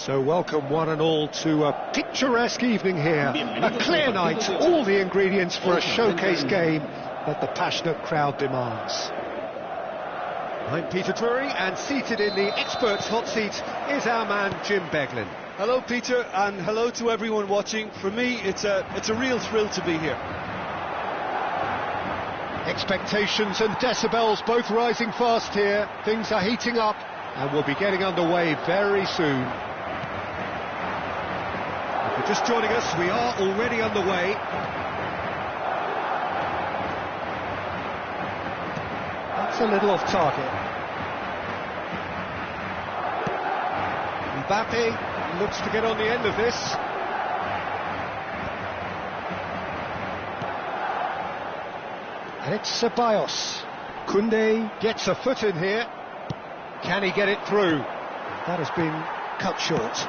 So welcome one and all to a picturesque evening here, a clear night, all the ingredients for a showcase game that the passionate crowd demands. I'm Peter Drury, and seated in the experts' hot seat is our man Jim Beglin. Hello Peter, and hello to everyone watching. For me, it's a real thrill to be here. Expectations and decibels both rising fast here. Things are heating up and we'll be getting underway very soon. If you're just joining us, we are already underway. That's a little off target. Mbappe looks to get on the end of this. And it's Ceballos. Koundé gets a foot in here. Can he get it through? That has been cut short.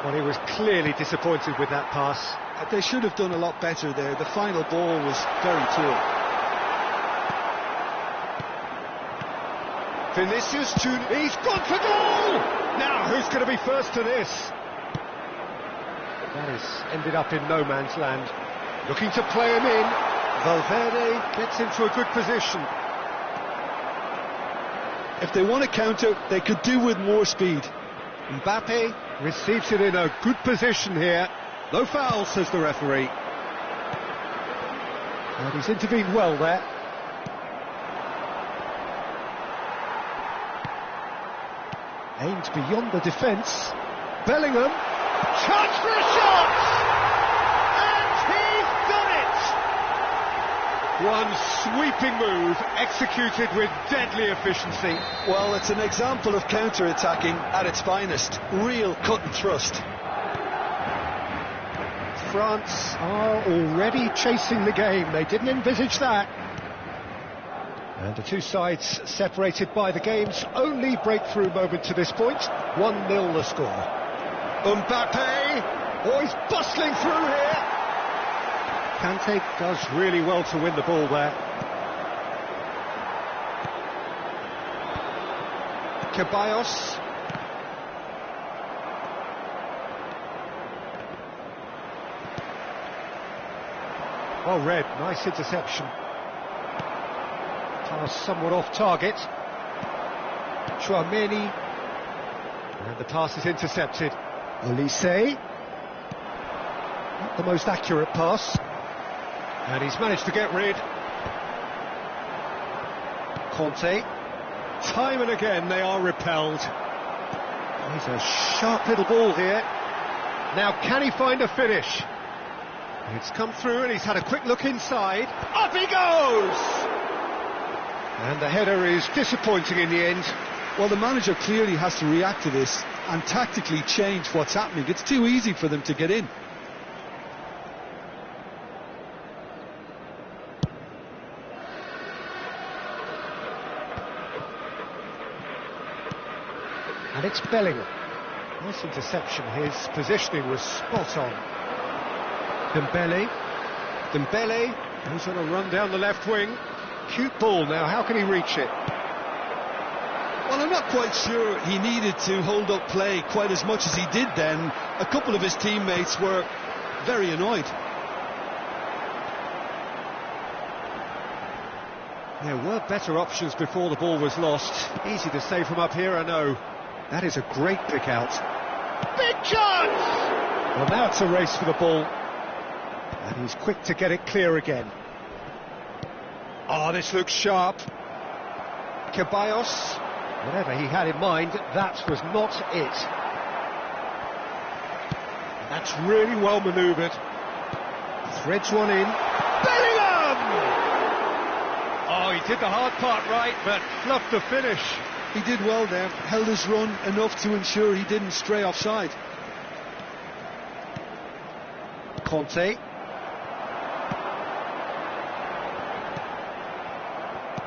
Well, he was clearly disappointed with that pass. They should have done a lot better there. The final ball was very poor. Vinicius Junior, he's gone for goal! Now, who's going to be first to this? That has ended up in no man's land. Looking to play him in. Valverde gets into a good position. If they want to counter, they could do with more speed. Mbappe receives it in a good position here. No foul, says the referee. And he's intervened well there. Aimed beyond the defence. Bellingham. Chance for a shot! And he's done it! One sweeping move, executed with deadly efficiency. Well, it's an example of counter-attacking at its finest. Real cut and thrust. France are already chasing the game. They didn't envisage that. And the two sides separated by the game's only breakthrough moment to this point. 1-0 the score. Mbappe! Oh, he's bustling through here! Kante does really well to win the ball there. Ceballos. Well read, nice interception. Pass somewhat off target. Chouameni. And the pass is intercepted. Olise. Not the most accurate pass. And he's managed to get rid. Conte. Time and again they are repelled. He's a sharp little ball here. Now can he find a finish? It's come through and he's had a quick look inside. Up he goes! And the header is disappointing in the end. Well, the manager clearly has to react to this and tactically change what's happening. It's too easy for them to get in. And it's Bellingham. Nice interception. His positioning was spot on. Dembele goes on a run down the left wing. Cute ball now, how can he reach it? Well, I'm not quite sure he needed to hold up play quite as much as he did then. A couple of his teammates were very annoyed. There were better options before the ball was lost. Easy to say from up here, I know. That is a great pick out. Big chance! Well, now it's a race for the ball. And he's quick to get it clear again. Oh, this looks sharp. Ceballos. Whatever he had in mind, that was not it. That's really well manoeuvred. Threads one in. Bellingham! Oh, he did the hard part right, but fluffed the finish. He did well there, held his run enough to ensure he didn't stray offside. Conte.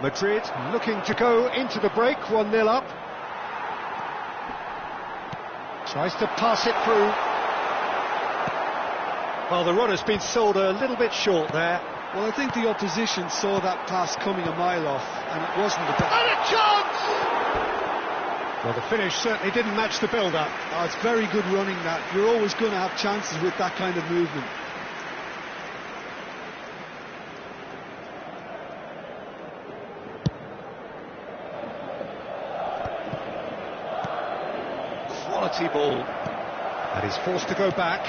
Madrid looking to go into the break, 1-0 up. Tries to pass it through. Well, the run has been sold a little bit short there. Well, I think the opposition saw that pass coming a mile off, and it wasn't the best. And a chance! Well, the finish certainly didn't match the build-up. Oh, it's very good running that. You're always going to have chances with that kind of movement. Quality ball. And he's forced to go back.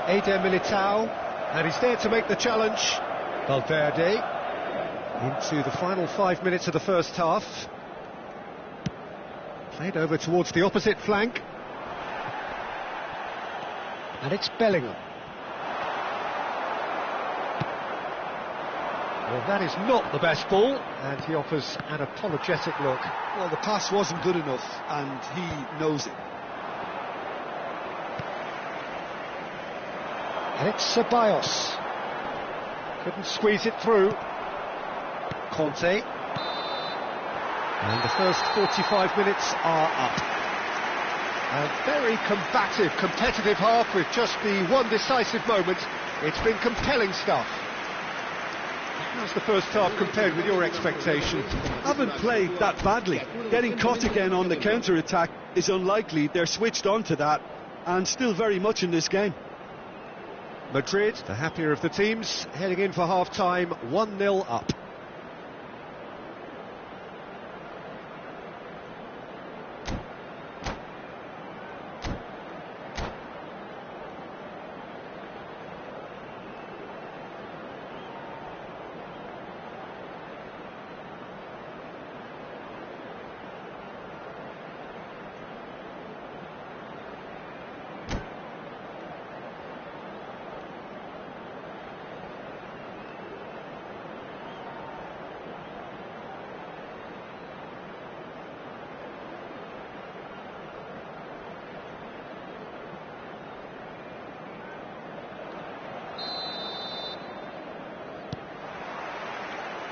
Eder Militao. And he's there to make the challenge. Valverde. Into the final 5 minutes of the first half. Played over towards the opposite flank. And it's Bellingham. Well, that is not the best ball, and he offers an apologetic look. Well, the pass wasn't good enough, and he knows it. And it's Ceballos. Couldn't squeeze it through. Conte. And the first 45 minutes are up. A very combative, competitive half with just the one decisive moment. It's been compelling stuff. How's the first half compared with your expectation? Haven't played that badly. Getting caught again on the counter-attack is unlikely. They're switched on to that, and still very much in this game. Madrid, the happier of the teams, heading in for half-time, 1-0 up.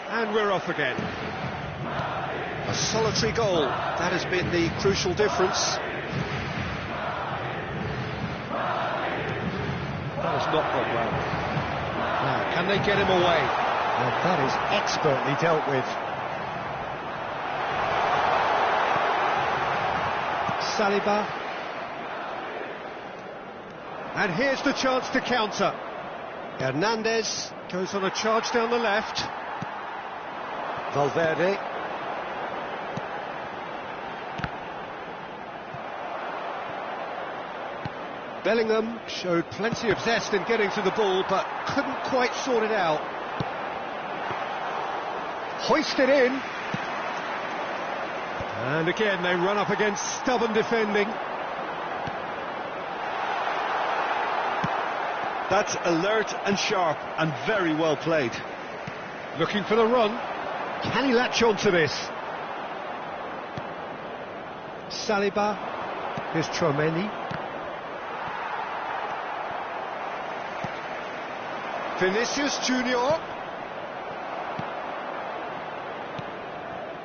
And we're off again. A solitary goal. That has been the crucial difference. That has not gone well. Now, can they get him away? Well, that is expertly dealt with. Saliba. And here's the chance to counter. Hernandez goes on a charge down the left. Valverde. Bellingham showed plenty of zest in getting to the ball, but couldn't quite sort it out. Hoisted in. And again, they run up against stubborn defending. That's alert and sharp and very well played. Looking for the run. Can he latch on to this? Saliba. Here's Tchouaméni. Vinicius Junior.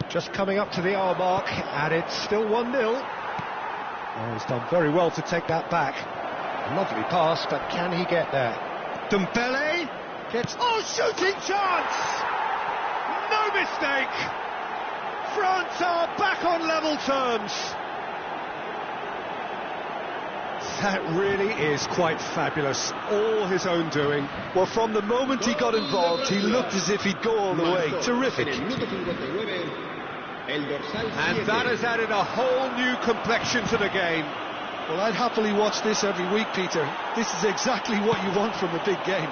Just coming up to the hour mark, and it's still 1-0. Oh, he's done very well to take that back. Lovely pass, but can he get there? Dembele gets... Oh, shooting chance! No mistake! France are back on level terms. That really is quite fabulous. All his own doing. Well, from the moment he got involved, he looked as if he'd go all the way. Terrific. And that has added a whole new complexion to the game. Well, I'd happily watch this every week, Peter. This is exactly what you want from a big game.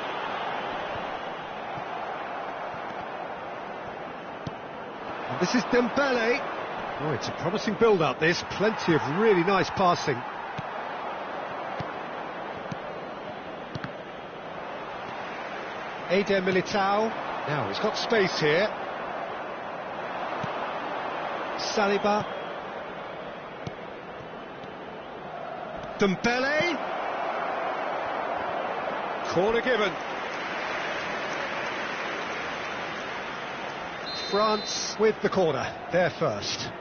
And this is Dembele. Oh, it's a promising build-up, this. Plenty of really nice passing. Eder Militao. Now, he's got space here. Saliba. Dembele. Corner given. France with the corner, there first.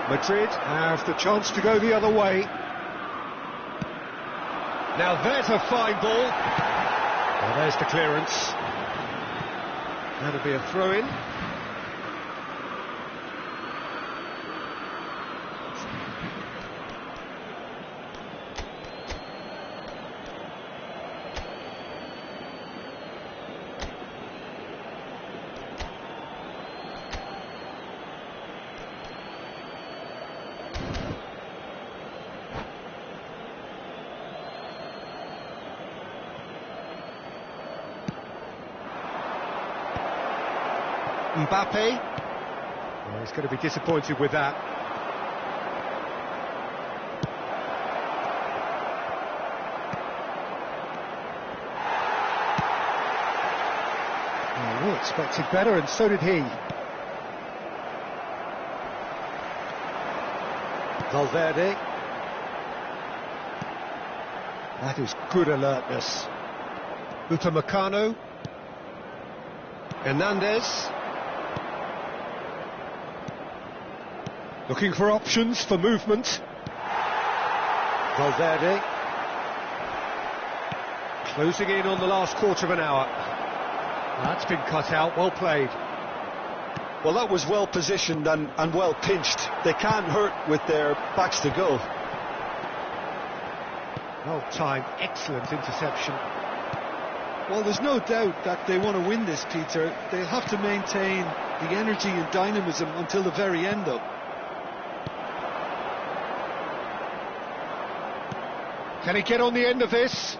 Madrid have the chance to go the other way. Now there's a fine ball. Well, there's the clearance. That'll be a throw-in. Mbappe. Well, he's going to be disappointed with that. Oh, we expected better, and so did he. Valverde. That is good alertness. Upamecano. Hernandez. Looking for options for movement. Valverde. Closing in on the last quarter of an hour. That's been cut out, well played. Well, that was well positioned and well pinched. They can't hurt with their backs to goal. Well timed, excellent interception. Well, there's no doubt that they want to win this, Peter. They'll have to maintain the energy and dynamism until the very end, though. Can he get on the end of this?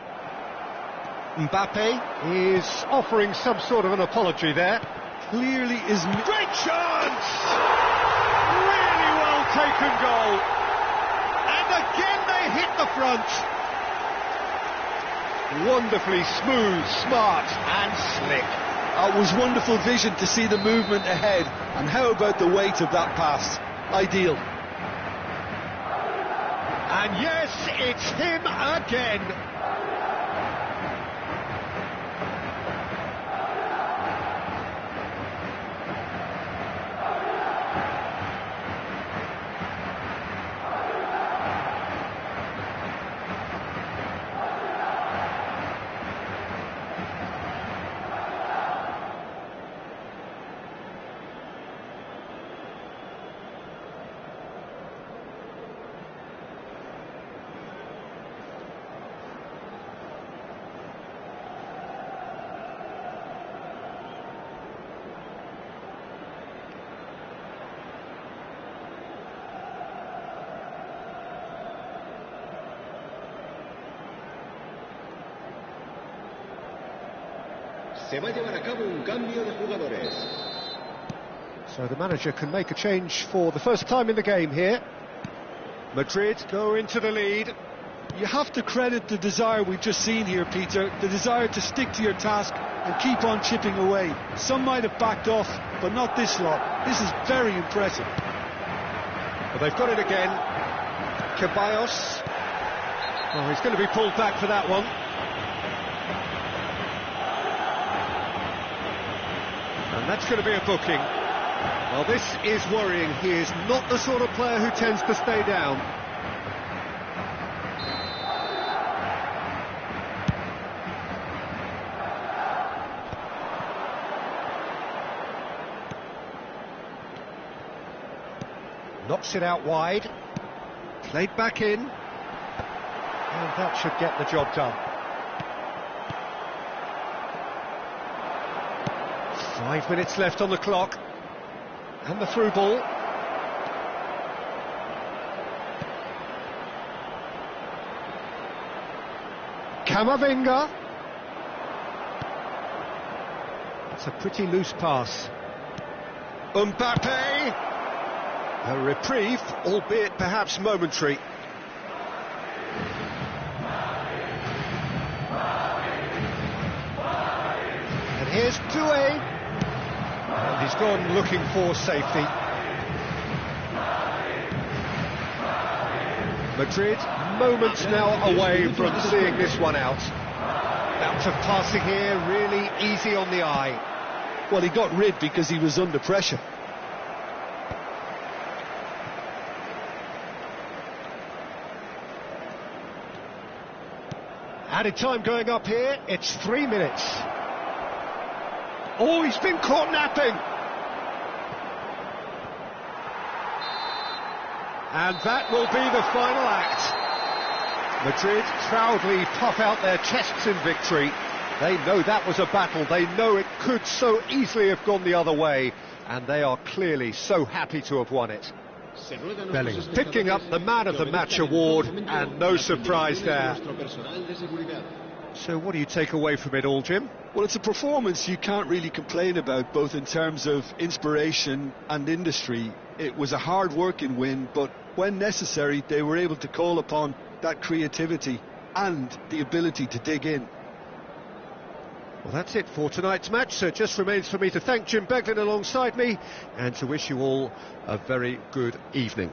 Mbappe is offering some sort of an apology there. Clearly is... Great chance! Really well taken goal. And again they hit the front. Wonderfully smooth, smart and slick. It was wonderful vision to see the movement ahead. And how about the weight of that pass? Ideal. And yes, it's him again. Se va a llevar a cabo un cambio de jugadores. So the manager can make a change for the first time in the game here. Madrid go into the lead. You have to credit the desire we've just seen here, Peter. The desire to stick to your task and keep on chipping away. Some might have backed off, but not this lot. This is very impressive. Well, they've got it again. Ceballos. Oh, he's going to be pulled back for that one. And that's going to be a booking. Well, this is worrying. He is not the sort of player who tends to stay down. Knocks it out wide. Played back in. And that should get the job done. 5 minutes left on the clock. And the through ball. Camavinga. That's a pretty loose pass. Mbappe. A reprieve, albeit perhaps momentary. And here's Doué. And he's gone looking for safety. Madrid, moments now away from seeing this one out. Bout of passing here, really easy on the eye. Well, he got rid because he was under pressure. Added time going up here, it's 3 minutes. Oh, he's been caught napping. And that will be the final act. Madrid proudly puff out their chests in victory. They know that was a battle. They know it could so easily have gone the other way. And they are clearly so happy to have won it. Bellingham picking up the Man of the Match award, and no surprise there. So what do you take away from it all, Jim? Well, it's a performance you can't really complain about, both in terms of inspiration and industry. It was a hard-working win, but when necessary, they were able to call upon that creativity and the ability to dig in. Well, that's it for tonight's match, so it just remains for me to thank Jim Beglin alongside me and to wish you all a very good evening.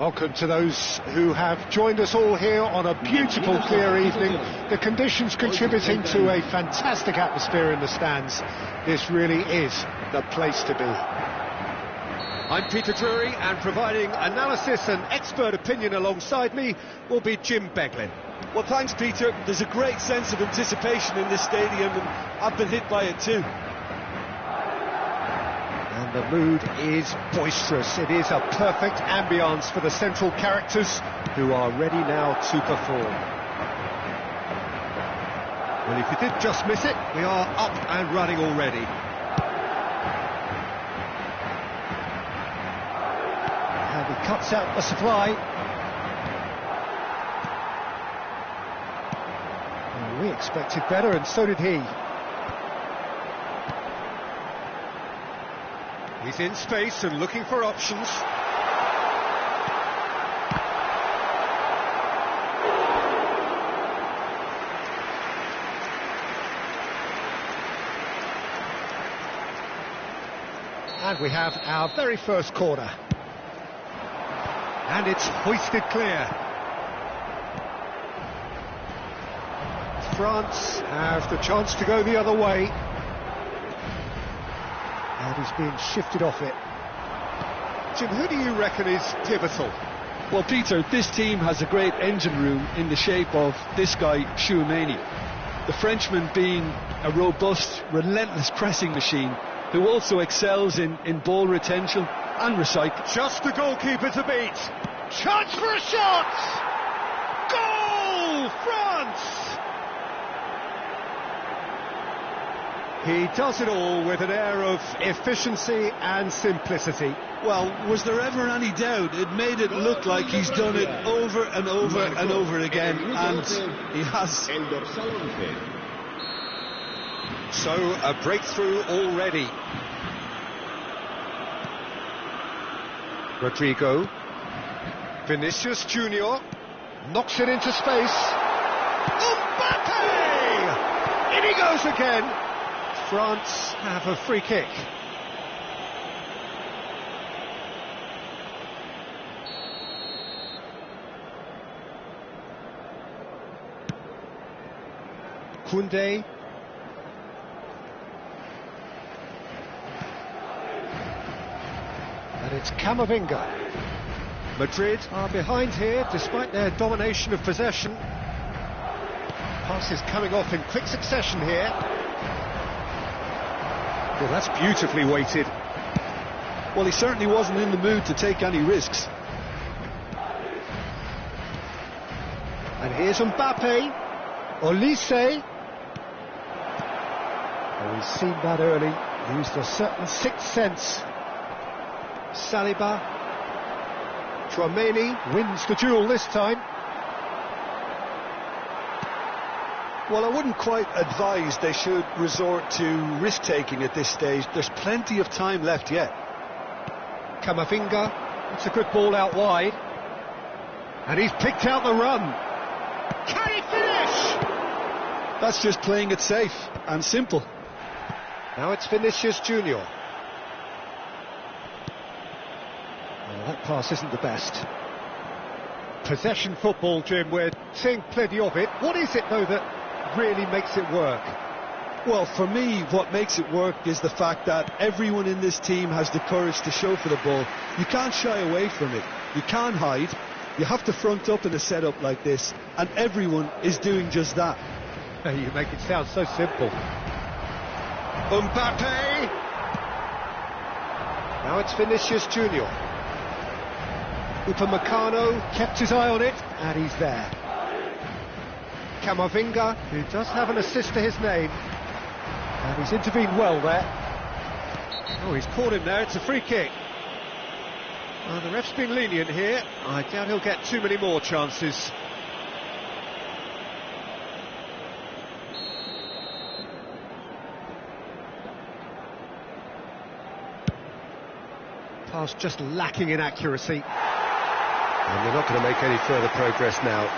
Welcome to those who have joined us all here on a beautiful, clear evening. The conditions contributing to a fantastic atmosphere in the stands. This really is the place to be. I'm Peter Drury, and providing analysis and expert opinion alongside me will be Jim Beglin. Well, thanks, Peter. There's a great sense of anticipation in this stadium, and I've been hit by it too. And the mood is boisterous. It is a perfect ambience for the central characters who are ready now to perform. Well, if you did just miss it, we are up and running already. And he cuts out the supply. Well, we expected better, and so did he. He's in space and looking for options. And we have our very first corner. And it's hoisted clear. France have the chance to go the other way. And he's being shifted off it. Jim, who do you reckon is pivotal? Well, Peter, this team has a great engine room in the shape of this guy, Chouameni. The Frenchman being a robust, relentless pressing machine who also excels in ball retention and recycle. Just the goalkeeper to beat. Chance for a shot! Goal! France! He does it all with an air of efficiency and simplicity. Well, was there ever any doubt? It made it look like he's done it over and over and over again, and he has. So, a breakthrough already. Rodrigo. Vinicius Junior knocks it into space. Mbappe! In he goes again. France have a free kick. Koundé. And it's Camavinga. Madrid are behind here despite their domination of possession. Passes coming off in quick succession here. Well, that's beautifully weighted. Well, he certainly wasn't in the mood to take any risks. And here's Mbappe. Olise. Oh, he's seen that early. Used a certain sixth sense. Saliba. Chouameni wins the duel this time. Well, I wouldn't quite advise they should resort to risk-taking at this stage. There's plenty of time left yet. Camavinga, it's a good ball out wide. And he's picked out the run. Can he finish? That's just playing it safe and simple. Now it's Vinicius Junior. Well, that pass isn't the best. Possession football, Jim, we're seeing plenty of it. What is it, though, that really makes it work? Well, for me, what makes it work is the fact that everyone in this team has the courage to show for the ball. You can't shy away from it. You can't hide. You have to front up in a setup like this, and everyone is doing just that. You make it sound so simple. Mbappe! Now it's Vinicius Junior. Upamecano kept his eye on it, and he's there. Camavinga, who does have an assist to his name, and he's intervened well there. Oh, he's caught him there. It's a free kick. The ref's been lenient here. I doubt he'll get too many more chances. Pass just lacking in accuracy. And they're not going to make any further progress now.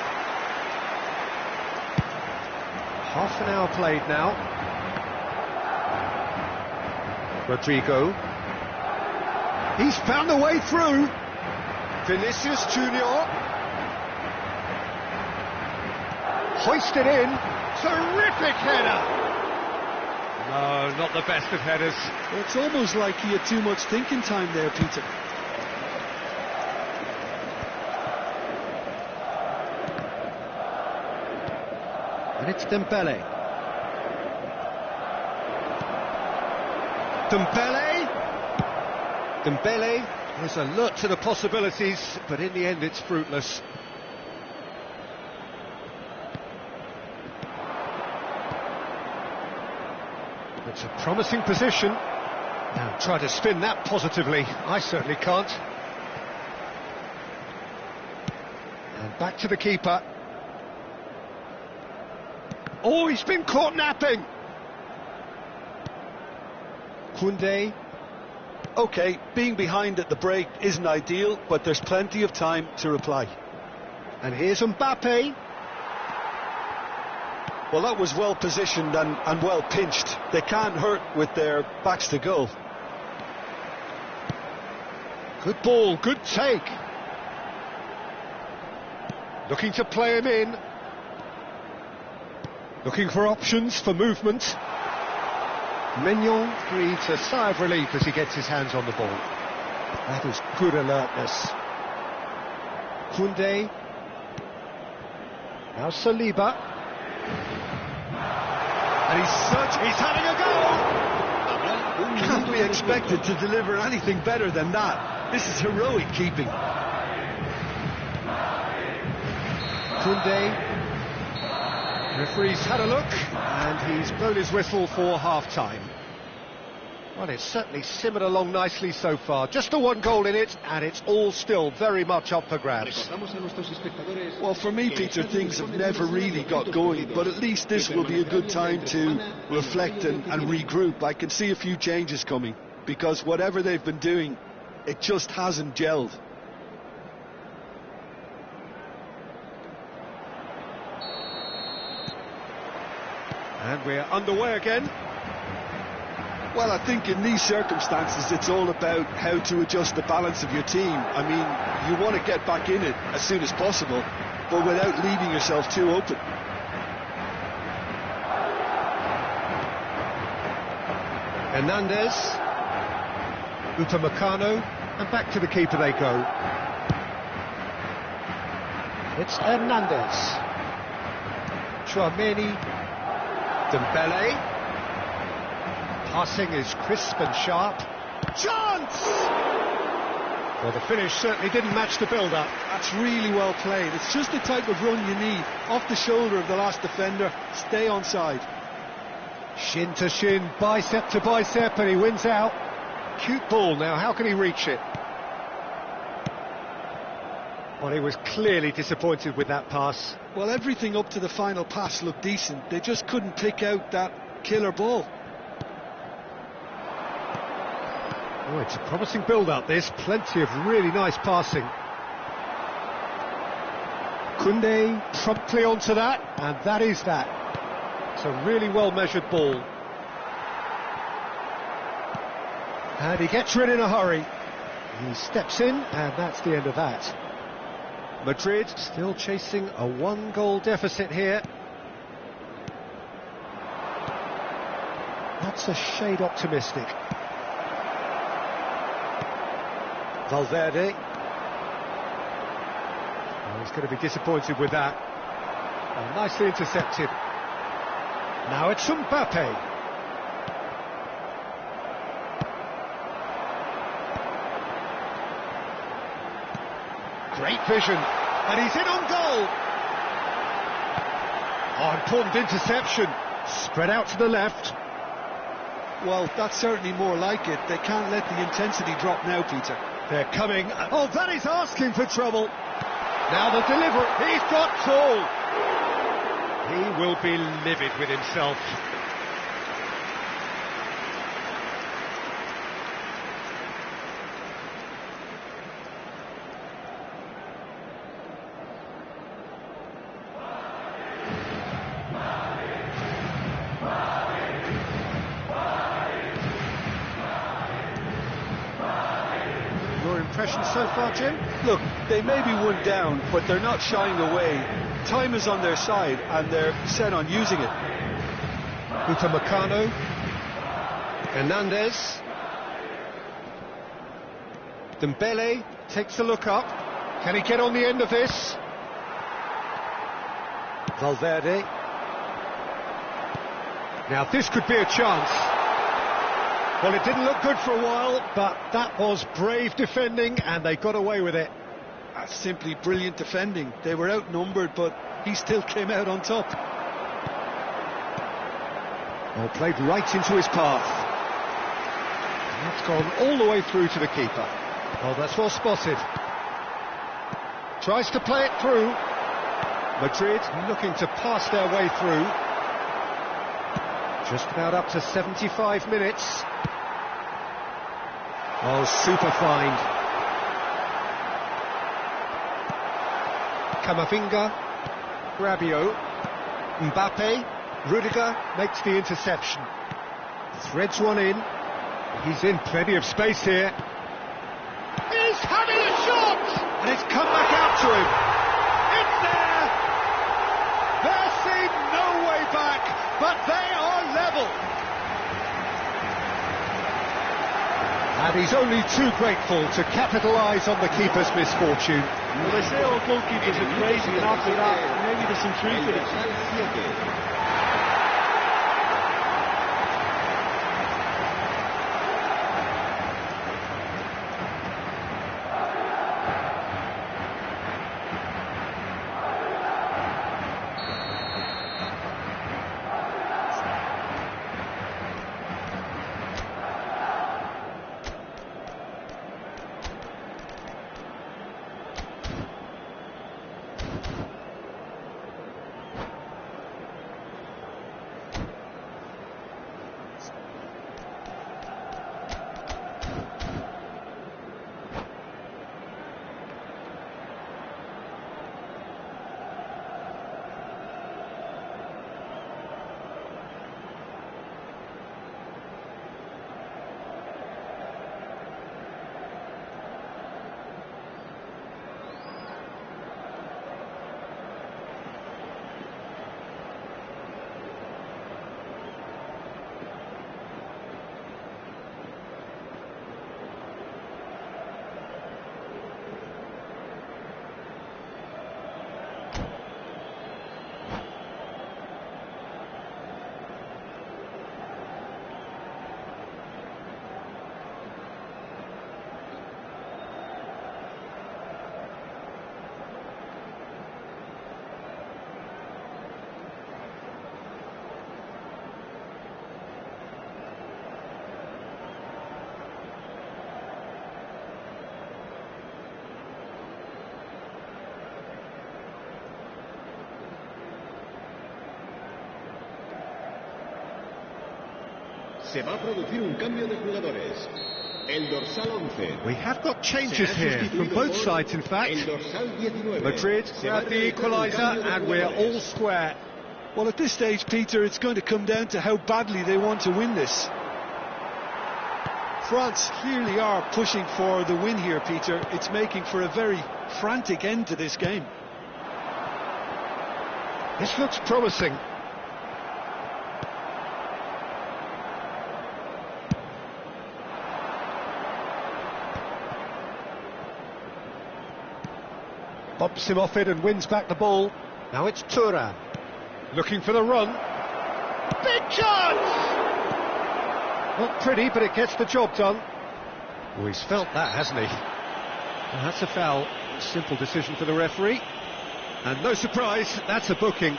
Half an hour played now. Rodrigo. He's found a way through. Vinicius Junior. Hoisted in. Terrific header. No, not the best of headers. It's almost like he had too much thinking time there, Peter. And it's Dembele. Dembele is alert to the possibilities, but in the end it's fruitless. It's a promising position. Now try to spin that positively. I certainly can't. And back to the keeper. Oh, he's been caught napping. Koundé. OK, being behind at the break isn't ideal, but there's plenty of time to reply. And here's Mbappe. Well, that was well positioned and well pinched. They can't hurt with their backs to goal. Good ball, good take. Looking to play him in. Looking for options for movement. Mignon breathes a sigh of relief as he gets his hands on the ball. That is good alertness. Koundé. Now Saliba. And he's having a go! Can't be expected to deliver anything better than that. This is heroic keeping. Koundé. Referee's had a look, and he's blown his whistle for half-time. Well, it's certainly simmered along nicely so far. Just the one goal in it, and it's all still very much up for grabs. Well, for me, Peter, things have never really got going, but at least this will be a good time to reflect and regroup. I can see a few changes coming, because whatever they've been doing, it just hasn't gelled. And we're underway again. Well, I think in these circumstances it's all about how to adjust the balance of your team. I mean, you want to get back in it as soon as possible, but without leaving yourself too open. Hernandez, Upamecano, and back to the keeper they go. It's Hernandez. Chouameni. Dembele. Passing is crisp and sharp. Chance! Well, the finish certainly didn't match the build-up. That's really well played. It's just the type of run you need. Off the shoulder of the last defender, stay onside. Shin to shin, bicep to bicep, and he wins out. Cute ball. Now, how can he reach it? Well, he was clearly disappointed with that pass. Well, everything up to the final pass looked decent. They just couldn't pick out that killer ball. Oh, it's a promising build-up, this. Plenty of really nice passing. Koundé promptly onto that, and that is that. It's a really well-measured ball. And he gets rid in a hurry. He steps in, and that's the end of that. Madrid still chasing a one-goal deficit here. That's a shade optimistic. Valverde. Oh, he's going to be disappointed with that. Oh, nicely intercepted. Now it's Mbappe. Great vision, and he's in on goal. Oh, important interception. Spread out to the left. Well, that's certainly more like it. They can't let the intensity drop now, Peter. They're coming. Oh, that is asking for trouble. Now the delivery. He's got goal. He will be livid with himself. possession so far, Jim? Look, they may be one down, but they're not shying away. Time is on their side, and they're set on using it. Upamecano. Hernandez. Dembele takes a look up. Can he get on the end of this? Valverde. Now this could be a chance. Well, it didn't look good for a while, but that was brave defending, and they got away with it. That's simply brilliant defending. They were outnumbered, but he still came out on top. Well, played right into his path. And that's gone all the way through to the keeper. Oh, that's well spotted. Tries to play it through. Madrid looking to pass their way through. Just about up to 75 minutes. Oh, super find. Camavinga, Rabiot, Mbappe, Rudiger makes the interception. Threads one in. He's in plenty of space here. He's having a shot! And it's come back out to him. It's there! There seemed no way back, but they are level. And he's only too grateful to capitalise on the keeper's misfortune. Well, they say all goalkeepers are crazy, and after that, maybe there's some truth in it. Se va a producir un cambio de jugadores. El dorsal 11. We have got changes here from both sides, in fact. El dorsal 19. Madrid grab the equaliser and we're all square. Well, at this stage, Peter, it's going to come down to how badly they want to win this. France clearly are pushing for the win here, Peter. It's making for a very frantic end to this game. This looks promising. Bumps him off it and wins back the ball. Now it's Thuram. Looking for the run. Big chance! Not pretty, but it gets the job done. Oh, he's felt that, hasn't he? Well, that's a foul. Simple decision for the referee. And no surprise, that's a booking.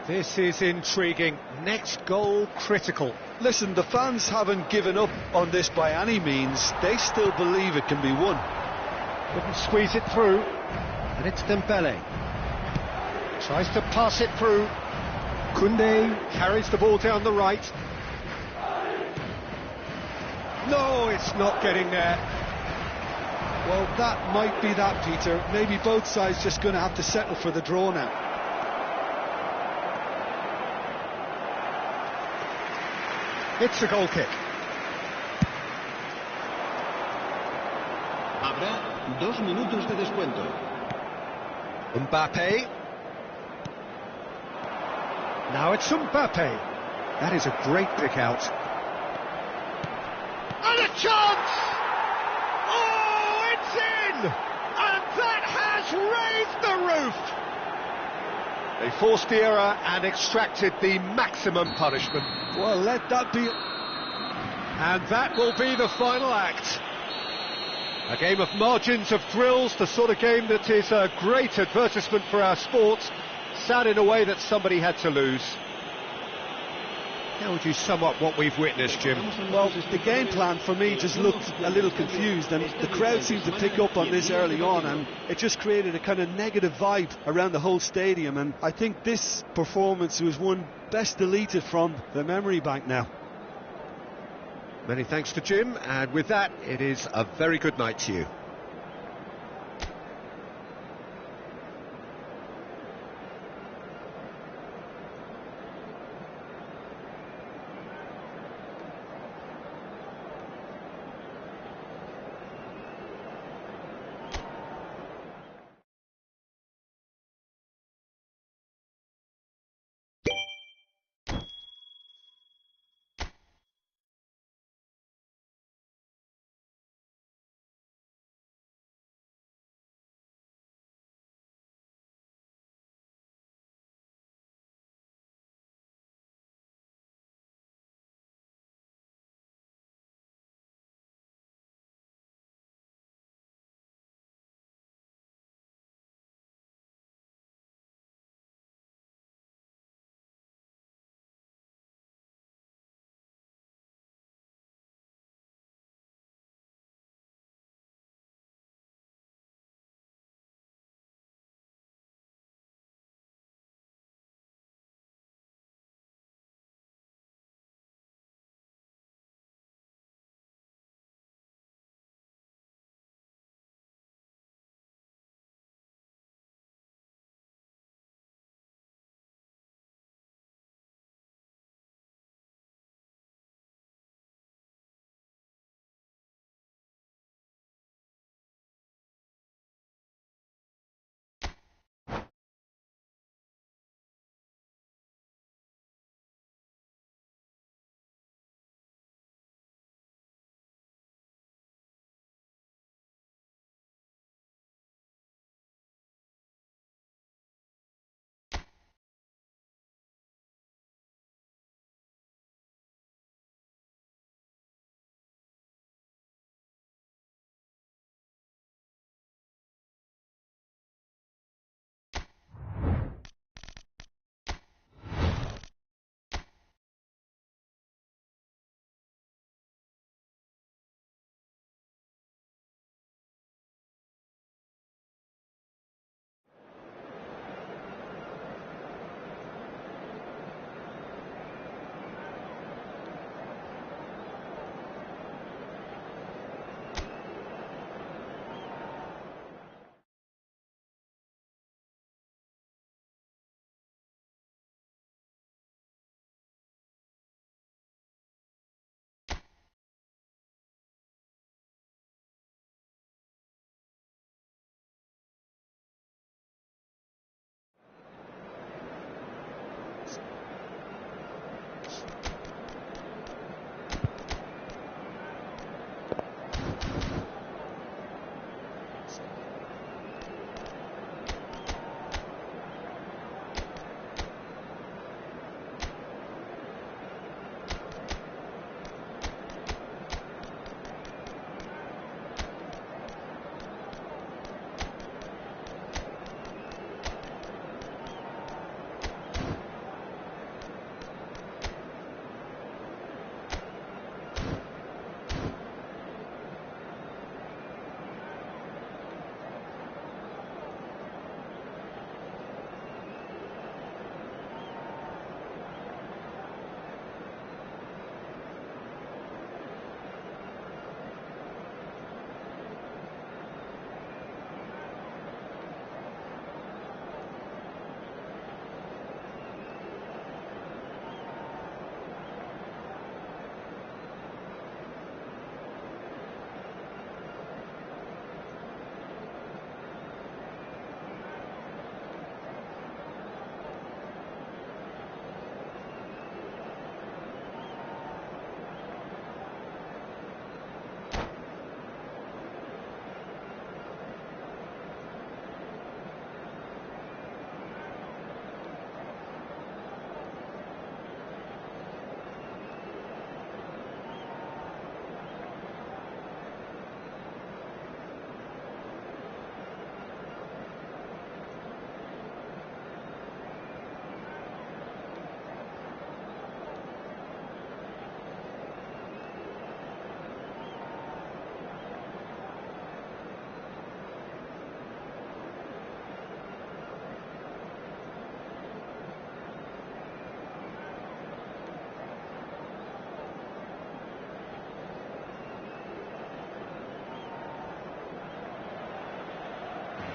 This is intriguing. Next goal critical. Listen, the fans haven't given up on this by any means. They still believe it can be won. Couldn't squeeze it through. And it's Dembele. Tries to pass it through. Koundé carries the ball down the right. No, it's not getting there. Well, that might be that, Peter. Maybe both sides just going to have to settle for the draw now. It's a goal kick. Habrá 2 minutos de descuento. Mbappe. Now it's Mbappe. That is a great pick out. And a chance! Oh, it's in! And that has raised the roof! They forced the error and extracted the maximum punishment. Well, let that be... And that will be the final act. A game of margins, of thrills, the sort of game that is a great advertisement for our sport. Sad in a way that somebody had to lose. How would you sum up what we've witnessed, Jim? Well, the game plan for me just looked a little confused, and the crowd seemed to pick up on this early on, and it just created a kind of negative vibe around the whole stadium, and I think this performance was one best deleted from the memory bank now. Many thanks to Jim, and with that, it is a very good night to you.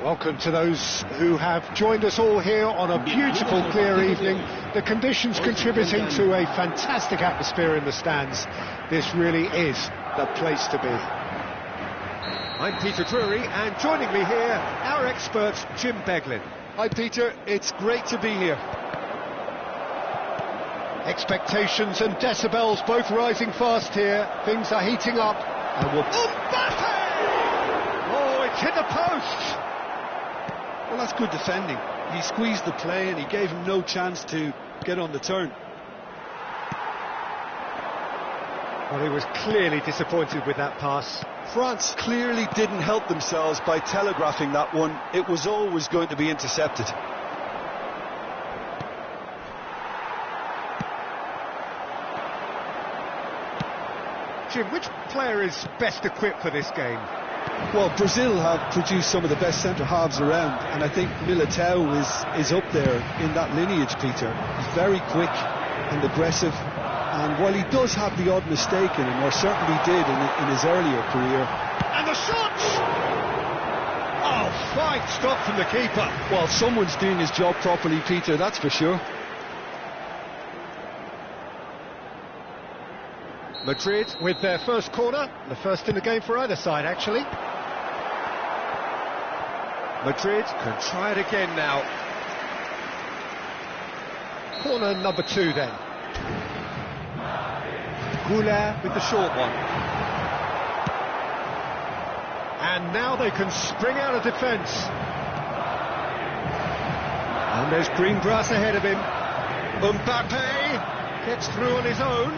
Welcome to those who have joined us all here on a beautiful, clear evening. The conditions contributing to a fantastic atmosphere in the stands. This really is the place to be. I'm Peter Drury, and joining me here, our expert, Jim Beglin. Hi Peter, it's great to be here. Expectations and decibels both rising fast here. Things are heating up. And we'll... Mbappe! Oh, it's hit the post! Well, that's good defending. He squeezed the play and he gave him no chance to get on the turn. Well, he was clearly disappointed with that pass. France clearly didn't help themselves by telegraphing that one. It was always going to be intercepted. Jim, which player is best equipped for this game? Well, Brazil have produced some of the best centre-halves around, and I think Militao is up there in that lineage, Peter. He's very quick and aggressive, and while he does have the odd mistake in him, or certainly did in his earlier career... And the shot! Oh, fine stop from the keeper. Well, someone's doing his job properly, Peter, that's for sure. Madrid with their first corner, the first in the game for either side, actually. Madrid can try it again now. Corner number 2 then. Goulart with the short one. And now they can spring out of defence. And there's green grass ahead of him. Mbappe gets through on his own.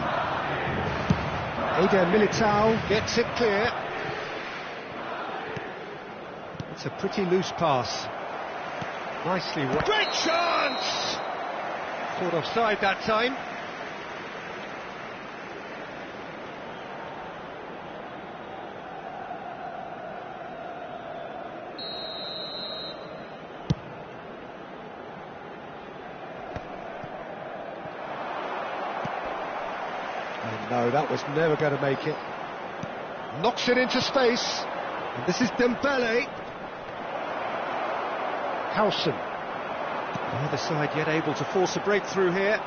Militao gets it clear. It's a pretty loose pass. Nicely. Great chance! Caught offside that time. No, that was never going to make it. Knocks it into space. And this is Dembele. Howson. Neither side yet able to force a breakthrough here.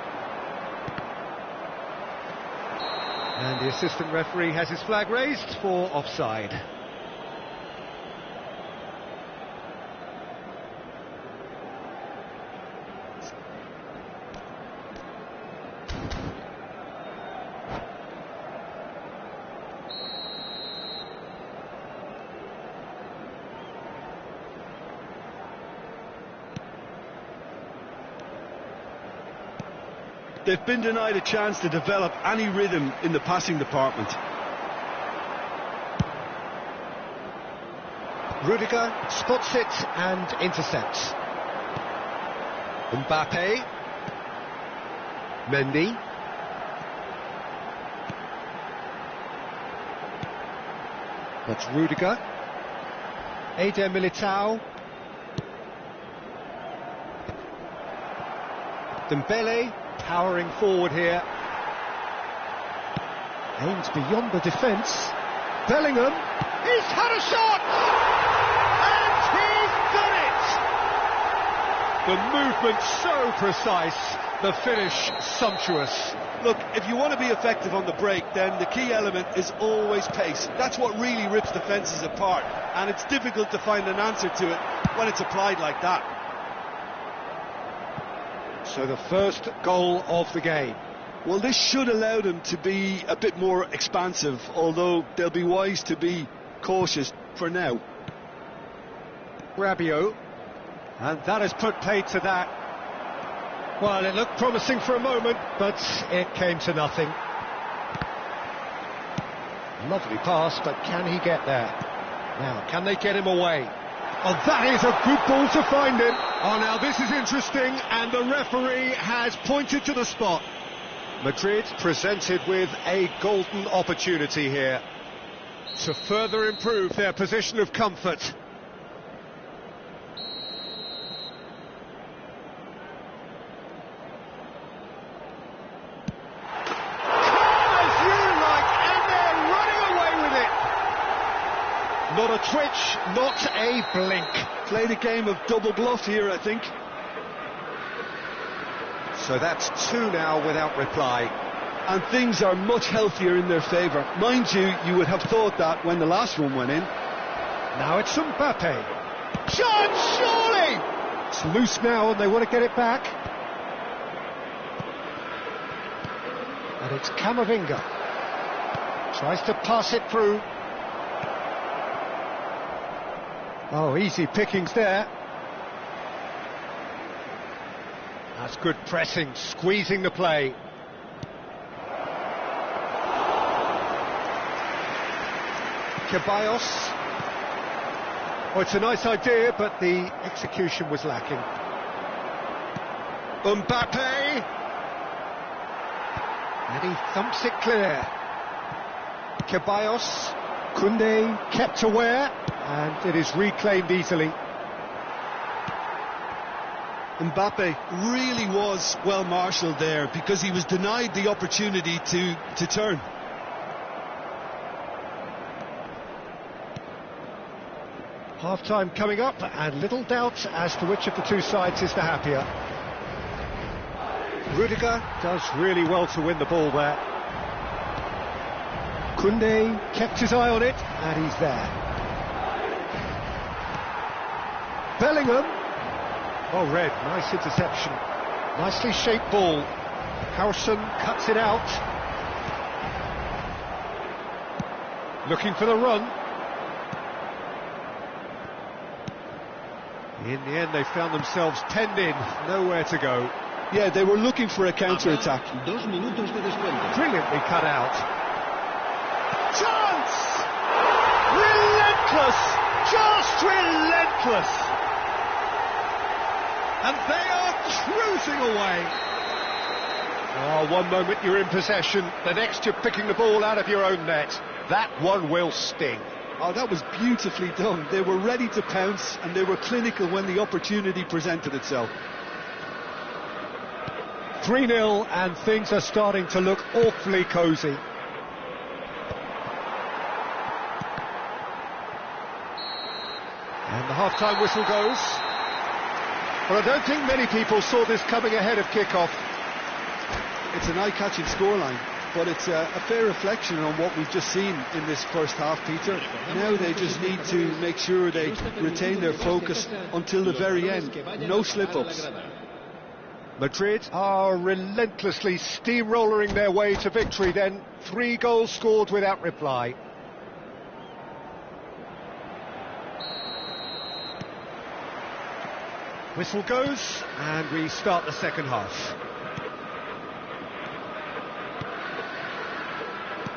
And the assistant referee has his flag raised for offside. They've been denied a chance to develop any rhythm in the passing department. Rudiger spots it and intercepts. Mbappe. Mendy. That's Rudiger. Militao. Dembele. Powering forward here. Aims beyond the defence. Bellingham. He's had a shot! And he's done it! The movement so precise. The finish sumptuous. Look, if you want to be effective on the break, then the key element is always pace. That's what really rips defences apart. And it's difficult to find an answer to it when it's applied like that. So the first goal of the game. Well, this should allow them to be a bit more expansive, although they'll be wise to be cautious for now. Rabiot, and that has put paid to that. Well, it looked promising for a moment, but it came to nothing. Lovely pass, but can he get there? Now, can they get him away? Oh, that is a good ball to find him. Oh, now this is interesting, and the referee has pointed to the spot. Madrid presented with a golden opportunity here to further improve their position of comfort. Not a twitch, not a blink. Played a game of double bluff here, I think. So that's 2 now without reply. And things are much healthier in their favour. Mind you, you would have thought that when the last one went in. Now it's Mbappe. Chance, surely! It's loose now and they want to get it back. And it's Camavinga. Tries to pass it through. Oh, easy pickings there. That's good pressing, squeezing the play. Ceballos. Oh, it's a nice idea, but the execution was lacking. Mbappe. And he thumps it clear. Ceballos. Koundé kept aware, and it is reclaimed easily. Mbappe really was well marshalled there because he was denied the opportunity to turn. Half-time coming up, and little doubt as to which of the two sides is the happier. Rudiger does really well to win the ball there. Koundé kept his eye on it, and he's there. Bellingham. Oh, Red, nice interception. Nicely shaped ball. Harrison cuts it out. Looking for the run. In the end, they found themselves penned in, nowhere to go. Yeah, they were looking for a counter-attack. 2 minutos de descuento. Brilliantly cut out. Chance! Relentless! Just relentless! And they are cruising away. Oh, one moment you're in possession, the next you're picking the ball out of your own net. That one will sting. Oh, that was beautifully done. They were ready to pounce and they were clinical when the opportunity presented itself. 3-0 and things are starting to look awfully cosy. And the half-time whistle goes. Well, I don't think many people saw this coming ahead of kick-off. It's an eye-catching scoreline, but it's a fair reflection on what we've just seen in this first half, Peter. Now they just need to make sure they retain their focus until the very end. No slip-ups. Madrid are relentlessly steamrolling their way to victory then. 3 goals scored without reply. Whistle goes, and we start the second half.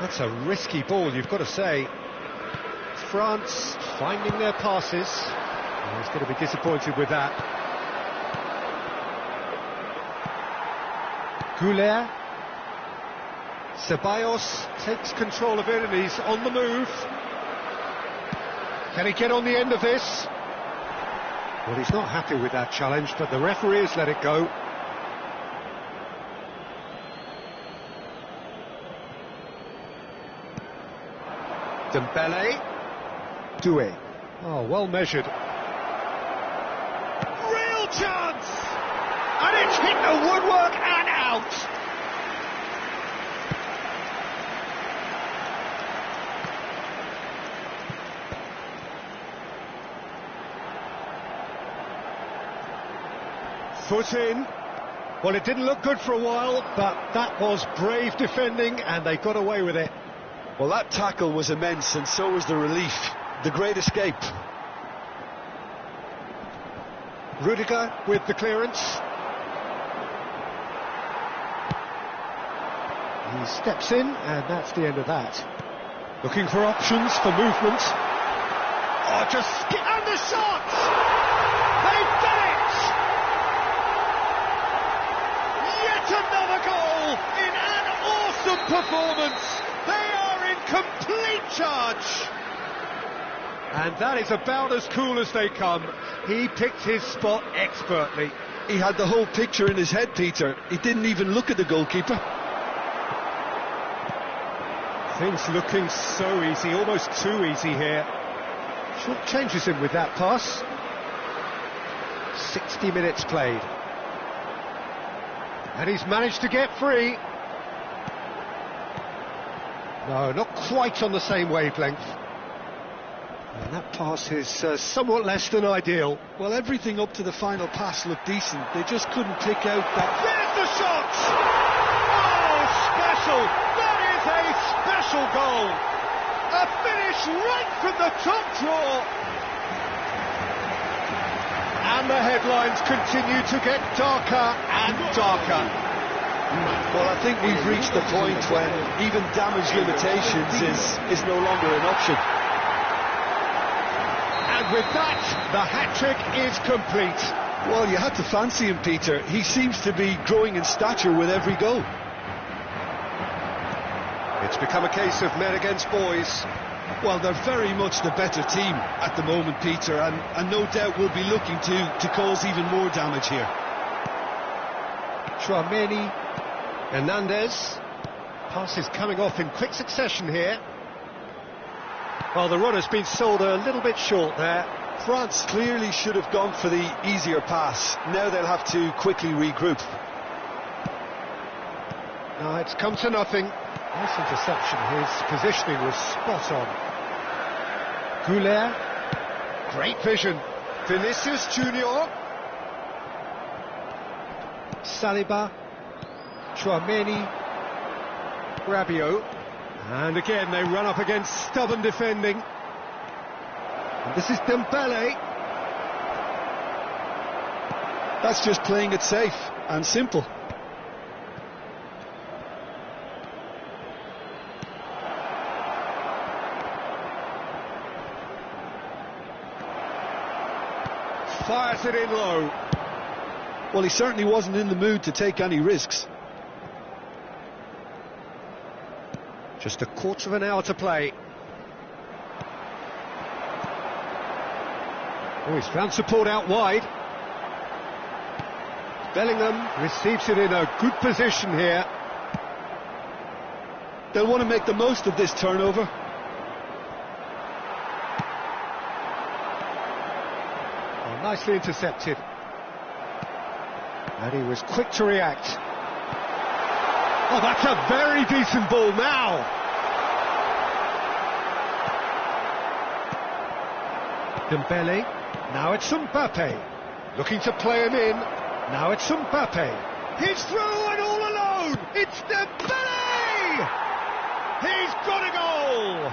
That's a risky ball, you've got to say. France finding their passes. Oh, he's going to be disappointed with that. Goulet. Ceballos takes control of it and he's on the move. Can he get on the end of this? Well, he's not happy with that challenge, but the referee has let it go. Dembele. Doué. Oh, well measured. Real chance! And it's hit the woodwork and out! Foot in. Well, it didn't look good for a while, but that was brave defending and they got away with it. Well, that tackle was immense, and so was the relief. The great escape. Rudiger with the clearance. He steps in, and that's the end of that. Looking for options for movement. Oh, just skip and the shot! They've done it! Yet another goal in an awesome performance. They are in complete charge. And that is about as cool as they come. He picked his spot expertly. He had the whole picture in his head, Peter. He didn't even look at the goalkeeper. Things looking so easy, almost too easy here. Short changes him with that pass. 60 minutes played. And he's managed to get free. No, not quite on the same wavelength. And that pass is somewhat less than ideal. Well, everything up to the final pass looked decent. They just couldn't pick out that... There's the shot! Oh, special! That is a special goal! A finish right from the top draw! And the headlines continue to get darker and darker. Well, I think we've reached the point when even damage limitations is no longer an option. And with that, the hat-trick is complete. Well, you had to fancy him, Peter. He seems to be growing in stature with every goal. It's become a case of men against boys. Well, they're very much the better team at the moment, Peter, and no doubt will be looking to cause even more damage here. Tchouameni, Hernandez. Passes coming off in quick succession here. Well, the run has been sold a little bit short there. France clearly should have gone for the easier pass. Now they'll have to quickly regroup. No, it's come to nothing. Nice interception. His positioning was spot on. Goulet. Great vision. Vinicius Junior. Saliba. Tchouameni. Rabiot. And again they run up against stubborn defending. And this is Dembele. That's just playing it safe and simple. Fires it in low. Well, he certainly wasn't in the mood to take any risks. Just a quarter of an hour to play. Oh, he's found support out wide. Bellingham receives it in a good position here. They'll want to make the most of this turnover. Oh, nicely intercepted. And he was quick to react. Oh, that's a very decent ball now. Dembele. Now it's Mbappe. Looking to play him in. Now it's Mbappe. He's through and all alone. It's Dembele! He's got a goal!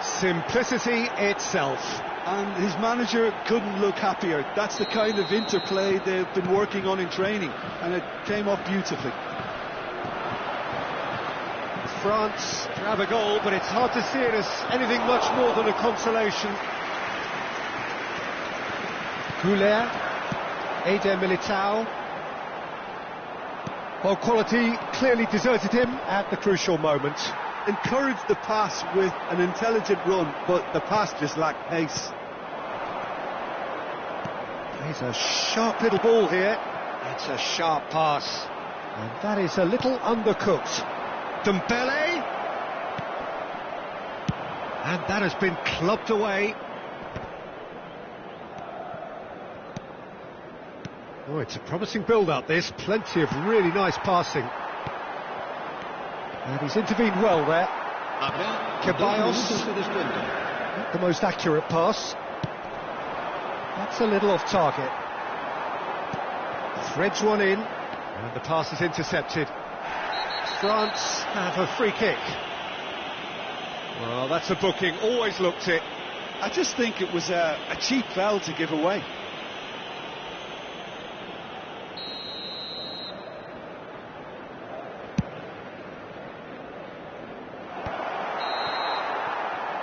Simplicity itself. And his manager couldn't look happier. That's the kind of interplay they've been working on in training, and it came off beautifully. France grab a goal, but it's hard to see it as anything much more than a consolation. Goulet, Eder Militao. Well, quality clearly deserted him at the crucial moment. Encouraged the pass with an intelligent run, but the pass just lacked pace. There's a sharp little ball here. It's a sharp pass. And that is a little undercooked. Dembele. And that has been clubbed away. Oh, it's a promising build-up, this. Plenty of really nice passing. And he's intervened well there. Ceballos. Not the most accurate pass. That's a little off target. Threads one in. And the pass is intercepted. France have a free kick. Well, that's a booking. Always looked it. I just think it was a cheap foul to give away.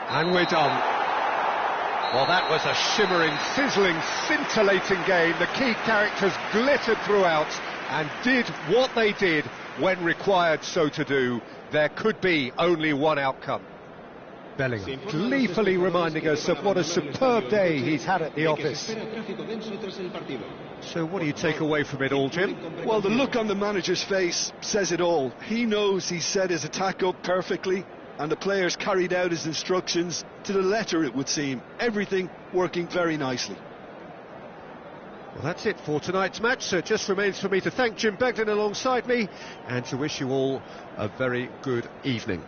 And we're done. Well, that was a shimmering, sizzling, scintillating game. The key characters glittered throughout and did what they did when required so to do. There could be only one outcome. Bellingham gleefully reminding us of what a superb day he's had at the office. So what do you take away from it all, Jim? Well, the look on the manager's face says it all. He knows he set his attack up perfectly. and the players carried out his instructions to the letter, it would seem. Everything working very nicely. Well, that's it for tonight's match, so it just remains for me to thank Jim Beglin alongside me and to wish you all a very good evening.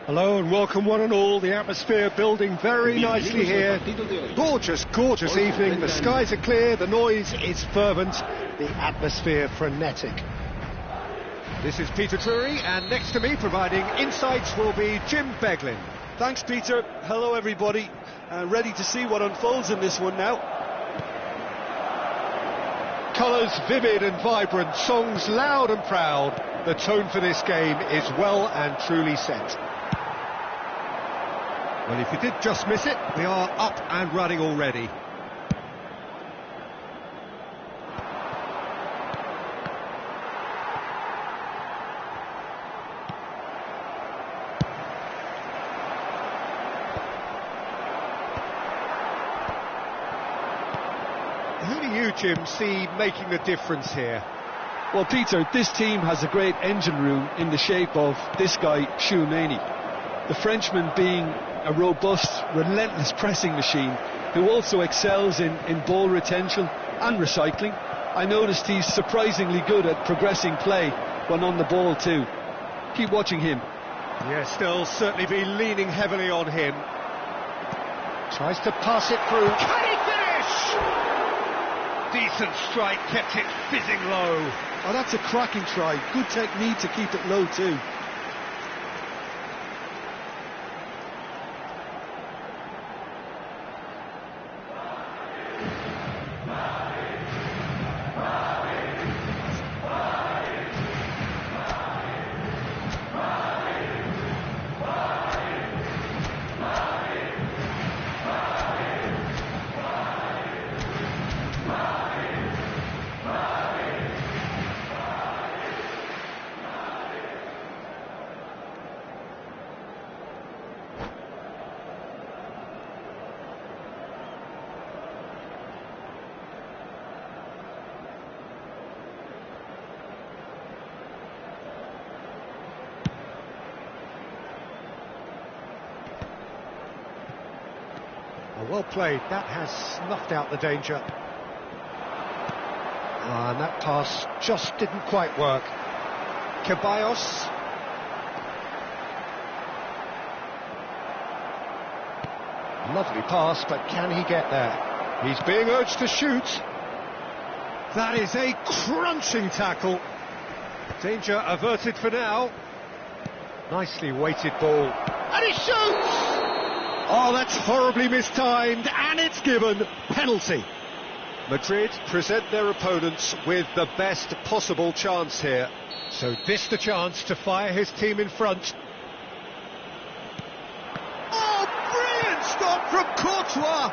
Hello and welcome one and all. The atmosphere building very nicely here. Gorgeous, gorgeous evening. The skies are clear, the noise is fervent, the atmosphere frenetic. This is Peter Drury, and next to me providing insights will be Jim Beglin. Thanks, Peter. Hello, everybody. Ready to see what unfolds in this one now. Colours vivid and vibrant, songs loud and proud. The tone for this game is well and truly set. Well, if you did just miss it, we are up and running already. Who do you, Jim, see making the difference here? Well, Peter, this team has a great engine room in the shape of this guy, Chouameni. The Frenchman being a robust, relentless pressing machine who also excels in ball retention and recycling. I noticed he's surprisingly good at progressing play when on the ball too. Keep watching him. Yes, they'll certainly be leaning heavily on him. Tries to pass it through. Can he finish? Decent strike, kept it fizzing low. Oh, that's a cracking try. Good technique to keep it low too. Well played, that has snuffed out the danger. And that pass just didn't quite work. Ceballos. Lovely pass, but can he get there? He's being urged to shoot. That is a crunching tackle. Danger averted for now. Nicely weighted ball. And he shoots! Oh, that's horribly mistimed, and it's given. Penalty. Madrid present their opponents with the best possible chance here. So this the chance to fire his team in front. Oh, brilliant stop from Courtois!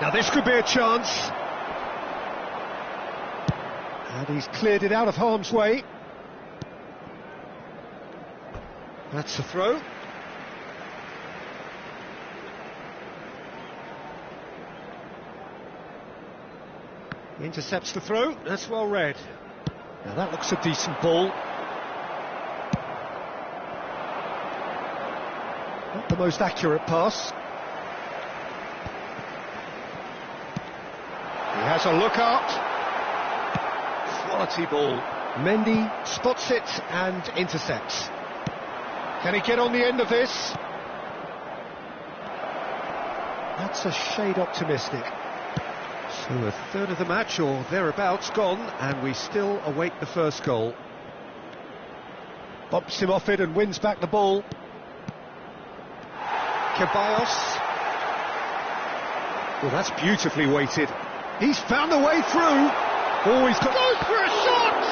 Now this could be a chance. And he's cleared it out of harm's way. That's a throw. He intercepts the throw. That's well read. Now that looks a decent ball. Not the most accurate pass. He has a look out. Quality ball. Mendy spots it and intercepts. Can he get on the end of this? That's a shade optimistic. So a third of the match or thereabouts gone, and we still await the first goal. Bumps him off it and wins back the ball. Ceballos. Well, that's beautifully weighted. He's found the way through. Oh, he's goes for a shot!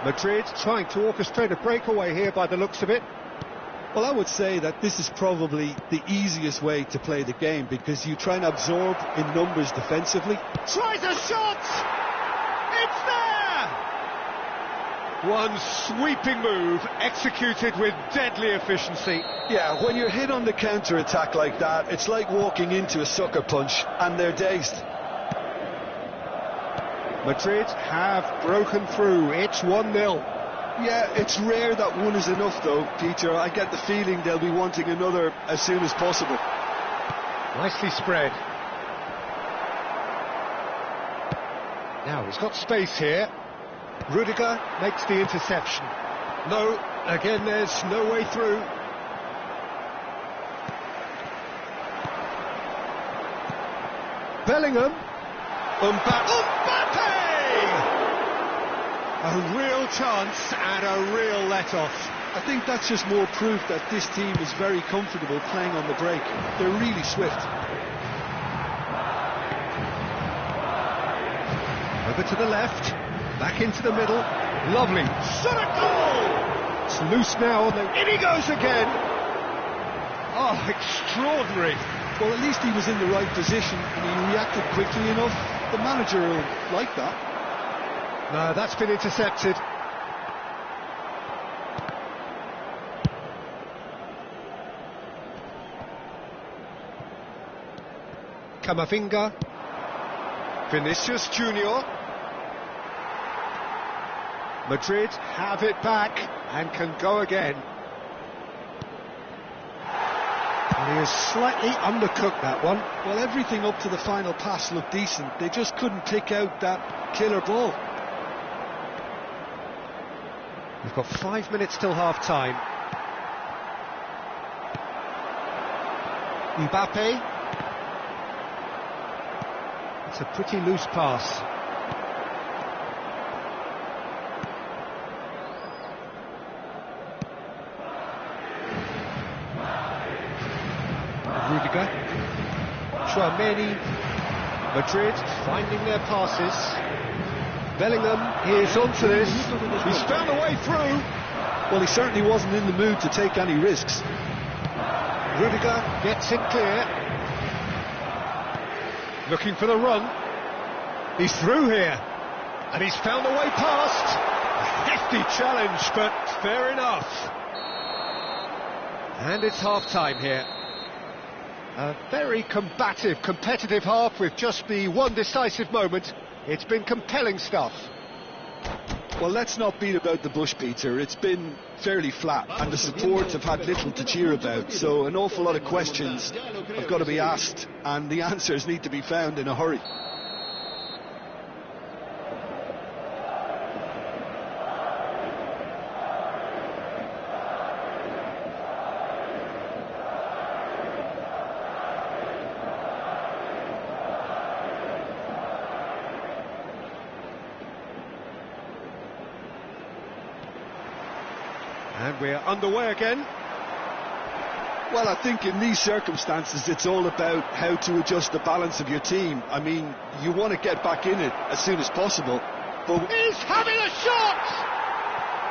Madrid trying to orchestrate a breakaway here by the looks of it. Well, I would say that this is probably the easiest way to play the game because you try and absorb in numbers defensively. Tries a shot! It's there! One sweeping move executed with deadly efficiency. Yeah, when you're hit on the counter-attack like that, it's like walking into a sucker punch and they're dazed. Madrid have broken through. It's 1-0. Yeah, it's rare that one is enough though, Peter. I get the feeling they'll be wanting another as soon as possible. Nicely spread. Now he's got space here. Rudiger makes the interception. No, again there's no way through. Bellingham. Mbappe! A real chance and a real let-off. I think that's just more proof that this team is very comfortable playing on the break. They're really swift. Over to the left, back into the middle. Lovely. Shot a goal! It's loose now. In he goes again. Oh, extraordinary. Well, at least he was in the right position and he reacted quickly enough. The manager will like that. No, that's been intercepted. Camavinga. Vinicius Junior. Madrid have it back and can go again. And he has slightly undercooked that one. Well, everything up to the final pass looked decent. They just couldn't pick out that killer ball. We've got 5 minutes till half-time. Mbappe. It's a pretty loose pass. Rudiger. Chouameni. Madrid finding their passes. Bellingham is onto this. He's found a way through. Well, he certainly wasn't in the mood to take any risks. Rudiger gets it clear. Looking for the run. He's through here. And he's found a way past. A hefty challenge, but fair enough. And it's half-time here. A very combative, competitive half with just the one decisive moment. It's been compelling stuff. Well, let's not beat about the bush, Peter. It's been fairly flat, and the support have had little to cheer about. So an awful lot of questions have got to be asked, and the answers need to be found in a hurry. And we're underway again. Well, I think in these circumstances it's all about how to adjust the balance of your team. I mean, you want to get back in it as soon as possible, but... He's having a shot!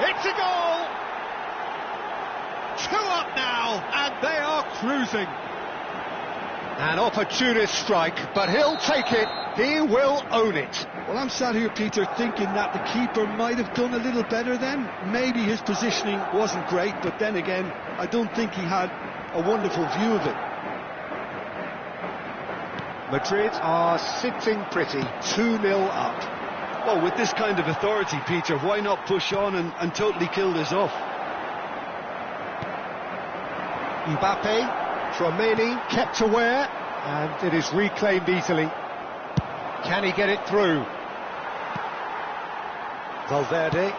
It's a goal! 2 up now, and they are cruising. An opportunist strike, but he'll take it. He will own it. Well, I'm sat here, Peter, thinking that the keeper might have done a little better then. Maybe his positioning wasn't great, but then again, I don't think he had a wonderful view of it. Madrid are sitting pretty, 2-0 up. Well, with this kind of authority, Peter, why not push on and totally kill this off? Mbappe, Chouameni kept aware, and it is reclaimed easily. Can he get it through? Valverde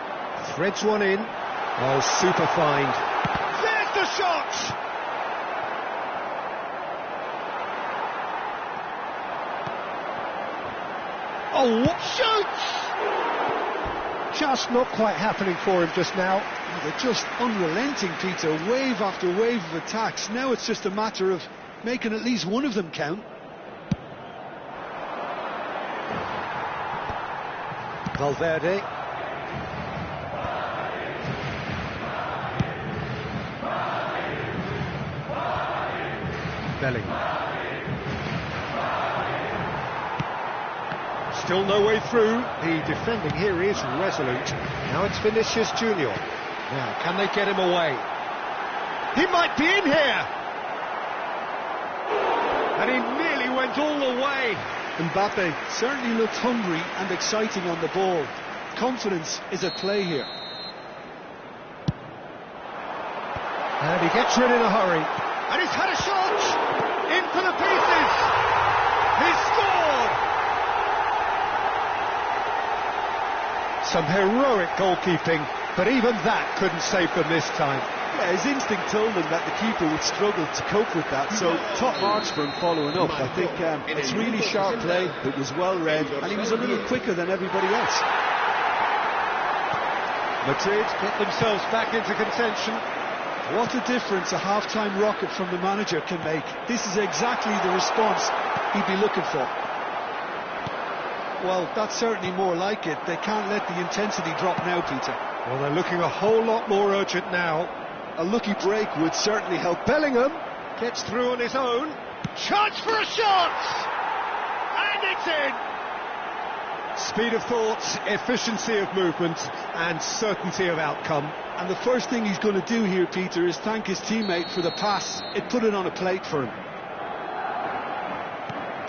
threads one in. Oh, super find. There's the shot! Oh, shoots! Just not quite happening for him just now. They're just unrelenting, Peter. Wave after wave of attacks. Now it's just a matter of making at least one of them count. Valverde. Bellingham. Still no way through. The defending here is resolute. Now it's Vinicius Junior. Now, can they get him away? He might be in here! And he nearly went all the way. Mbappe certainly looked hungry and exciting on the ball. Confidence is at play here. And he gets rid in a hurry. And he's had a shot! In for the pieces! He's scored! Some heroic goalkeeping, but even that couldn't save them this time. Yeah, his instinct told him that the keeper would struggle to cope with that, so top marks for him following up. I think it's really sharp play, it was well read, and he was a little quicker than everybody else. Madrid get themselves back into contention. What a difference a half-time rocket from the manager can make. This is exactly the response he'd be looking for. Well, that's certainly more like it. They can't let the intensity drop now, Peter. Well, they're looking a whole lot more urgent now. A lucky break would certainly help. Bellingham gets through on his own. Chance for a shot! And it's in! Speed of thought, efficiency of movement, and certainty of outcome. And the first thing he's going to do here, Peter, is thank his teammate for the pass. It put it on a plate for him.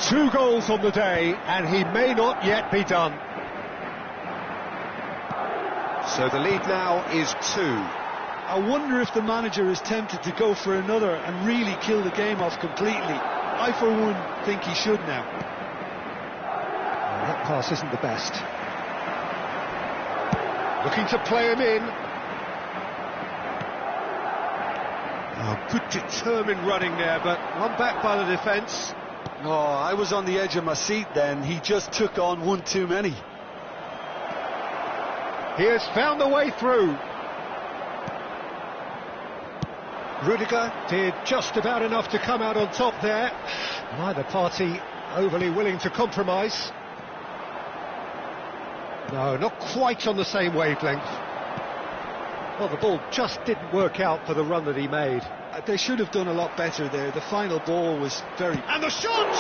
2 goals on the day, and he may not yet be done. So the lead now is 2. I wonder if the manager is tempted to go for another and really kill the game off completely. I, for one, think he should now. Well, that pass isn't the best. Looking to play him in. Oh, good determined running there, but one back by the defence. Oh, I was on the edge of my seat then. He just took on one too many. He has found a way through. Rudiger did just about enough to come out on top there. Neither party overly willing to compromise. No, not quite on the same wavelength. Well, the ball just didn't work out for the run that he made. They should have done a lot better there. The final ball was very... And the shot!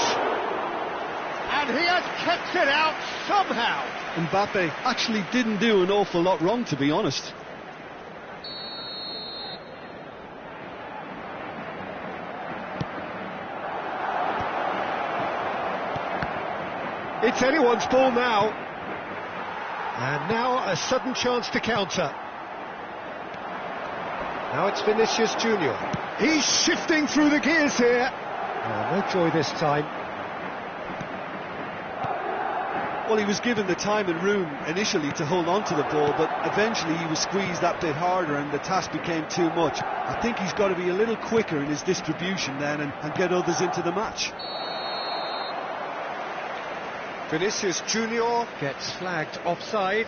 And he has kept it out somehow. Mbappe actually didn't do an awful lot wrong, to be honest. It's anyone's ball now. And now a sudden chance to counter. Now it's Vinicius Junior. He's shifting through the gears here. Oh, no joy this time. Well, he was given the time and room initially to hold on to the ball, but eventually he was squeezed that bit harder and the task became too much. I think he's got to be a little quicker in his distribution then and get others into the match. Vinicius Junior gets flagged offside.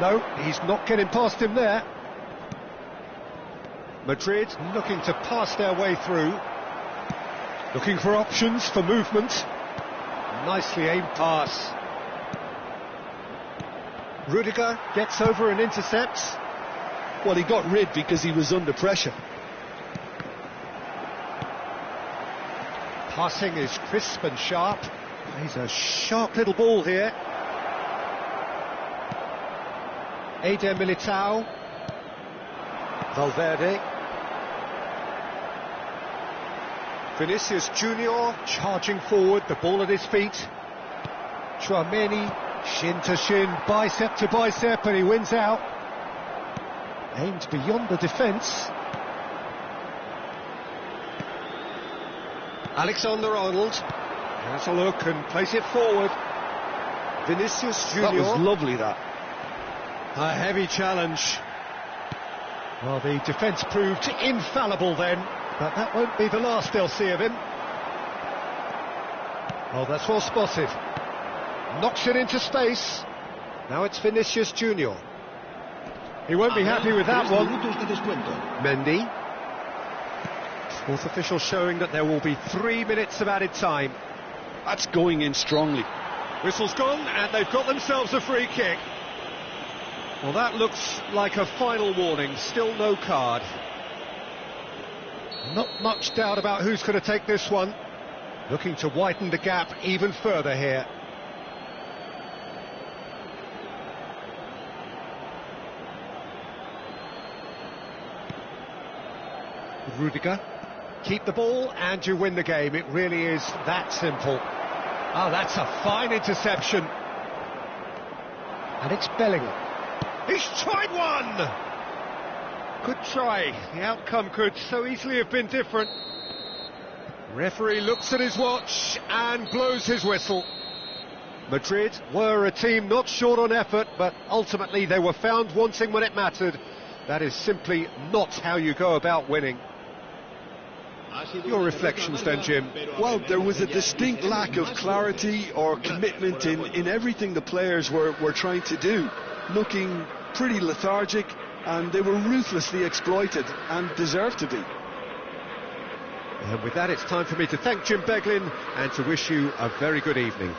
No, he's not getting past him there. Madrid looking to pass their way through. Looking for options for movement. Nicely aimed pass. Rudiger gets over and intercepts. Well, he got rid because he was under pressure. Passing is crisp and sharp. He's a sharp little ball here. Eder Militao. Valverde. Vinicius Junior charging forward, the ball at his feet. Tchouaméni, shin to shin, bicep to bicep, and he wins out. Aimed beyond the defence. Alexander-Arnold has a look and plays it forward. Vinicius Junior. That was lovely, that. A heavy challenge. Well, the defence proved infallible then, but that won't be the last they'll see of him. Oh, that's well spotted. Knocks it into space. Now it's Vinicius Junior. He won't be happy with that one. Mendy. Fourth official showing that there will be 3 minutes of added time. That's going in strongly. Whistle's gone, and they've got themselves a free kick. Well, that looks like a final warning. Still no card. Not much doubt about who's going to take this one. Looking to widen the gap even further here. Rudiger. Keep the ball and you win the game. It really is that simple. Oh, that's a fine interception. And it's Bellingham. He's tried one! Good try. The outcome could so easily have been different. Referee looks at his watch and blows his whistle. Madrid were a team not short on effort, but ultimately they were found wanting when it mattered. That is simply not how you go about winning. Your reflections then, Jim? Well, there was a distinct lack of clarity or commitment in everything the players were trying to do, looking pretty lethargic, and they were ruthlessly exploited and deserved to be. And with that, it's time for me to thank Jim Beglin and to wish you a very good evening.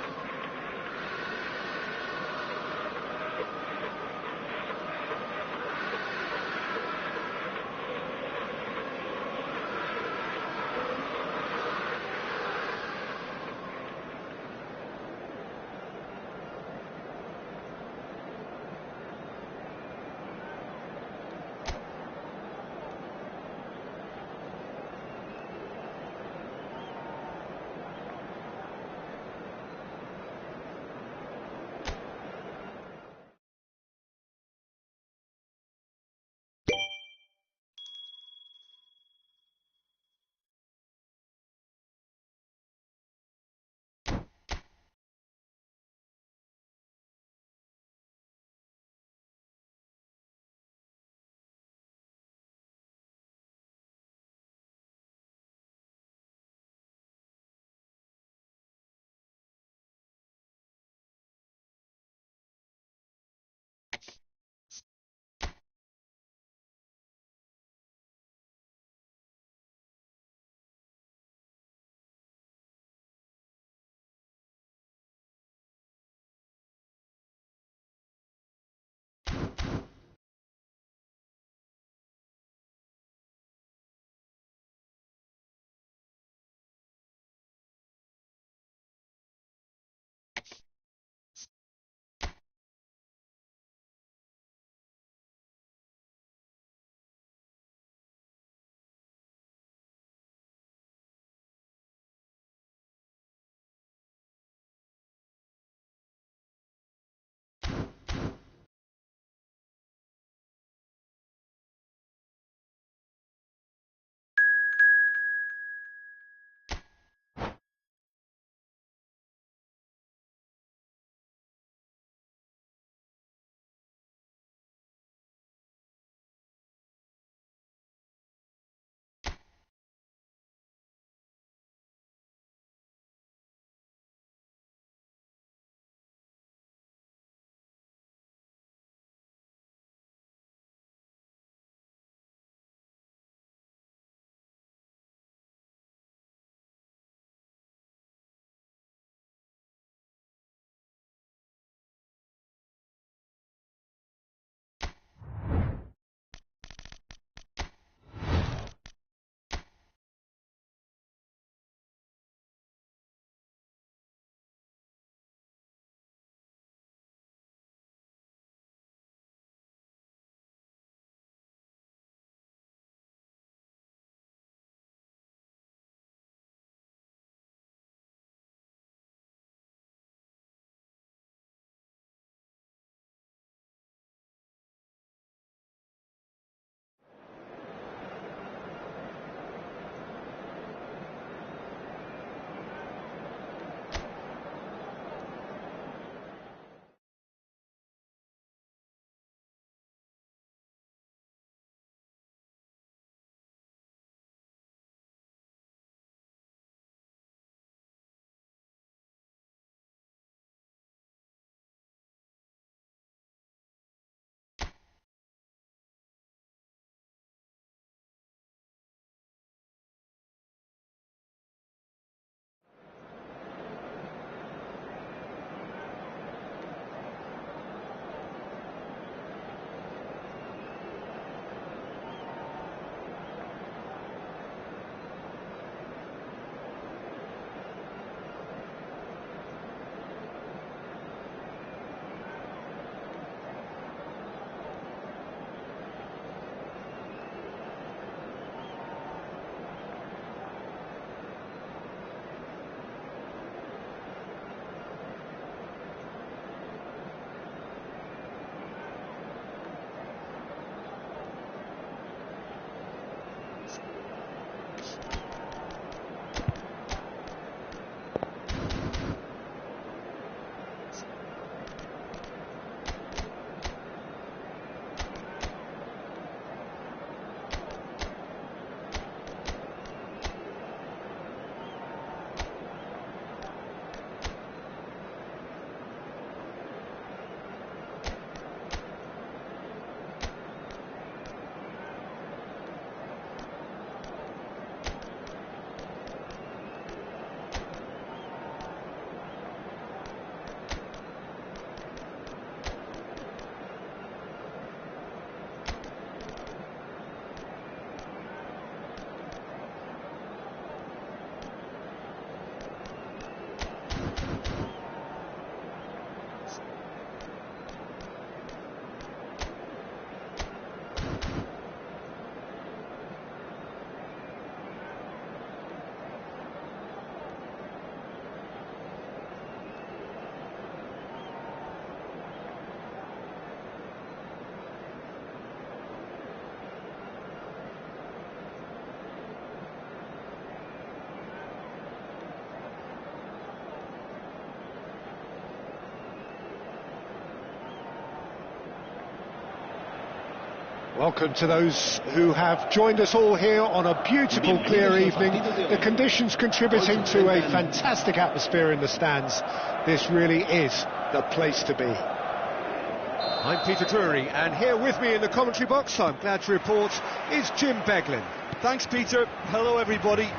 Welcome to those who have joined us all here on a beautiful, clear evening. The conditions contributing to a fantastic atmosphere in the stands. This really is the place to be. I'm Peter Drury, and here with me in the commentary box, I'm glad to report, is Jim Beglin. Thanks, Peter. Hello, everybody.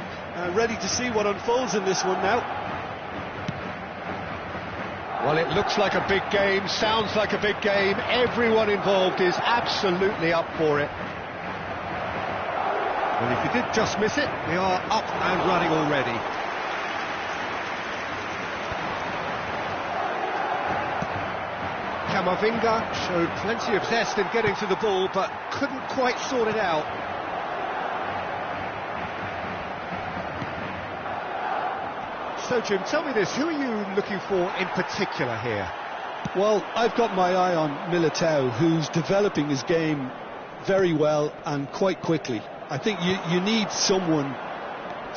Ready to see what unfolds in this one now. Well, it looks like a big game, sounds like a big game. Everyone involved is absolutely up for it. Well, if you did just miss it, we are up and running already. Camavinga showed plenty of zest in getting to the ball, but couldn't quite sort it out. So, Jim, tell me this, who are you looking for in particular here? Well, I've got my eye on Militao, who's developing his game very well and quite quickly. I think you need someone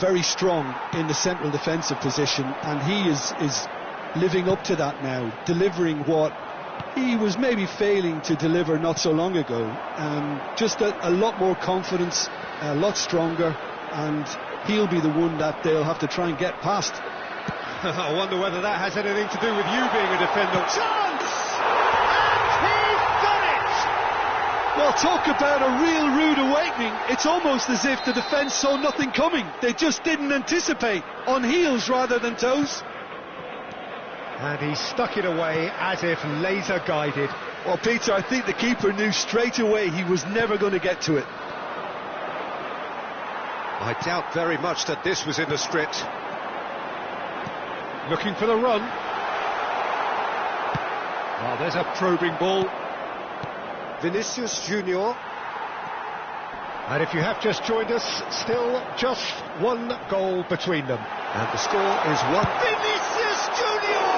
very strong in the central defensive position, and he is living up to that now, delivering what he was maybe failing to deliver not so long ago. Just a lot more confidence, a lot stronger, and he'll be the one that they'll have to try and get past. I wonder whether that has anything to do with you being a defender. Chance! And he's done it! Well, talk about a real rude awakening. It's almost as if the defence saw nothing coming. They just didn't anticipate, on heels rather than toes. And he stuck it away as if laser guided. Well, Peter, I think the keeper knew straight away he was never going to get to it. I doubt very much that this was in the script. Looking for the run. Well, there's a probing ball. Vinicius Junior. And if you have just joined us, still just one goal between them. And the score is 1. Vinicius Junior!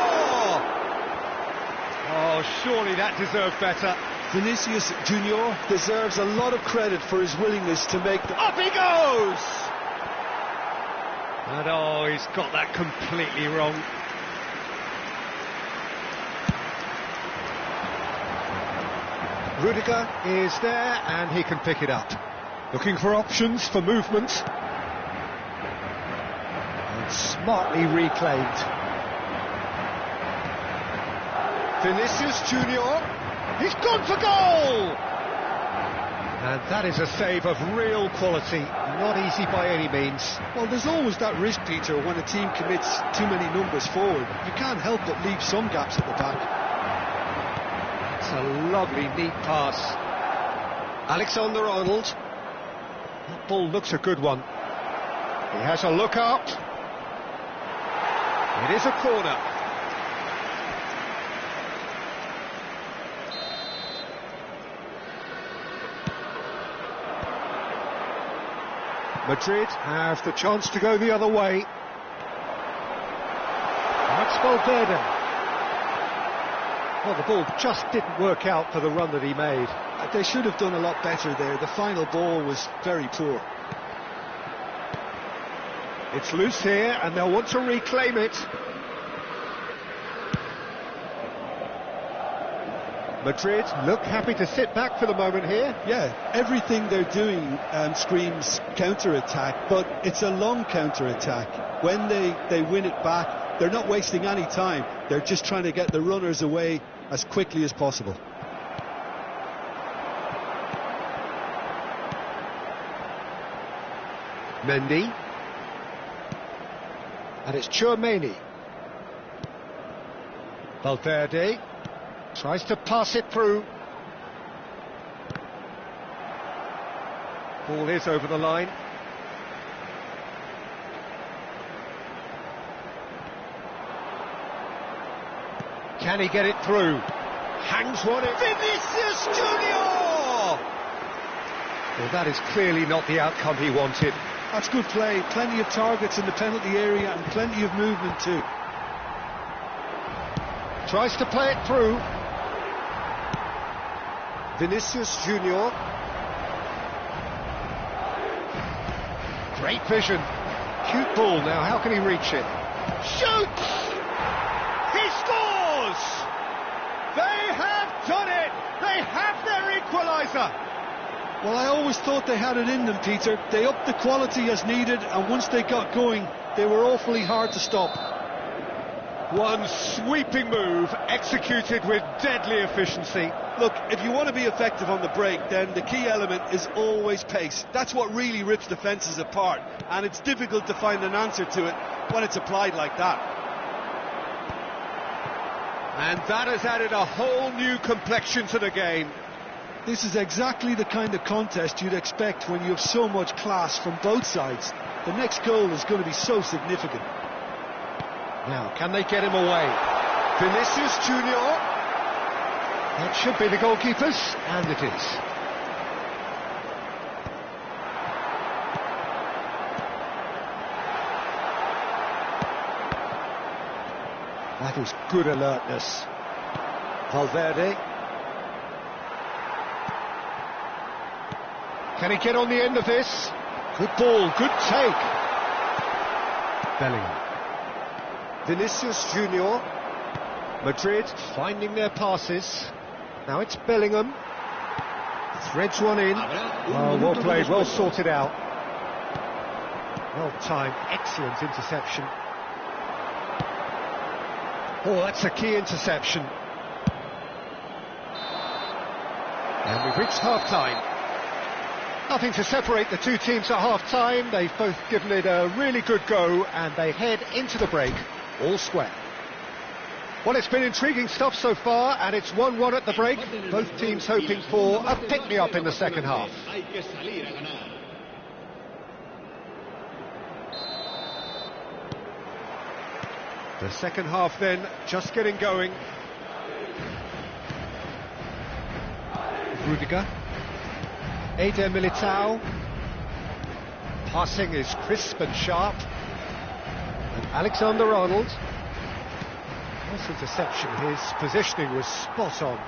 Oh, surely that deserved better. Vinicius Junior deserves a lot of credit for his willingness to make the... Up he goes! And oh, he's got that completely wrong. Rudiger is there, and he can pick it up. Looking for options for movement. And smartly reclaimed. Vinicius Junior. He's gone for goal! And that is a save of real quality, not easy by any means. Well, there's always that risk, Peter, when a team commits too many numbers forward. You can't help but leave some gaps at the back. It's a lovely, neat pass. Alexander-Arnold. That ball looks a good one. He has a look out. It is a corner. Madrid have the chance to go the other way. That's Valverde. Well, the ball just didn't work out for the run that he made. They should have done a lot better there. The final ball was very poor. It's loose here, and they'll want to reclaim it. Madrid look happy to sit back for the moment here. Yeah, everything they're doing screams counter-attack, but it's a long counter-attack. When they win it back, they're not wasting any time. They're just trying to get the runners away as quickly as possible. Mendy. And it's Tchouaméni. Valverde. Tries to pass it through. Ball is over the line. Can he get it through? Hangs one in. Vinicius Junior! Well, that is clearly not the outcome he wanted. That's good play. Plenty of targets in the penalty area and plenty of movement too. Tries to play it through. Vinicius Junior. Great vision. Cute ball now, how can he reach it? Shoots! He scores! They have done it! They have their equaliser! Well, I always thought they had it in them, Peter. They upped the quality as needed, and once they got going, they were awfully hard to stop. One sweeping move, executed with deadly efficiency. Look, if you want to be effective on the break, then the key element is always pace. That's what really rips defences apart, and it's difficult to find an answer to it when it's applied like that. And that has added a whole new complexion to the game. This is exactly the kind of contest you'd expect when you have so much class from both sides. The next goal is going to be so significant. Now, can they get him away? Vinicius Junior. That should be the goalkeepers, and it is. That is good alertness. Valverde. Can he get on the end of this? Good ball, good take. Bellingham. Vinicius Junior. Madrid finding their passes. Now it's Bellingham. Threads one in. Oh, well played, well sorted out. Well timed, excellent interception. Oh, that's a key interception. And we've reached half-time. Nothing to separate the two teams at half-time. They've both given it a really good go, and they head into the break all square. Well, it's been intriguing stuff so far, and it's 1-1 at the break. Both teams hoping for a pick-me-up in the second half. The second half then, just getting going. Rudiger. Eder Militao. Passing is crisp and sharp. And Alexander-Arnold. Nice interception, his positioning was spot on.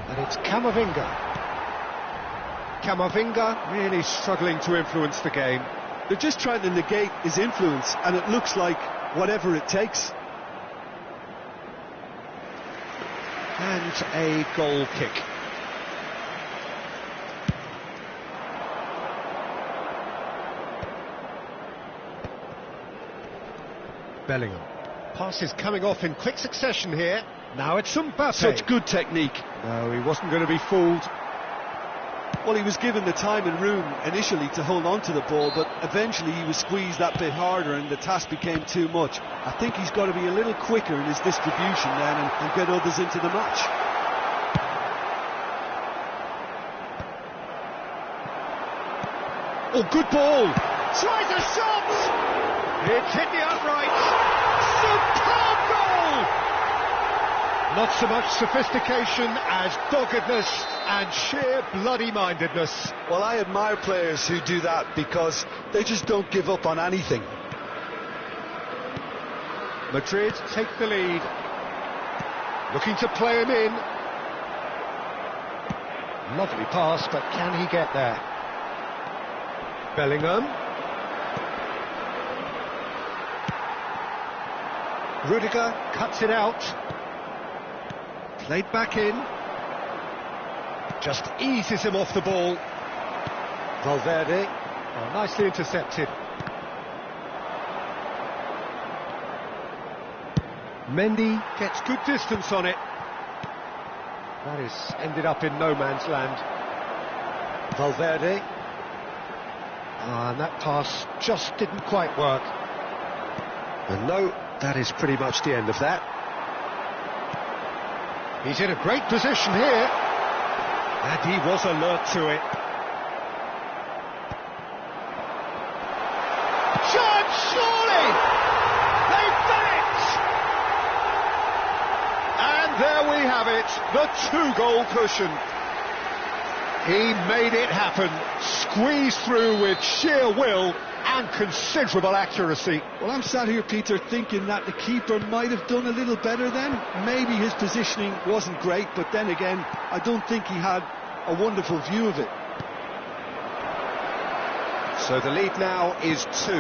And it's Camavinga. Camavinga really struggling to influence the game. They're just trying to negate his influence, and it looks like whatever it takes. And a goal kick. Bellingham. Passes coming off in quick succession here. Now it's Mbappe. Such good technique. No, he wasn't going to be fooled. Well, he was given the time and room initially to hold on to the ball, but eventually he was squeezed that bit harder and the task became too much. I think he's got to be a little quicker in his distribution then and get others into the match. Oh, good ball! Tries a shot! It's hit the uprights! Superb goal! Not so much sophistication as doggedness and sheer bloody-mindedness. Well, I admire players who do that because they just don't give up on anything. Madrid take the lead. Looking to play him in. Lovely pass, but can he get there? Bellingham. Rudiger cuts it out. Played back in. Just eases him off the ball. Valverde. Oh, nicely intercepted. Mendy gets good distance on it. That is ended up in no man's land. Valverde. And that pass just didn't quite work. And no, that is pretty much the end of that. He's in a great position here. And he was alert to it. Chance, surely! They've done it! And there we have it, the two-goal cushion. He made it happen, squeezed through with sheer will and considerable accuracy. Well, I'm sat here, Peter, thinking that the keeper might have done a little better then. Maybe his positioning wasn't great, but then again, I don't think he had a wonderful view of it. So the lead now is 2.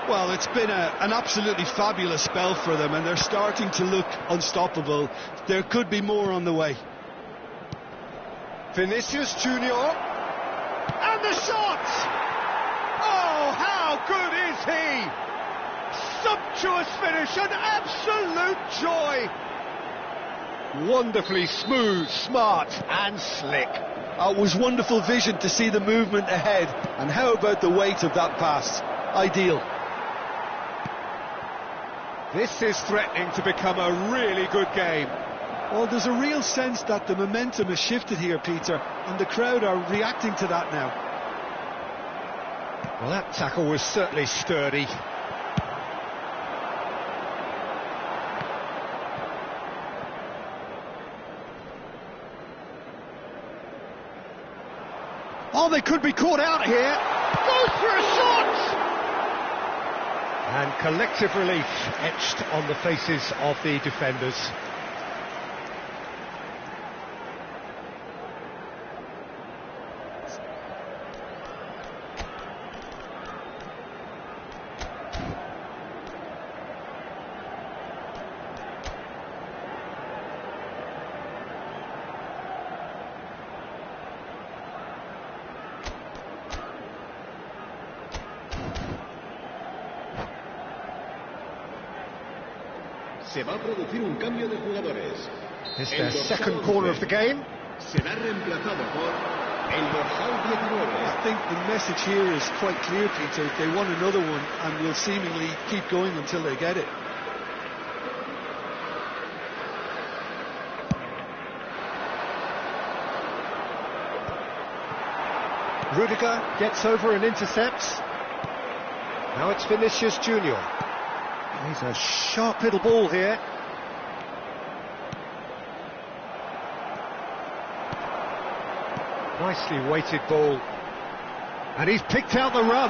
Well, it's been an absolutely fabulous spell for them, and they're starting to look unstoppable. There could be more on the way. Vinicius Junior. And the shot! Oh, how good is he? Sumptuous finish, an absolute joy. Wonderfully smooth, smart and slick. It was wonderful vision to see the movement ahead, and how about the weight of that pass? Ideal. This is threatening to become a really good game. Well, there's a real sense that the momentum has shifted here, Peter, and the crowd are reacting to that now. Well, that tackle was certainly sturdy. Oh, they could be caught out here. Goes for a shot! And collective relief etched on the faces of the defenders. Se va a producir un cambio de jugadores. It's their second corner of the game. Será reemplazado por el dorsal 19. I think the message here is quite clear, Peter. They want another one and will seemingly keep going until they get it. Rudiger gets over and intercepts. Now it's Vinicius Junior. He's a sharp little ball here. Nicely weighted ball. And he's picked out the run.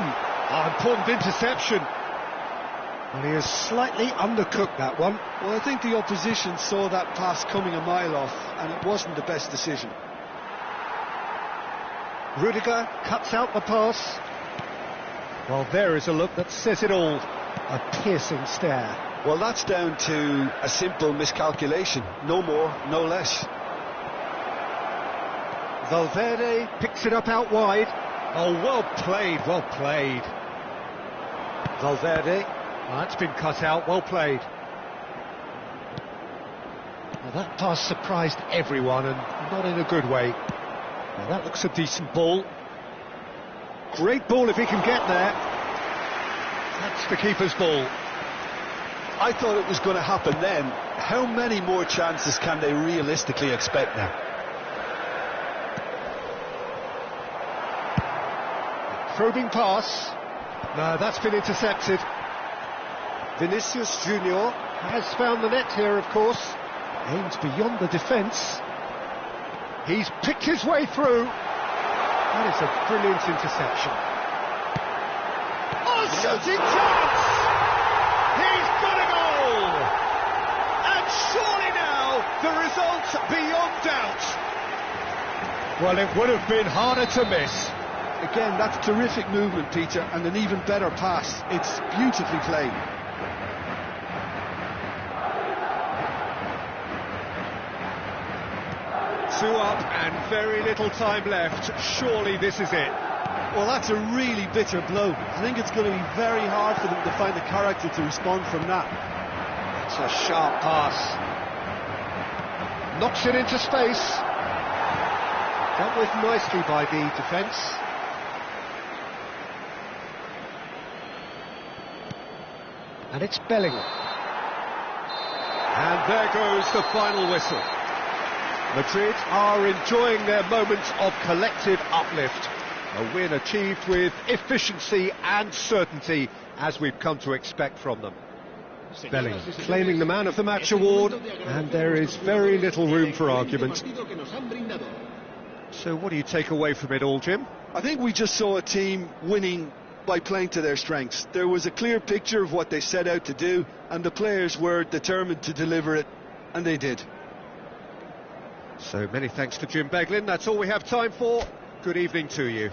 Oh, important interception. Well, he has slightly undercooked that one. Well, I think the opposition saw that pass coming a mile off, and it wasn't the best decision. Rudiger cuts out the pass. Well, there is a look that says it all. A piercing stare. Well, that's down to a simple miscalculation. No more, no less. Valverde picks it up out wide. Oh, well played, well played. Valverde. Oh, that's been cut out, well played. Well, that pass surprised everyone, and not in a good way. Well, that looks a decent ball. Great ball if he can get there. That's the keeper's ball. I thought it was going to happen then. How many more chances can they realistically expect now? Probing pass. No, that's been intercepted. Vinicius Junior has found the net here, of course. Aims beyond the defence. He's picked his way through. That is a brilliant interception. Oh, shooting chance! He's got a goal! And surely now, the result's beyond doubt. Well, it would have been harder to miss. Again, that's terrific movement, Peter, and an even better pass. It's beautifully played. Two up and very little time left. Surely this is it. Well, that's a really bitter blow. I think it's going to be very hard for them to find the character to respond from that. It's a sharp pass. Knocks it into space. Dealt with nicely by the defence. And it's Bellingham. And there goes the final whistle. Madrid are enjoying their moments of collective uplift. A win achieved with efficiency and certainty, as we've come to expect from them. Bellingham claiming the Man of the Match award, and there is very little room for argument. So what do you take away from it all, Jim? I think we just saw a team winning by playing to their strengths. There was a clear picture of what they set out to do, and the players were determined to deliver it, and they did. So many thanks to Jim Beglin. That's all we have time for. Good evening to you.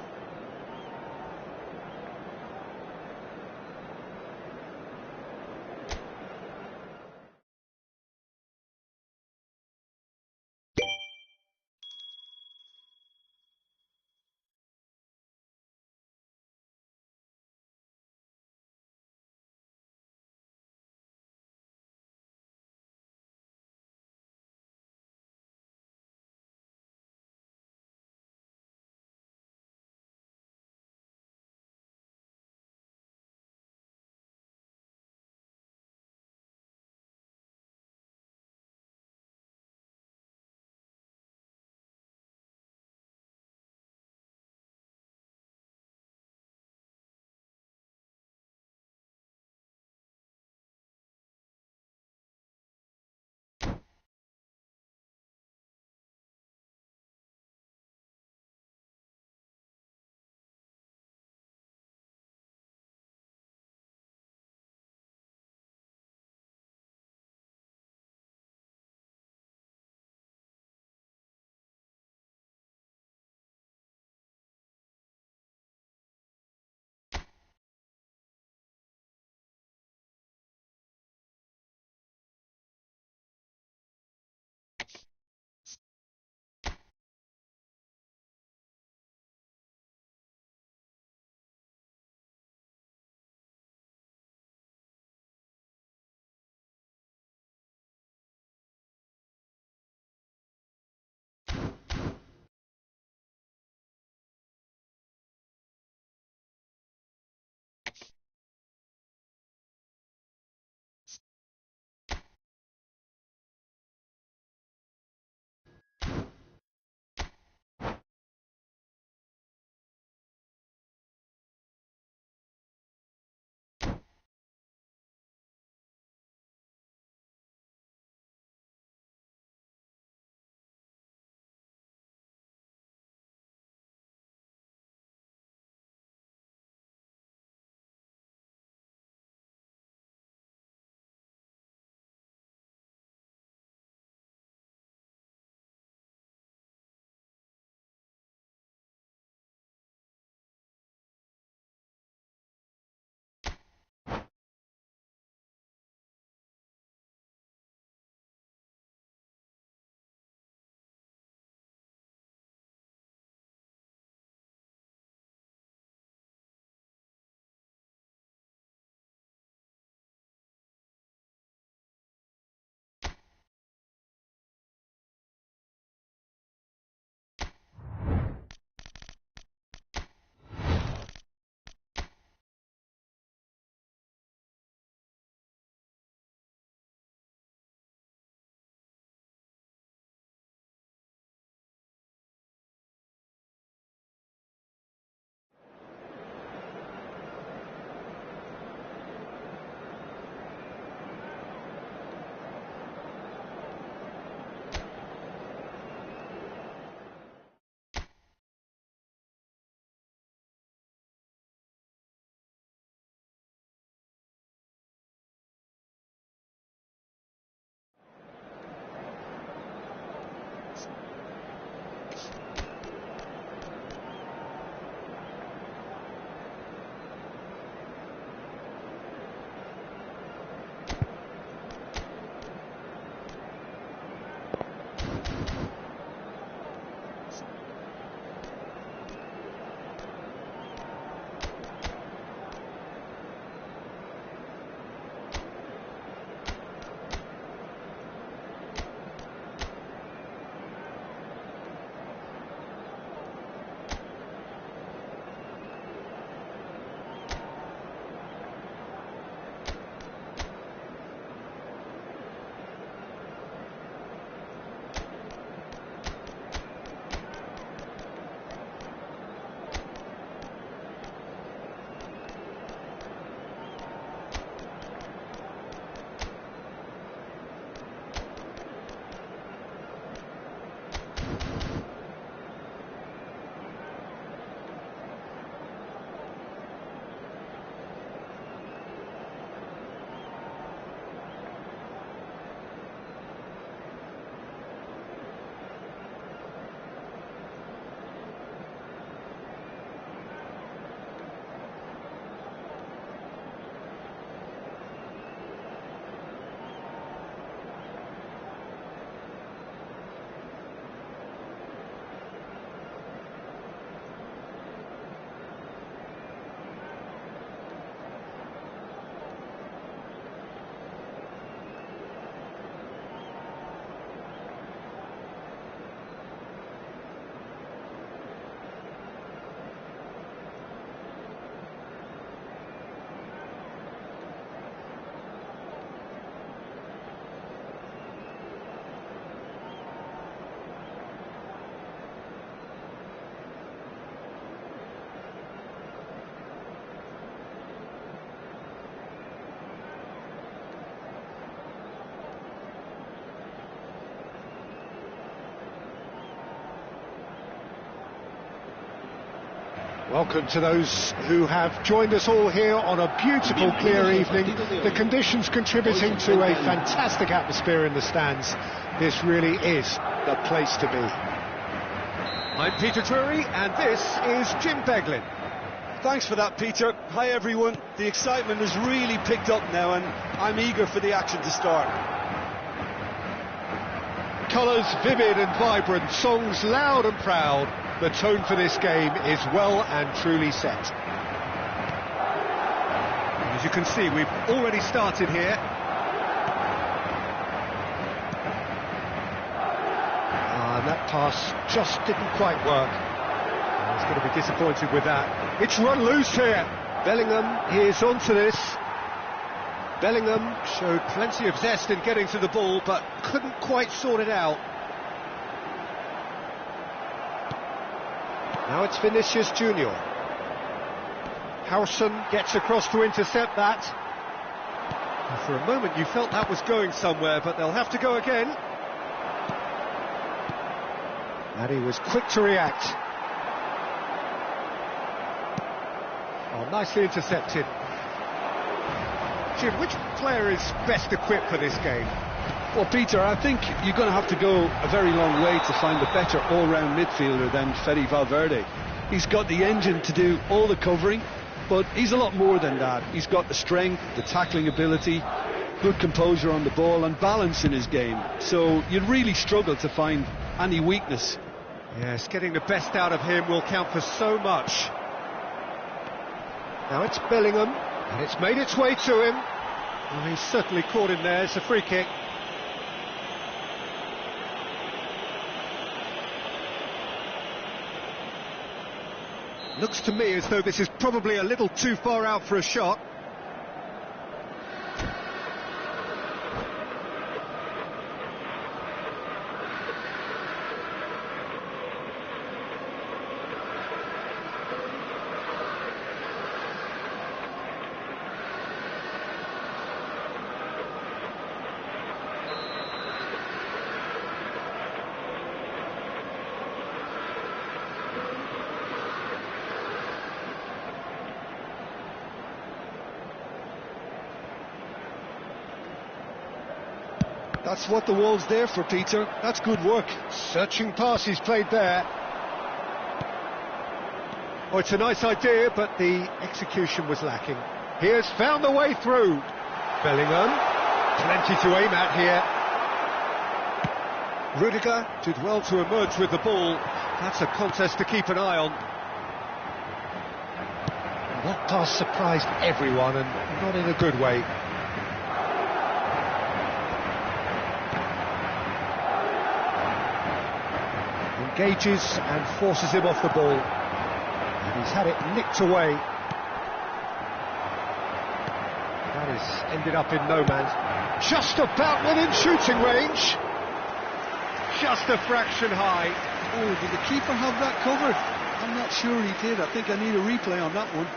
Welcome to those who have joined us all here on a beautiful, clear evening. The conditions contributing to a fantastic atmosphere in the stands. This really is the place to be. I'm Peter Drury, and this is Jim Beglin. Thanks for that, Peter. Hi, everyone. The excitement has really picked up now, and I'm eager for the action to start. Colours vivid and vibrant, songs loud and proud. The tone for this game is well and truly set. As you can see, we've already started here. And that pass just didn't quite work. He's going to be disappointed with that. It's run loose here. Bellingham is onto this. Bellingham showed plenty of zest in getting to the ball, but couldn't quite sort it out. Now it's Vinicius Junior. Howson gets across to intercept that. And for a moment you felt that was going somewhere, but they'll have to go again. And he was quick to react. Oh, nicely intercepted. Jim, which player is best equipped for this game? Well, Peter, I think you're going to have to go a very long way to find a better all-round midfielder than Fede Valverde. He's got the engine to do all the covering, but he's a lot more than that. He's got the strength, the tackling ability, good composure on the ball and balance in his game. So you'd really struggle to find any weakness. Yes, getting the best out of him will count for so much. Now it's Bellingham, and it's made its way to him. Well, he's certainly caught him there. It's a free kick. Looks to me as though this is probably a little too far out for a shot. That's what the wall's there for, Peter. That's good work. Searching pass he's played there. Oh, it's a nice idea, but the execution was lacking. He has found the way through. Bellingham, plenty to aim at here. Rudiger did well to emerge with the ball. That's a contest to keep an eye on. That pass surprised everyone, and not in a good way. Engages and forces him off the ball. And he's had it nicked away. That has ended up in no man's. Just about within shooting range. Just a fraction high. Oh, did the keeper have that covered? I'm not sure he did. I think I need a replay on that one.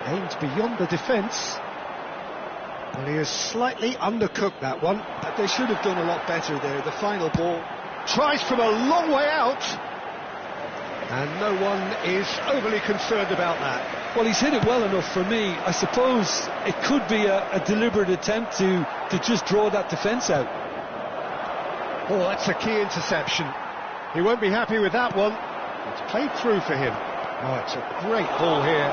Aimed beyond the defence. Well, he has slightly undercooked that one. They should have done a lot better there. The final ball. Tries from a long way out. And no one is overly concerned about that. Well, he's hit it well enough for me. I suppose it could be a deliberate attempt to just draw that defence out. Oh, that's a key interception. He won't be happy with that one. It's played through for him. Oh, it's a great ball here.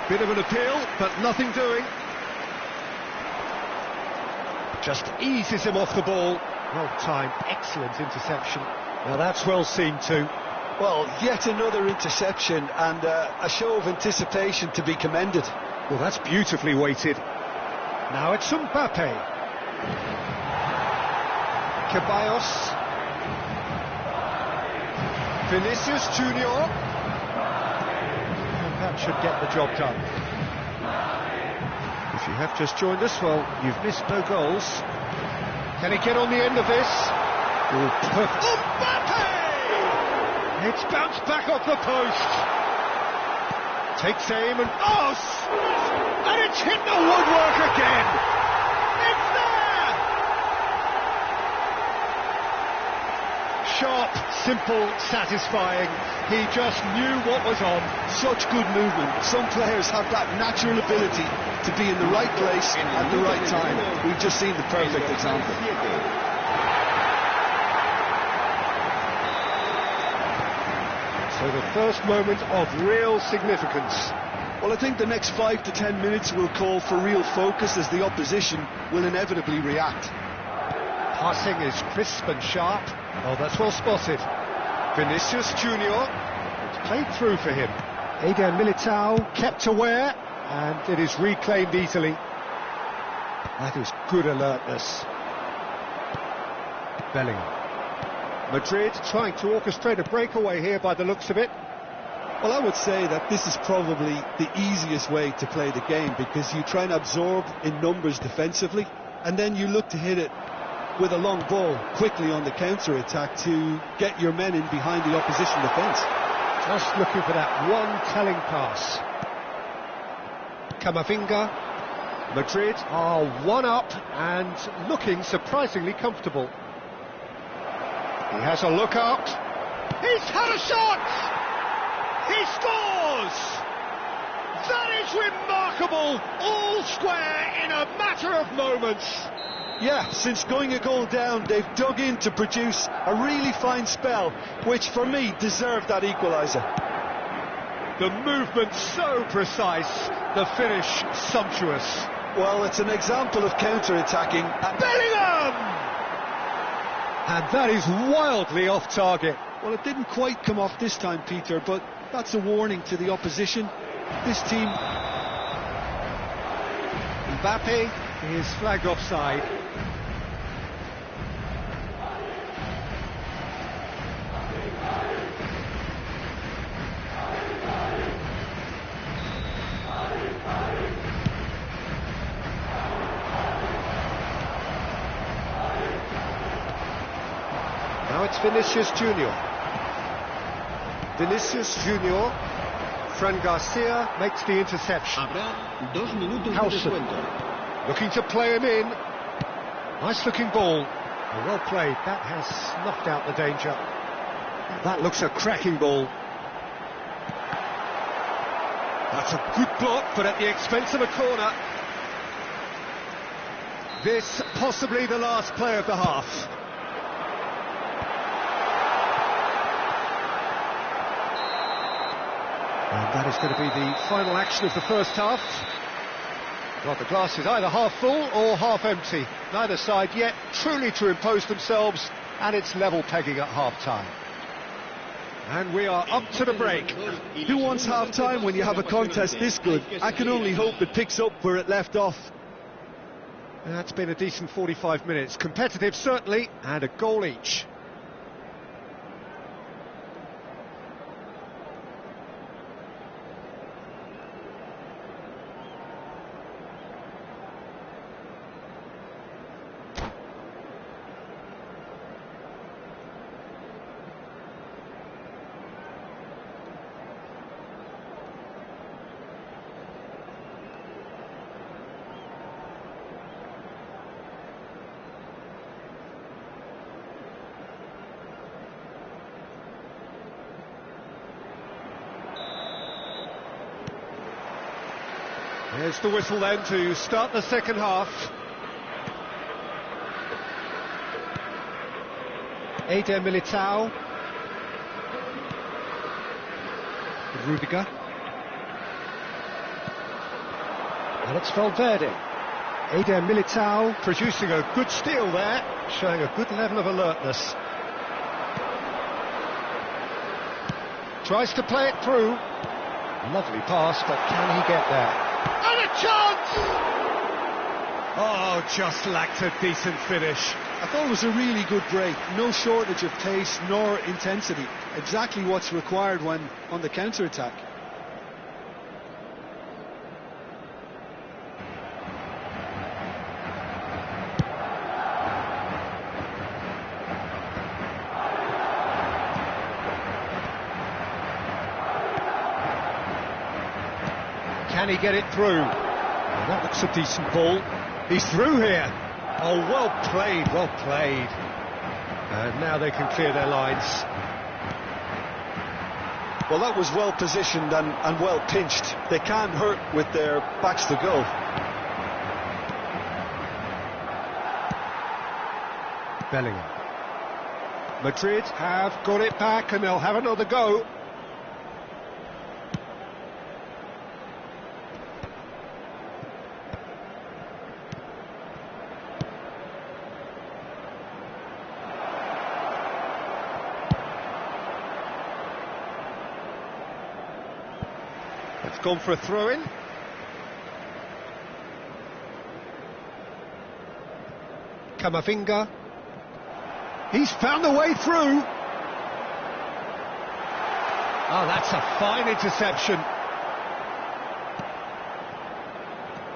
Bit of an appeal, but nothing doing. Just eases him off the ball. Well timed, excellent interception. Now that's well seen too. Well, yet another interception and a show of anticipation to be commended. Well, that's beautifully weighted. Now it's Mbappe. Ceballos. Vinicius Junior. And that should get the job done. If you have just joined us, well, you've missed no goals. Can he get on the end of this? Oh, perfect. Mbappe! It's bounced back off the post. Takes aim and and it's hit the woodwork again. It's there. Sharp, simple, satisfying. He just knew what was on. Such good movement. Some players have that natural ability to be in the right place at the right time. We've just seen the perfect example. So the first moment of real significance. Well, I think the next 5 to 10 minutes will call for real focus as the opposition will inevitably react. Passing is crisp and sharp. Oh, that's well spotted. Vinicius Junior. It's played through for him. Eder Militao kept aware, and it is reclaimed easily. That is good alertness. Bellingham. Madrid trying to orchestrate a breakaway here by the looks of it. Well, I would say that this is probably the easiest way to play the game, because you try and absorb in numbers defensively, and then you look to hit it with a long ball quickly on the counter-attack to get your men in behind the opposition defence. Just looking for that one telling pass. Camavinga. Madrid are one up and looking surprisingly comfortable. He has a look out. He's had a shot! He scores! That is remarkable! All square in a matter of moments. Yeah, since going a goal down, they've dug in to produce a really fine spell, which for me deserved that equaliser. The movement so precise, the finish sumptuous. Well, it's an example of counter-attacking. Bellingham! And that is wildly off target. Well, it didn't quite come off this time, Peter, but that's a warning to the opposition. This team... Mbappe is flagged offside. Now it's Vinicius Junior. Vinicius Junior. Fran Garcia makes the interception. Howson looking to play him in. Nice looking ball. Well played. That has snuffed out the danger. That looks a cracking ball. That's a good block, but at the expense of a corner. This possibly the last play of the half. And that is going to be the final action of the first half. Well, the glass is either half full or half empty. Neither side yet truly to impose themselves, and it's level pegging at half-time. And we are up to the break. Who wants half-time when you have a contest this good? I can only hope it picks up where it left off. That's been a decent 45 minutes. Competitive, certainly, and a goal each. Here's the whistle then to start the second half. Eder Militao. Rudiger. And it's Valverde. Eder Militao producing a good steal there, showing a good level of alertness. Tries to play it through. Lovely pass, but can he get there? And a chance! Oh, just lacked a decent finish. I thought it was a really good break. No shortage of pace nor intensity. Exactly what's required when on the counter-attack. Can he get it through? Oh, that looks a decent ball. He's through here. Oh, well played, well played. And now they can clear their lines. Well, that was well positioned and well pinched. They can't hurt with their backs to goal. Bellingham. Madrid have got it back and they'll have another go. It's gone for a throw-in. Camavinga. He's found the way through. Oh, that's a fine interception.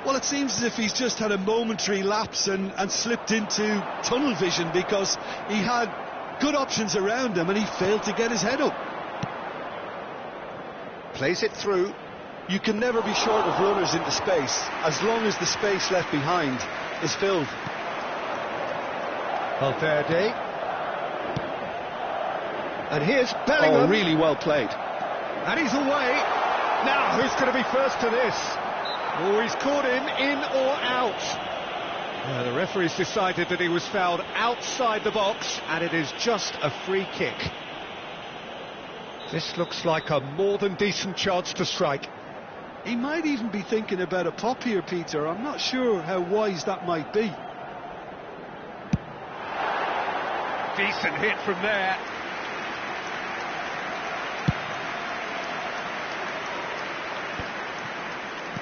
Well, it seems as if he's just had a momentary lapse and slipped into tunnel vision, because he had good options around him and he failed to get his head up. Plays it through. You can never be short of runners into space, as long as the space left behind is filled. Valverde. And here's Bellingham. Oh, really well played. And he's away. Now, who's going to be first to this? Oh, he's caught him in or out. The referee's decided that he was fouled outside the box, and it is just a free kick. This looks like a more than decent chance to strike. He might even be thinking about a pop here, Peter. I'm not sure how wise that might be. Decent hit from there.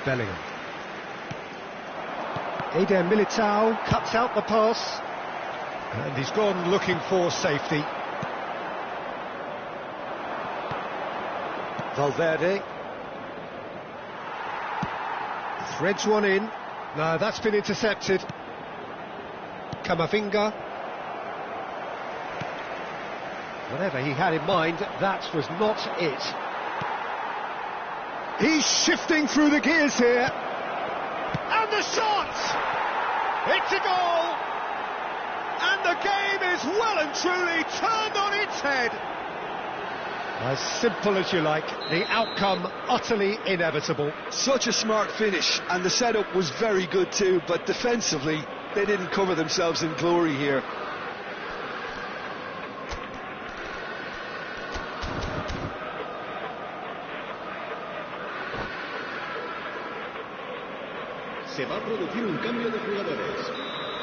Bellingham. Eder Militao cuts out the pass. And he's gone looking for safety. Valverde. Threads one in. No, that's been intercepted. Camavinga. Whatever he had in mind, that was not it. He's shifting through the gears here. And the shot! It's a goal! And the game is well and truly turned on its head. As simple as you like, the outcome utterly inevitable. Such a smart finish, and the setup was very good too, but defensively, they didn't cover themselves in glory here. Se va a producir un cambio de jugadores.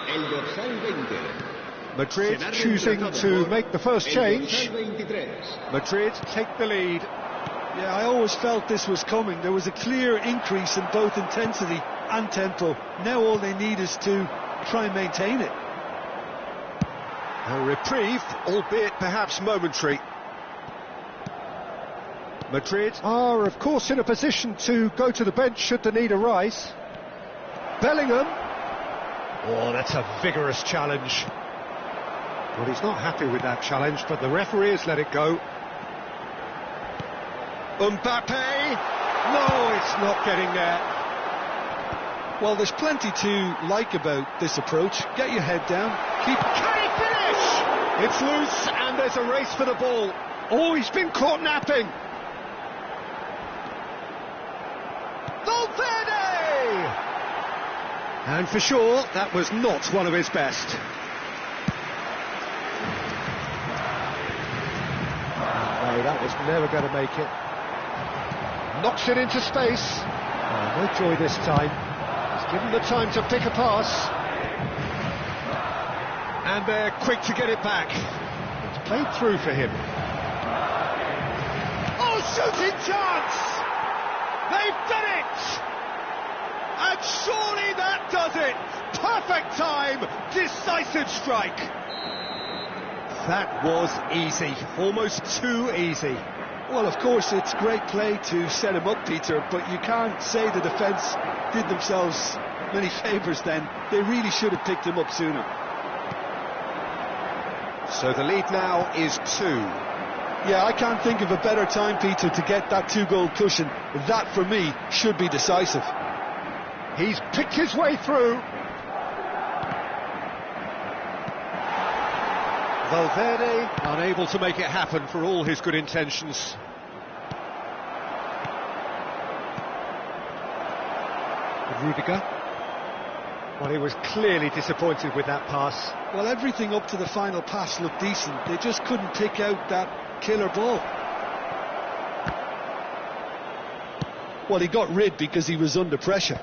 El dorsal 20. Madrid choosing to make the first change. Madrid take the lead. Yeah, I always felt this was coming. There was a clear increase in both intensity and tempo. Now all they need is to try and maintain it. A reprieve, albeit perhaps momentary. Madrid are, of course, in a position to go to the bench should the need arise. Bellingham. Oh, that's a vigorous challenge. Well, he's not happy with that challenge, but the referee has let it go. Mbappe. No, it's not getting there. Well, there's plenty to like about this approach. Get your head down. Can he finish? It's loose, and there's a race for the ball. Oh, he's been caught napping. Valverde! And for sure, that was not one of his best. No, that was never going to make it. Knocks it into space. Oh, no joy this time. He's given the time to pick a pass. And they're quick to get it back. It's played through for him. Oh, shooting chance! They've done it! And surely that does it! Perfect time, decisive strike. That was easy, almost too easy. Well, of course, it's great play to set him up, Peter, but you can't say the defence did themselves many favours then. They really should have picked him up sooner. So the lead now is 2. Yeah, I can't think of a better time, Peter, to get that 2-goal cushion. That, for me, should be decisive. He's picked his way through. Valverde unable to make it happen for all his good intentions. Rudiger. Well, he was clearly disappointed with that pass. Well, everything up to the final pass looked decent. They just couldn't pick out that killer ball. Well, he got rid because he was under pressure.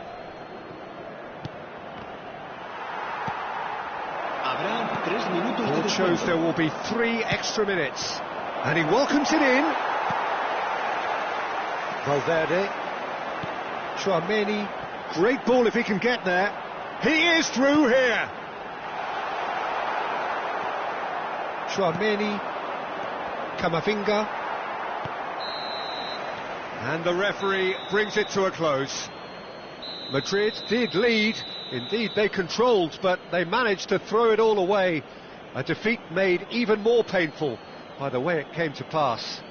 All shows there will be 3 extra minutes. And he welcomes it in. Valverde. Tchouameni. Great ball if he can get there. He is through here. Tchouameni. Camavinga. And the referee brings it to a close. Madrid did lead. Indeed, they controlled, but they managed to throw it all away. A defeat made even more painful by the way it came to pass.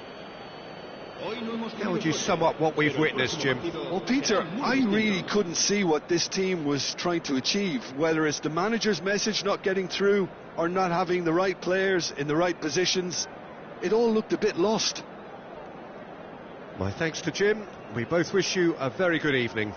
How would you sum up what we've witnessed, Jim? Well, Peter, I really couldn't see what this team was trying to achieve, whether it's the manager's message not getting through or not having the right players in the right positions. It all looked a bit lost. My thanks to Jim. We both wish you a very good evening.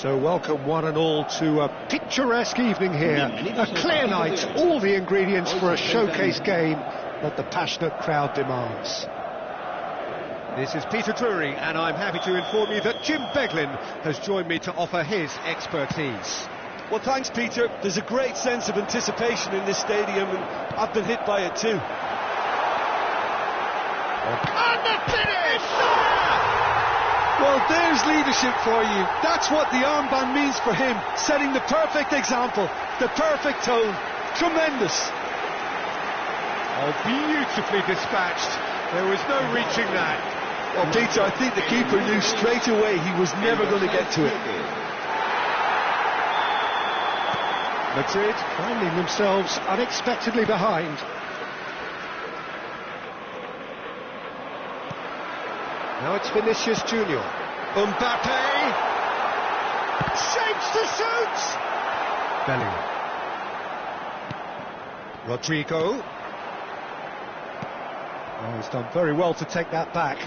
So welcome one and all to a picturesque evening here, a clear night, all the ingredients for a showcase game that the passionate crowd demands. This is Peter Drury, and I'm happy to inform you that Jim Beglin has joined me to offer his expertise. Well, thanks, Peter. There's a great sense of anticipation in this stadium, and I've been hit by it too. And the finish! Well, there's leadership for you. That's what the armband means for him, setting the perfect example, the perfect tone. Tremendous. Oh, beautifully dispatched. There was no reaching that. Well, Peter, I think the keeper knew straight away he was never going to get to it. Madrid finding themselves unexpectedly behind. Now it's Vinicius Junior. Mbappe shapes to shoot. Bellingham. Rodrigo. Oh, he's done very well to take that back.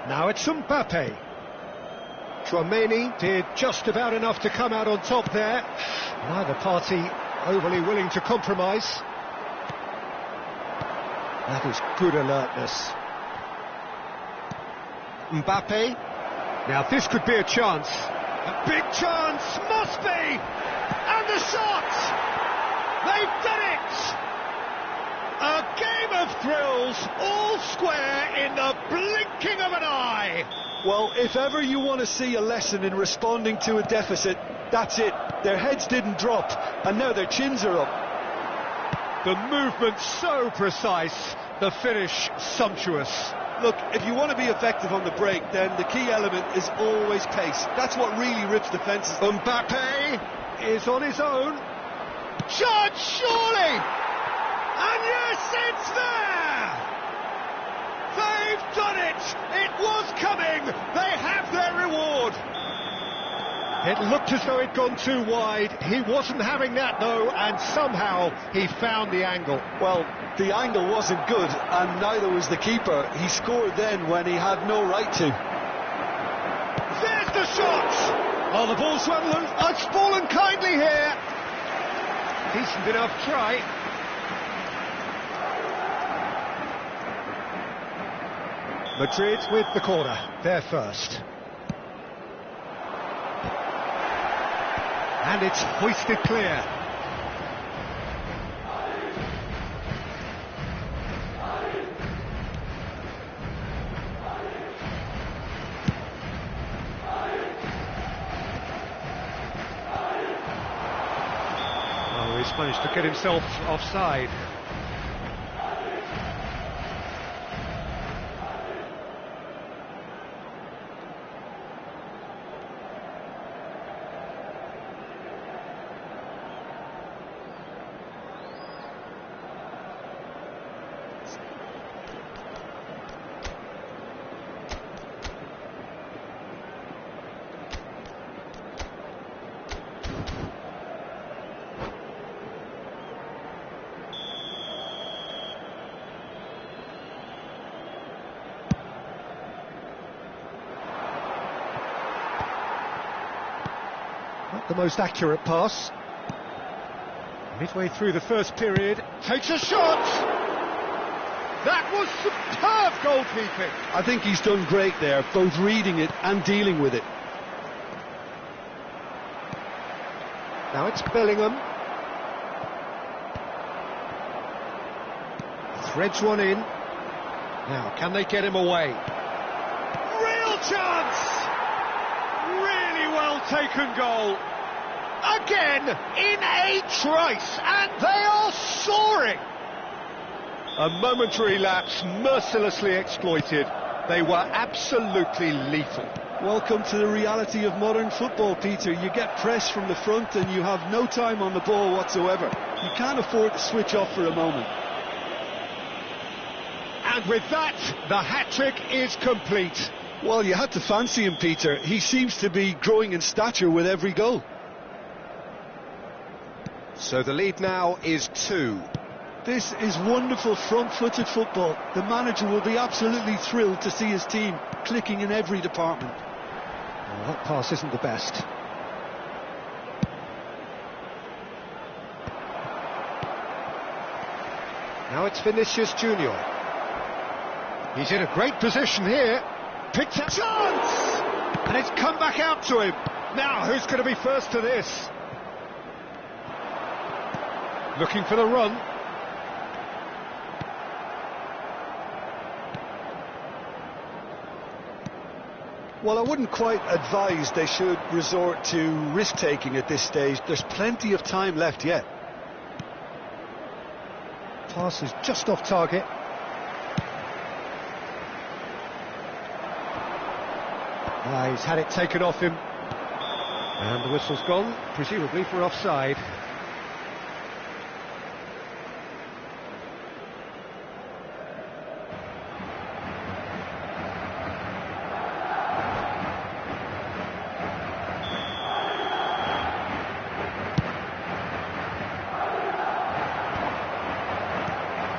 Now it's Mbappe. Tchouaméni did just about enough to come out on top there. Neither party overly willing to compromise. That is good alertness. Mbappe. Now this could be a chance. A big chance, must be! And the shot! They've done it! A game of thrills, all square in the blinking of an eye! Well, if ever you want to see a lesson in responding to a deficit, that's it. Their heads didn't drop, and now their chins are up. The movement so precise, the finish sumptuous. Look, if you want to be effective on the break, then the key element is always pace. That's what really rips defences. Mbappe is on his own. Shot, surely! And yes, it's there! They've done it! It was coming! They have their reward! It looked as though it'd gone too wide. He wasn't having that, though, and somehow he found the angle. Well, the angle wasn't good, and neither was the keeper. He scored then when he had no right to. There's the shot! Oh, the ball's run loose. It's fallen kindly here. Decent enough try. Madrid with the corner, they're first. And it's hoisted clear. Oh, he's managed to get himself offside. Not the most accurate pass. Midway through the first period, takes a shot! That was superb goalkeeping! I think he's done great there, both reading it and dealing with it. Now it's Bellingham. Threads one in. Now, can they get him away? Real chance! Really well taken goal. Again, in a trice, and they are soaring. A momentary lapse, mercilessly exploited. They were absolutely lethal. Welcome to the reality of modern football, Peter. You get press from the front and you have no time on the ball whatsoever. You can't afford to switch off for a moment. And with that, the hat-trick is complete. Well, you had to fancy him, Peter. He seems to be growing in stature with every goal. So the lead now is 2. This is wonderful front-footed football. The manager will be absolutely thrilled to see his team clicking in every department. Well, that pass isn't the best. Now it's Vinicius Junior. He's in a great position here. Picked a chance! And it's come back out to him. Now, who's going to be first to this? Looking for the run. Well, I wouldn't quite advise they should resort to risk-taking at this stage. There's plenty of time left yet. Pass is just off target. He's had it taken off him. And the whistle's gone, presumably for offside.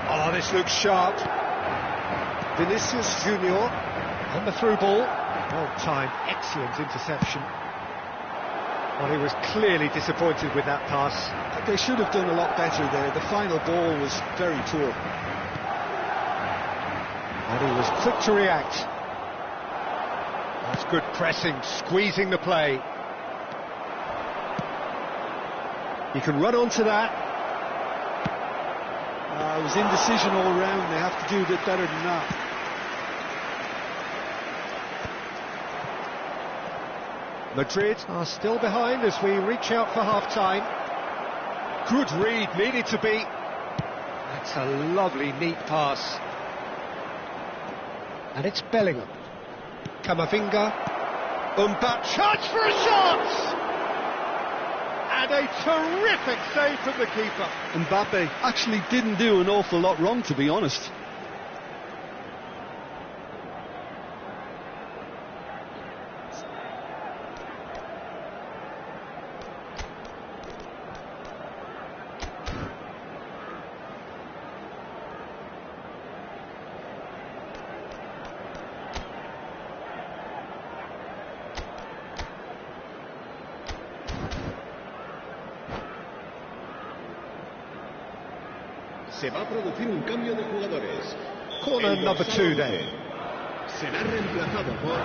Oh, this looks sharp. Vinicius Junior on the through ball. Well timed, excellent interception. Well, he was clearly disappointed with that pass. They should have done a lot better there. The final ball was very poor. And he was quick to react. That's good pressing, squeezing the play. He can run onto that. It was indecision all round. They have to do a bit better than that. Madrid are still behind as we reach out for half-time. Good read, needed to be. That's a lovely, neat pass. And it's Bellingham. Camavinga. Mbappe. Chance for a shot! And a terrific save from the keeper. Mbappe actually didn't do an awful lot wrong, to be honest. Se va a producir un cambio de jugadores. Corner number 2 then. Será reemplazado por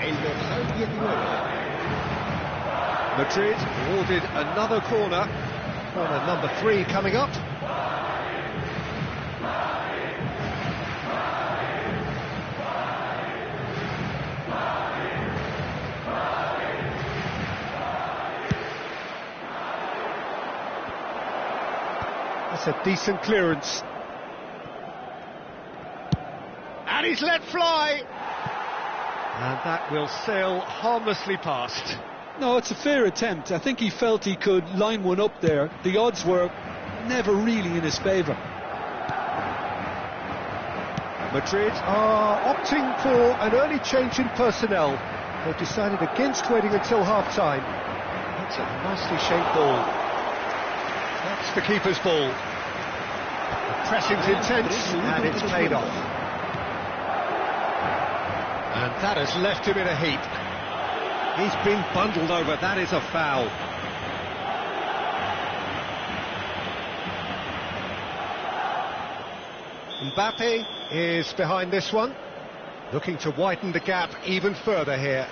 el dorsal 19. Madrid awarded another corner. Corner number 3 coming up. That's a decent clearance. And he's let fly. And that will sail harmlessly past. No, it's a fair attempt. I think he felt he could line one up there. The odds were never really in his favour. Madrid are opting for an early change in personnel. They've decided against waiting until half-time. That's a nicely shaped ball. That's the keeper's ball. The pressing's intense, and it's paid off. And that has left him in a heap. He's been bundled over, that is a foul. Mbappe is behind this one, looking to widen the gap even further here.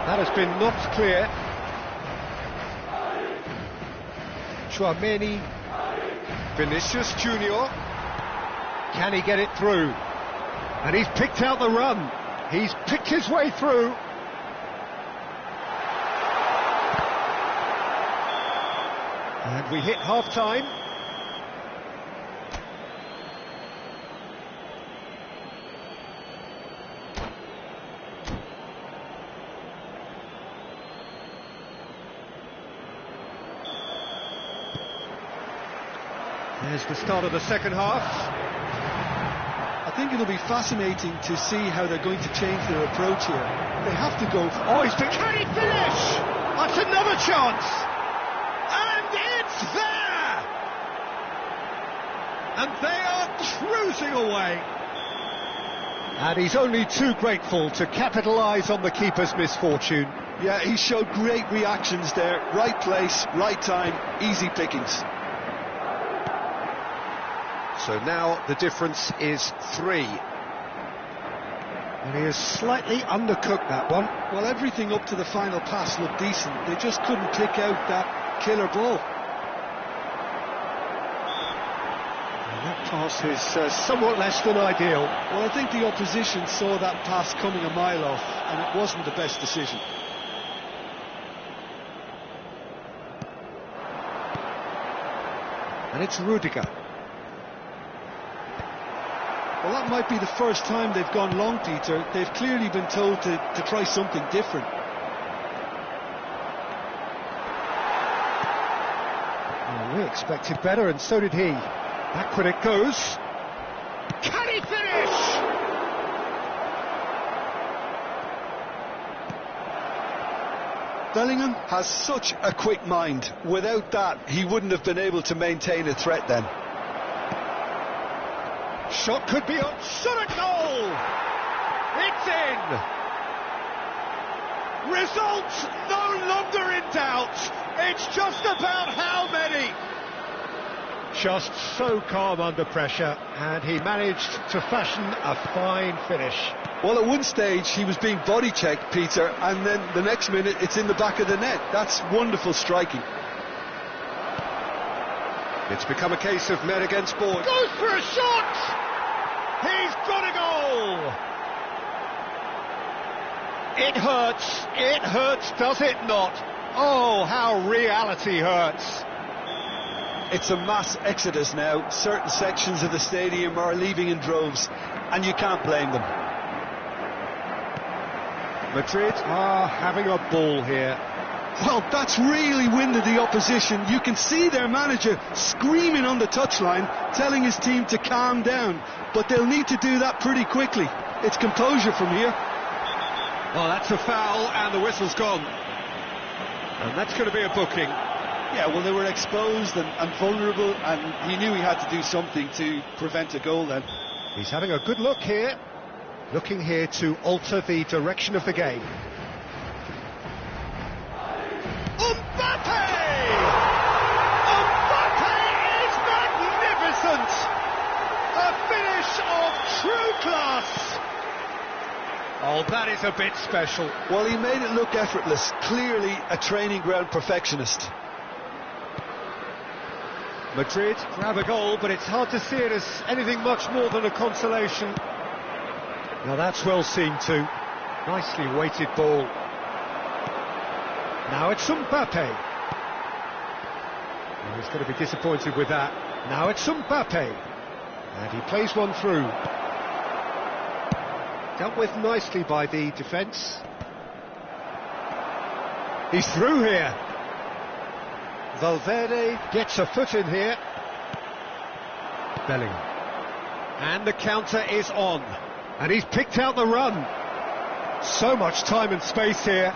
That has been knocked clear. Chouameni. Vinicius Junior. Can he get it through? And he's picked out the run. He's picked his way through. And we hit half-time. There's the start of the second half. I think it'll be fascinating to see how they're going to change their approach here. They have to go for... Oh, can he finish? That's another chance! And it's And they are cruising away. And he's only too grateful to capitalise on the keeper's misfortune. Yeah, he showed great reactions there. Right place, right time, easy pickings. So now the difference is 3. And he has slightly undercooked that one. Well, everything up to the final pass looked decent. They just couldn't pick out that killer ball. And that pass is somewhat less than ideal. Well, I think the opposition saw that pass coming a mile off, and it wasn't the best decision. And it's Rudiger. Well, that might be the first time they've gone long, Peter. They've clearly been told to try something different. Well, we expected better, and so did he. Backward it goes. Can he finish? Bellingham has such a quick mind. Without that, he wouldn't have been able to maintain a threat then. Shot could be on. Shot at goal! It's in! Results no longer in doubt. It's just about how many. Just so calm under pressure, and he managed to fashion a fine finish. Well, at one stage he was being body checked, Peter, and then the next minute it's in the back of the net. That's wonderful striking. It's become a case of men against board. Goes for a shot! He's got a goal! It hurts, does it not? Oh, how reality hurts. It's a mass exodus now. Certain sections of the stadium are leaving in droves, and you can't blame them. Madrid are having a ball here. Well, that's really winded the opposition. You can see their manager screaming on the touchline, telling his team to calm down. But they'll need to do that pretty quickly. It's composure from here. Oh, that's a foul, and the whistle's gone. And that's going to be a booking. Yeah, well, they were exposed and vulnerable, and he knew he had to do something to prevent a goal then. He's having a good look here. Looking here to alter the direction of the game. Mbappe! Mbappe is magnificent! A finish of true class! Oh, that is a bit special. Well, he made it look effortless. Clearly a training ground perfectionist. Madrid grab a goal, but it's hard to see it as anything much more than a consolation. Now that's well seen too. Nicely weighted ball. Now it's Mbappe. Oh, he's going to be disappointed with that. Now it's Mbappe. And he plays one through. Dealt with nicely by the defence. He's through here. Valverde gets a foot in here. Bellingham. And the counter is on. And he's picked out the run. So much time and space here.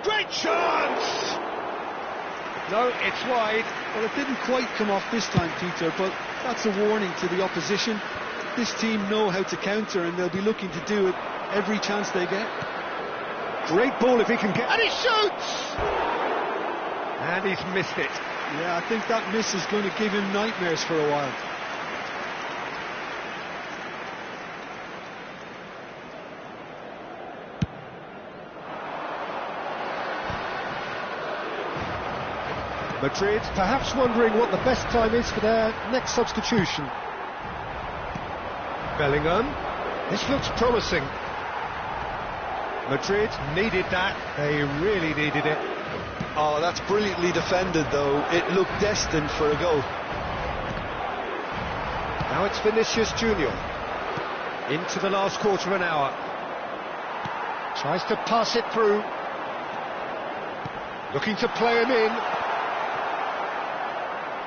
Great chance! No, it's wide. Well, it didn't quite come off this time, Peter, but that's a warning to the opposition. This team know how to counter, and they'll be looking to do it every chance they get. Great ball if he can get... And he shoots! And he's missed it. Yeah, I think that miss is going to give him nightmares for a while. Madrid perhaps wondering what the best time is for their next substitution. Bellingham. This looks promising. Madrid needed that. They really needed it. Oh, that's brilliantly defended, though. It looked destined for a goal. Now it's Vinicius Junior. Into the last quarter of an hour. Tries to pass it through. Looking to play him in.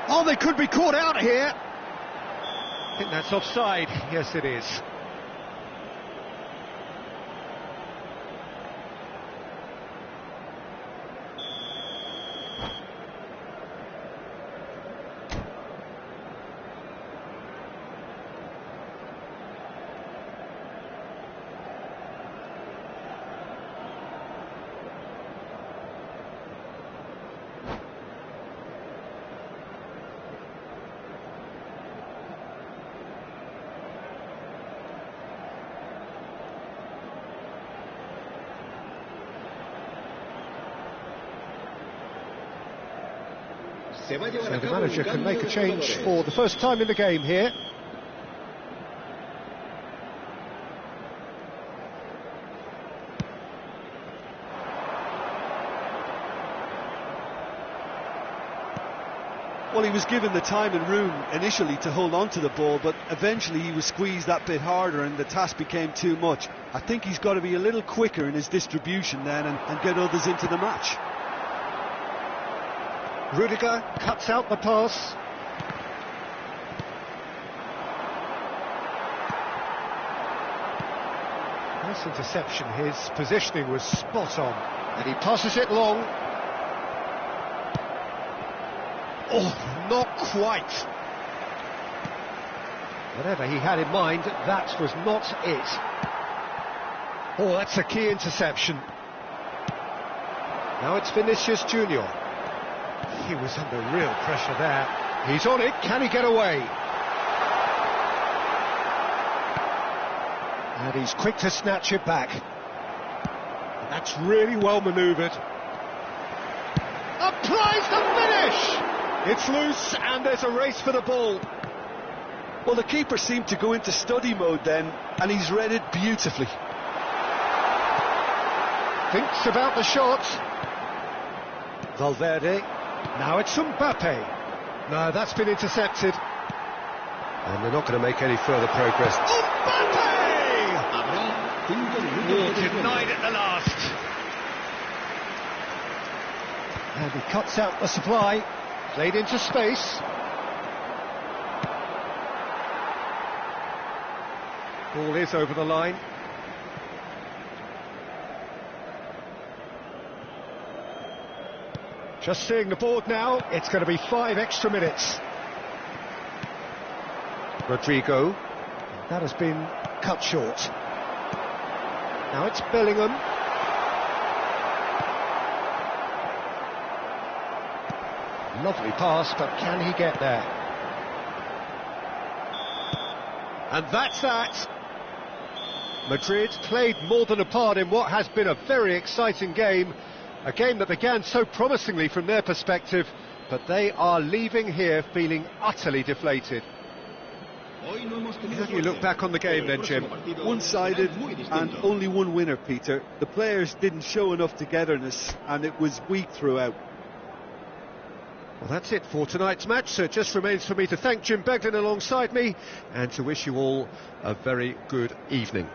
Oh, they could be caught out here. I think that's offside. Yes, it is. Se va a llevar So a the cabo un manager can cambio make a de change jugadores. for the first time in the game here. Well, he was given the time and room initially to hold on to the ball, but eventually he was squeezed that bit harder and the task became too much. I think he's got to be a little quicker in his distribution then and get others into the match. Rudiger cuts out the pass. Nice interception. His positioning was spot on. And he passes it long. Oh, not quite. Whatever he had in mind, that was not it. Oh, that's a key interception. Now it's Vinicius Junior. He was under real pressure there. He's on it. Can he get away? And he's quick to snatch it back. And that's really well manoeuvred. Applies the finish! It's loose and there's a race for the ball. Well, the keeper seemed to go into study mode then, and he's read it beautifully. Thinks about the shot. Valverde. Now it's Mbappe. No, that's been intercepted. And they're not going to make any further progress. Mbappe! Denied at the last. And he cuts out the supply. Played into space. Ball is over the line. Just seeing the board now, it's going to be 5 extra minutes. Rodrigo. That has been cut short. Now it's Bellingham. Lovely pass, but can he get there? And that's that. Madrid played more than a part in what has been a very exciting game. A game that began so promisingly from their perspective, but they are leaving here feeling utterly deflated. How do you look back on the game then, Jim? One-sided and only one winner, Peter. The players didn't show enough togetherness and it was weak throughout. Well, that's it for tonight's match, so it just remains for me to thank Jim Beglin alongside me and to wish you all a very good evening.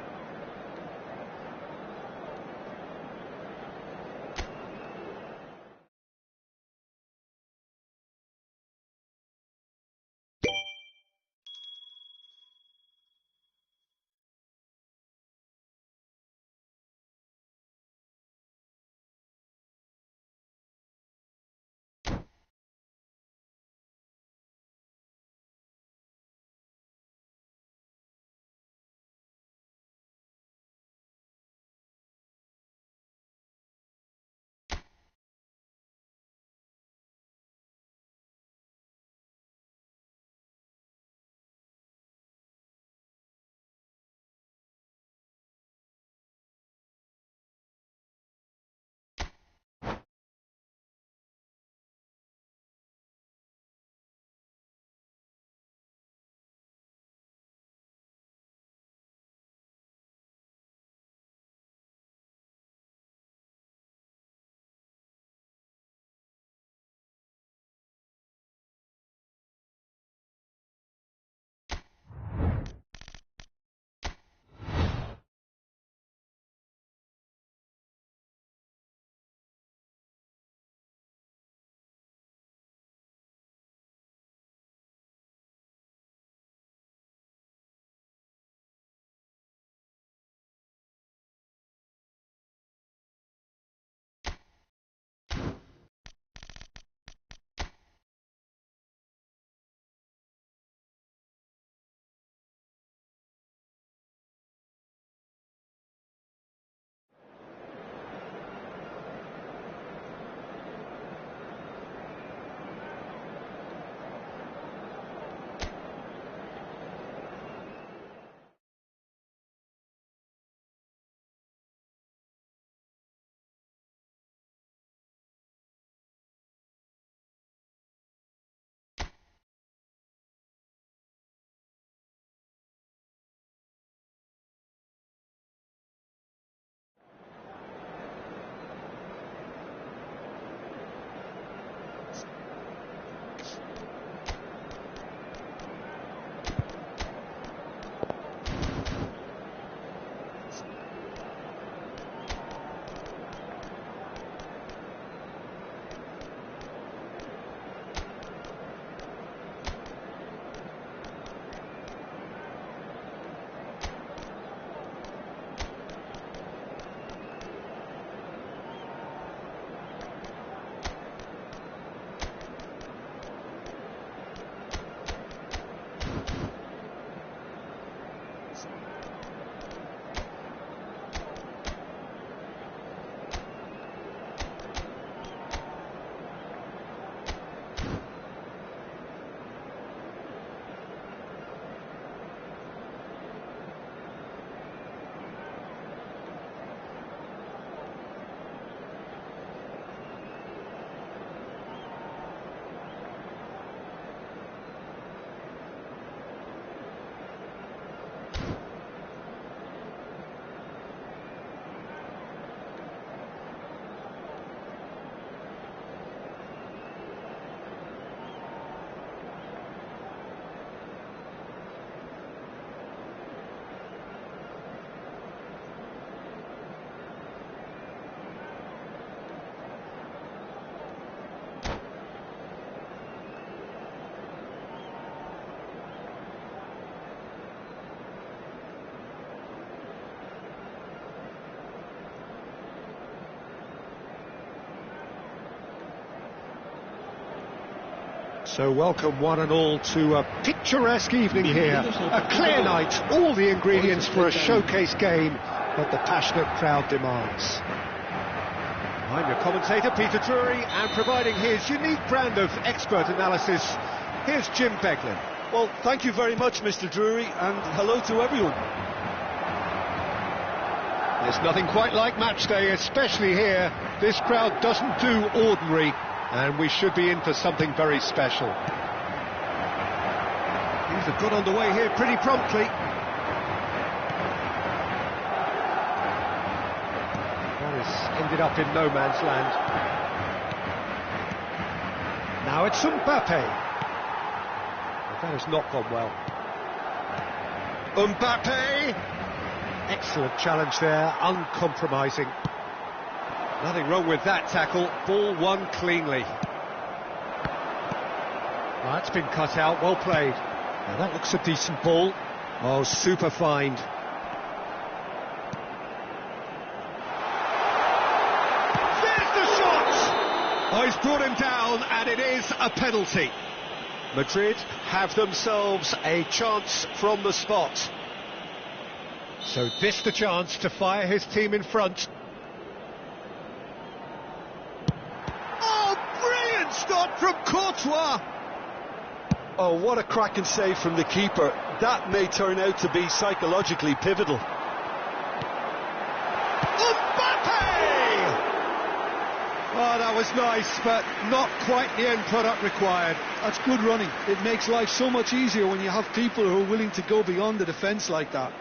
So welcome one and all to a picturesque evening here. A clear night, all the ingredients for a showcase game that the passionate crowd demands. I'm your commentator, Peter Drury, and providing his unique brand of expert analysis, here's Jim Beglin. Well, thank you very much, Mr. Drury, and hello to everyone. There's nothing quite like match day, especially here. This crowd doesn't do ordinary, and we should be in for something very special. Things have got underway here pretty promptly. That has ended up in no man's land. Now it's Mbappe. But that has not gone well. Mbappe! Excellent challenge there, uncompromising. Nothing wrong with that tackle, ball won cleanly. Well, that's been cut out, well played. Now that looks a decent ball. Oh, super find. There's the shot! Oh, he's brought him down, and it is a penalty. Madrid have themselves a chance from the spot. So this the chance to fire his team in front. Oh, brilliant stop from Courtois! Oh, what a cracking save from the keeper. That may turn out to be psychologically pivotal. Mbappe! Oh, that was nice, but not quite the end product required. That's good running. It makes life so much easier when you have people who are willing to go beyond the defence like that.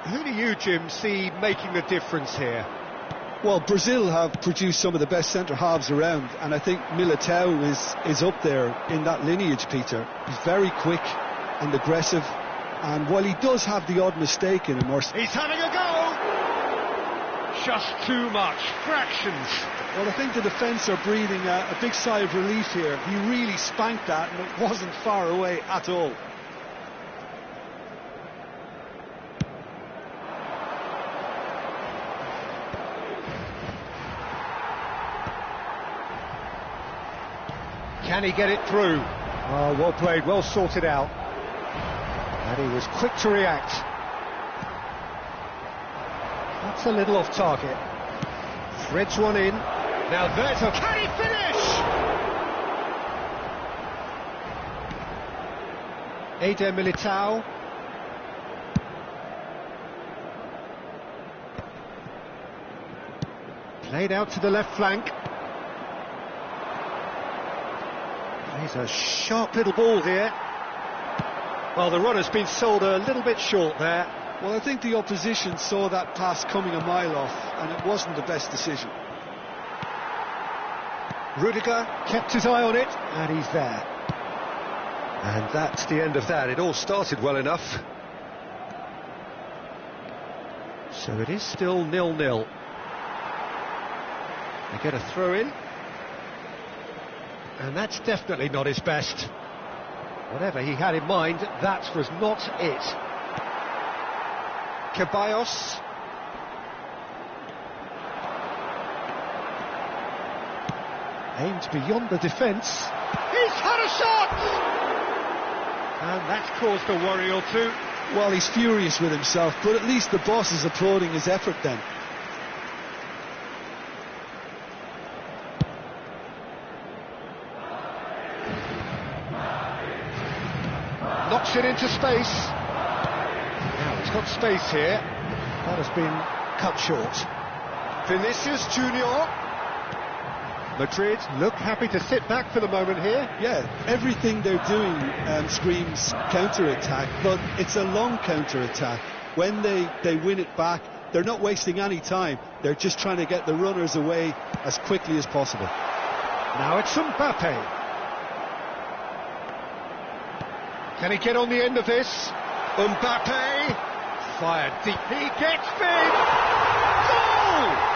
Who do you, Jim, see making a difference here? Well, Brazil have produced some of the best centre-halves around, and I think Militao is up there in that lineage, Peter. He's very quick and aggressive, and while he does have the odd mistake in him... He's having a go! Just too much, fractions. Well, I think the defence are breathing a big sigh of relief here. He really spanked that, and it wasn't far away at all. Can he get it through? Oh, well played, well sorted out. And he was quick to react. That's a little off target. Threads one in. Now there's a... Can he finish? Eder Militao. Played out to the left flank. He's a sharp little ball here. Well, the runner's been sold a little bit short there. Well, I think the opposition saw that pass coming a mile off, and it wasn't the best decision. Rudiger kept his eye on it, and he's there. And that's the end of that. It all started well enough. So it is still 0-0. They get a throw in. And that's definitely not his best. Whatever he had in mind, that was not it. Ceballos. Aimed beyond the defence. He's had a shot! And that's caused a worry or two. Well, he's furious with himself, but at least the boss is applauding his effort then. Knocks it into space. Now he's got space here. That has been cut short. Vinicius Junior. Madrid look happy to sit back for the moment here. Yeah, everything they're doing screams counter-attack, but it's a long counter-attack. When they win it back, they're not wasting any time. They're just trying to get the runners away as quickly as possible. Now it's Mbappe. Can he get on the end of this? Mbappe, fired deep. He gets big. Goal!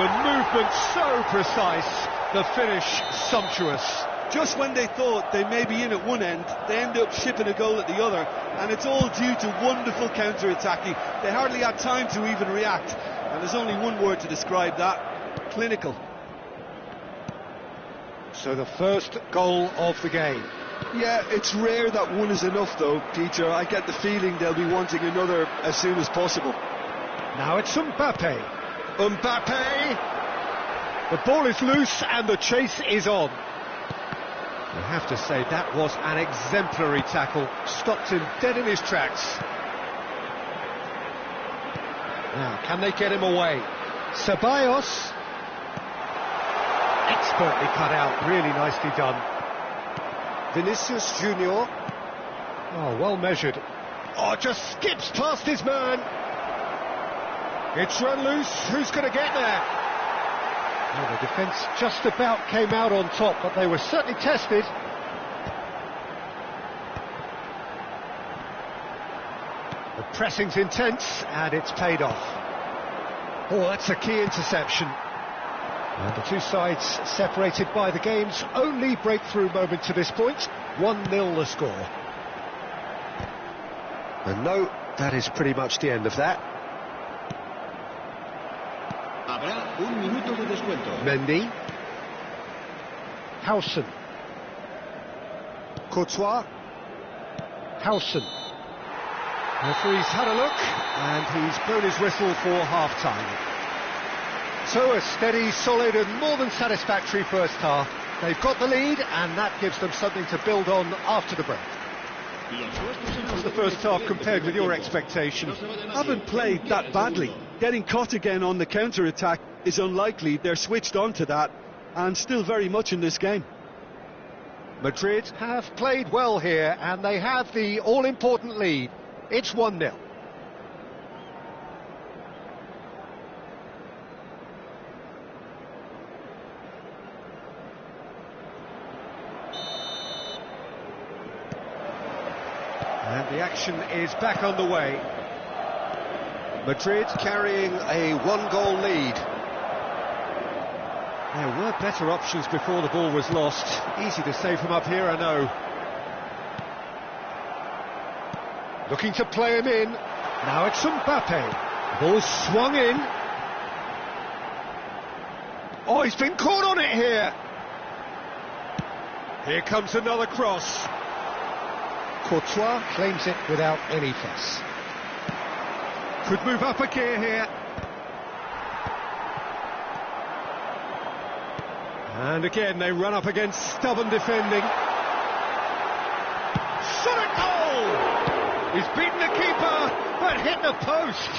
The movement so precise, the finish sumptuous. Just when they thought they may be in at one end, they end up shipping a goal at the other, and it's all due to wonderful counter-attacking. They hardly had time to even react, and there's only one word to describe that: clinical. So the first goal of the game. Yeah, it's rare that one is enough though, Peter. I get the feeling they'll be wanting another as soon as possible. Now it's Mbappe. Mbappe! The ball is loose and the chase is on. I have to say that was an exemplary tackle. Stopped him dead in his tracks. Now, can they get him away? Ceballos. Expertly cut out, really nicely done. Vinicius Junior. Oh, well measured. Oh, just skips past his man. It's run loose. Who's going to get there? Oh, the defence just about came out on top, but they were certainly tested. The pressing's intense, and it's paid off. Oh, that's a key interception. And the two sides separated by the game's only breakthrough moment to this point. 1-0 the score. And no, that is pretty much the end of that. Habrá un minuto de descuento. Mendy. Howson. Courtois. Howson. Referee's had a look, and he's blown his whistle for half-time. So a steady, solid and more than satisfactory first half. They've got the lead, and that gives them something to build on after the break. How's the first half compared with your expectations? Haven't played that badly. Getting caught again on the counter-attack is unlikely. They're switched on to that, and still very much in this game. Madrid have played well here, and they have the all-important lead. It's 1-0. And the action is back underway. Madrid carrying a one-goal lead. There were better options before the ball was lost. Easy to say from up here, I know. Looking to play him in. Now it's Mbappe. Ball swung in. Oh, he's been caught on it here. Here comes another cross. Courtois claims it without any fuss. Could move up a gear here. And again they run up against stubborn defending. Shot at goal! He's beaten the keeper, but hit the post.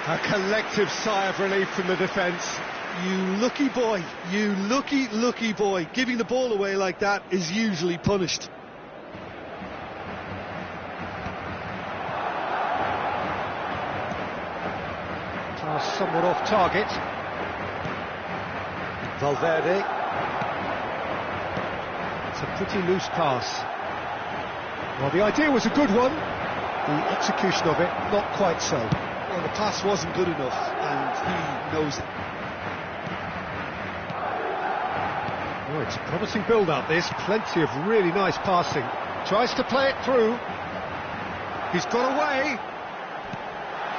A collective sigh of relief from the defence. You lucky boy, you lucky boy. Giving the ball away like that is usually punished. Somewhat off target. Valverde. It's a pretty loose pass. Well, the idea was a good one. The execution of it, not quite so. Well, the pass wasn't good enough, and he knows it. Oh, it's a promising build-up, this. Plenty of really nice passing. Tries to play it through. He's got away.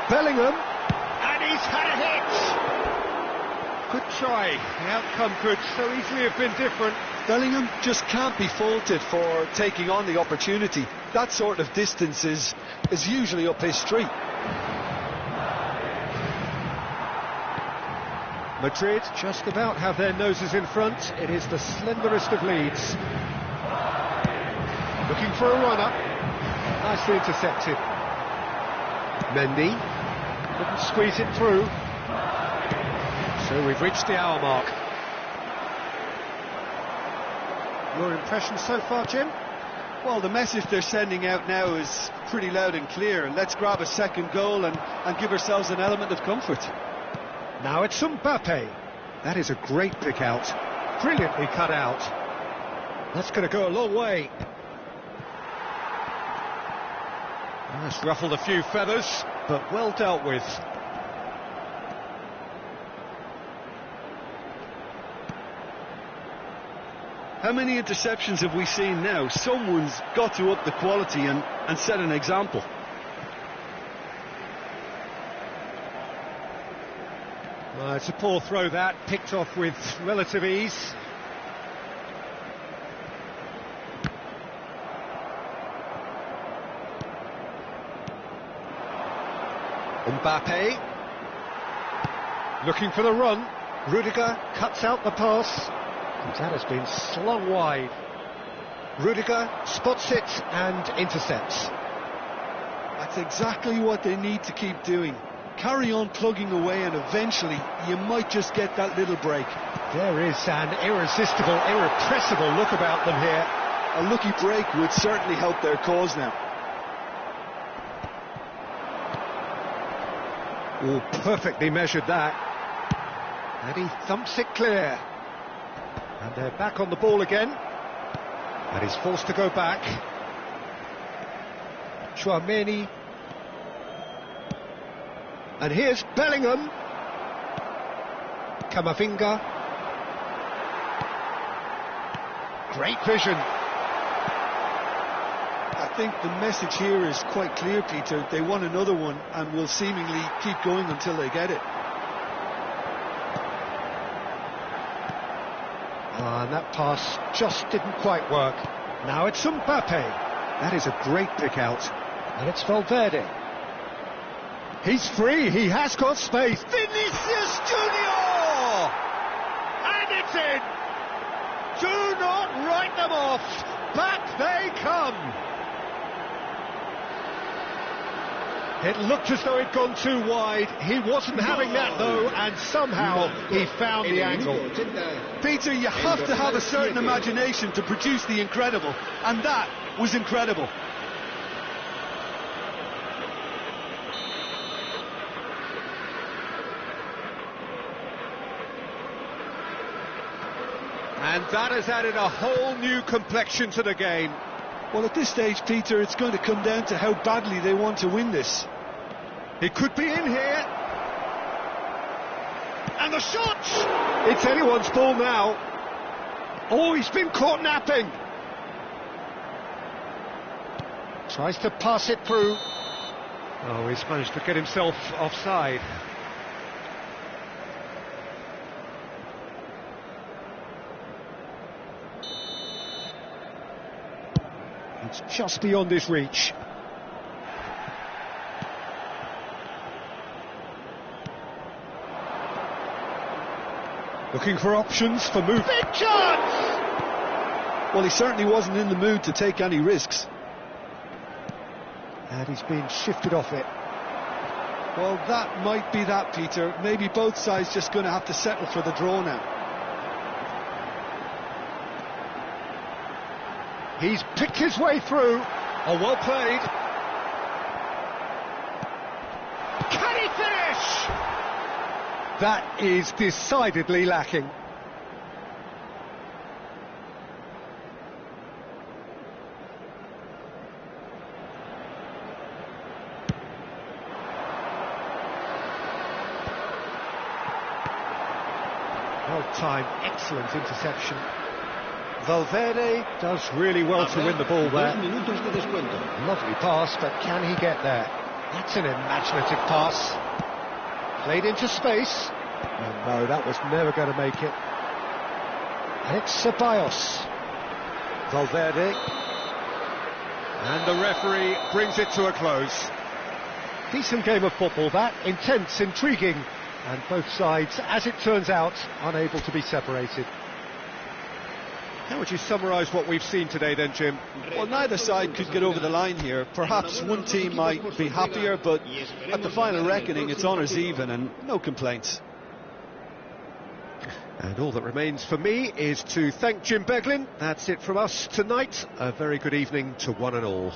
Bellingham. And he's had a hit! Good try. The outcome could so easily have been different. Bellingham just can't be faulted for taking on the opportunity. That sort of distance is usually up his street. Madrid just about have their noses in front. It is the slenderest of leads. Looking for a run-up. Nicely intercepted. Mendy. Couldn't squeeze it through. So we've reached the hour mark. Your impression so far, Jim? Well, the message they're sending out now is pretty loud and clear. Let's grab a second goal and give ourselves an element of comfort. Now it's Mbappe. That is a great pick out. Brilliantly cut out. That's going to go a long way. That's ruffled a few feathers, but well dealt with. How many interceptions have we seen now? Someone's got to up the quality and set an example. It's a poor throw that, picked off with relative ease. Mbappe, looking for the run. Rudiger cuts out the pass. That has been slung wide. Rudiger spots it and intercepts. That's exactly what they need to keep doing. Carry on plugging away, and eventually you might just get that little break. There is an irresistible, irrepressible look about them here. A lucky break would certainly help their cause now. Oh, perfectly measured that. And he thumps it clear. And they're back on the ball again. And he's forced to go back. Chouameni. And here's Bellingham. Camavinga. Great vision. I think the message here is quite clear, Peter. They want another one and will seemingly keep going until they get it. And that pass just didn't quite work. Now it's Mbappe. That is a great pick out. And it's Valverde. He's free, he has got space. Vinicius Junior! And it's in! Do not write them off. Back they come. It looked as though it'd gone too wide. He wasn't having that though, and somehow he found the angle. Peter, you have to have a certain imagination to produce the incredible, and that was incredible. And that has added a whole new complexion to the game. Well, at this stage, Peter, it's going to come down to how badly they want to win this. It could be in here. And the shot! It's anyone's ball now. Oh, he's been caught napping. Tries to pass it through. Oh, he's managed to get himself offside. It's just beyond his reach. Looking for options for move. Big chance! Well, he certainly wasn't in the mood to take any risks. And he's been shifted off it. Well, that might be that, Peter. Maybe both sides just going to have to settle for the draw now. He's picked his way through. Oh, well played. Can he finish? That is decidedly lacking. Well timed, excellent interception. Valverde does really well to win the ball there. Lovely pass, but can he get there? That's an imaginative pass. Played into space. Oh no, that was never going to make it. And it's Ceballos. Valverde. And the referee brings it to a close. Decent game of football that, intense, intriguing, and both sides, as it turns out, unable to be separated. How would you summarise what we've seen today then, Jim? Well, neither side could get over the line here. Perhaps one team might be happier, but at the final reckoning it's honours even and no complaints. And all that remains for me is to thank Jim Beglin. That's it from us tonight. A very good evening to one and all.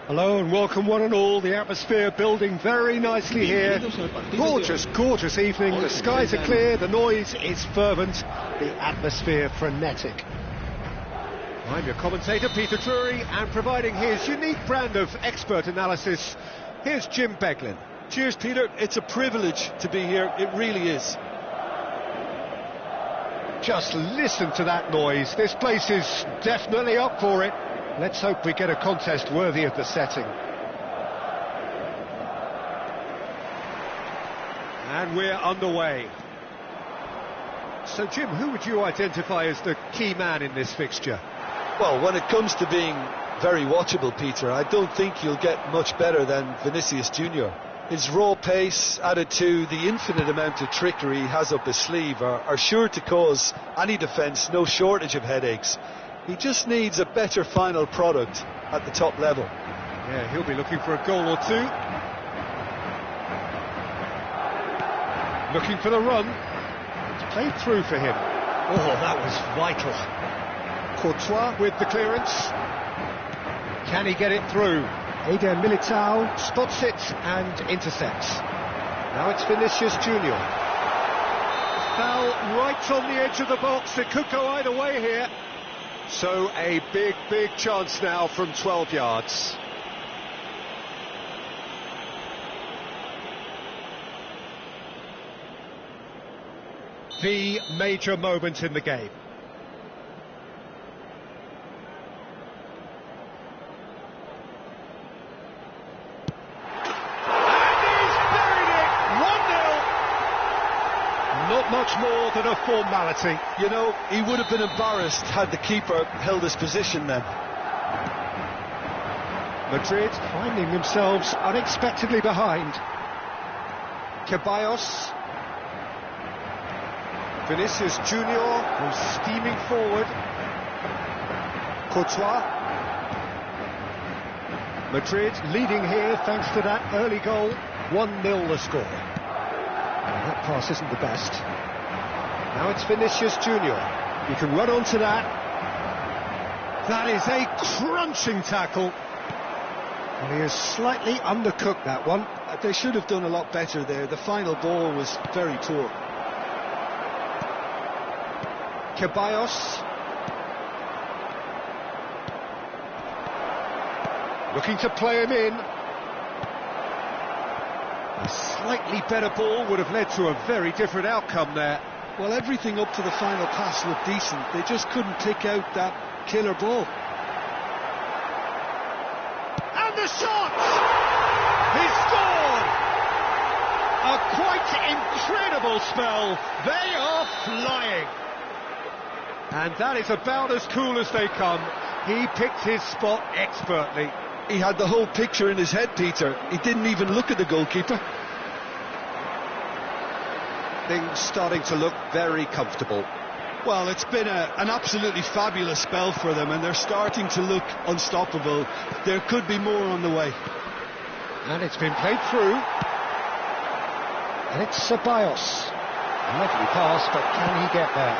Hello and welcome one and all. The atmosphere building very nicely here. Gorgeous, gorgeous evening. The skies are clear, the noise is fervent, the atmosphere frenetic. I'm your commentator, Peter Drury, and providing his unique brand of expert analysis, here's Jim Beglin. Cheers, Peter. It's a privilege to be here. It really is. Just listen to that noise. This place is definitely up for it. Let's hope we get a contest worthy of the setting. And we're underway. So, Jim, who would you identify as the key man in this fixture? Well, when it comes to being very watchable, Peter, I don't think you'll get much better than Vinicius Junior. His raw pace, added to the infinite amount of trickery he has up his sleeve, are sure to cause any defence no shortage of headaches. He just needs a better final product at the top level. Yeah, he'll be looking for a goal or two. Looking for the run. It's played through for him. Oh, that was vital. Courtois with the clearance. Can he get it through? Eder Militao spots it and intercepts. Now it's Vinicius Junior. Foul right on the edge of the box. It could go either way here. So a big, big chance now from 12 yards. The major moment in the game. Not much more than a formality. You know, he would have been embarrassed had the keeper held his position then. Madrid finding themselves unexpectedly behind. Ceballos. Vinicius Junior, who's steaming forward. Courtois. Madrid leading here thanks to that early goal. 1-0 the score. That pass isn't the best. Now it's Vinicius Junior. You can run onto that. That is a crunching tackle. Well, he has slightly undercooked that one. They should have done a lot better there. The final ball was very poor. Ceballos. Looking to play him in. A slightly better ball would have led to a very different outcome there. Well, everything up to the final pass looked decent. They just couldn't pick out that killer ball. And the shot! He's scored! A quite incredible spell. They are flying. And that is about as cool as they come. He picked his spot expertly. He had the whole picture in his head, Peter. He didn't even look at the goalkeeper. Things starting to look very comfortable. Well, it's been an absolutely fabulous spell for them, and they're starting to look unstoppable. There could be more on the way. And it's been played through. And it's Ceballos. Lovely pass, but can he get there?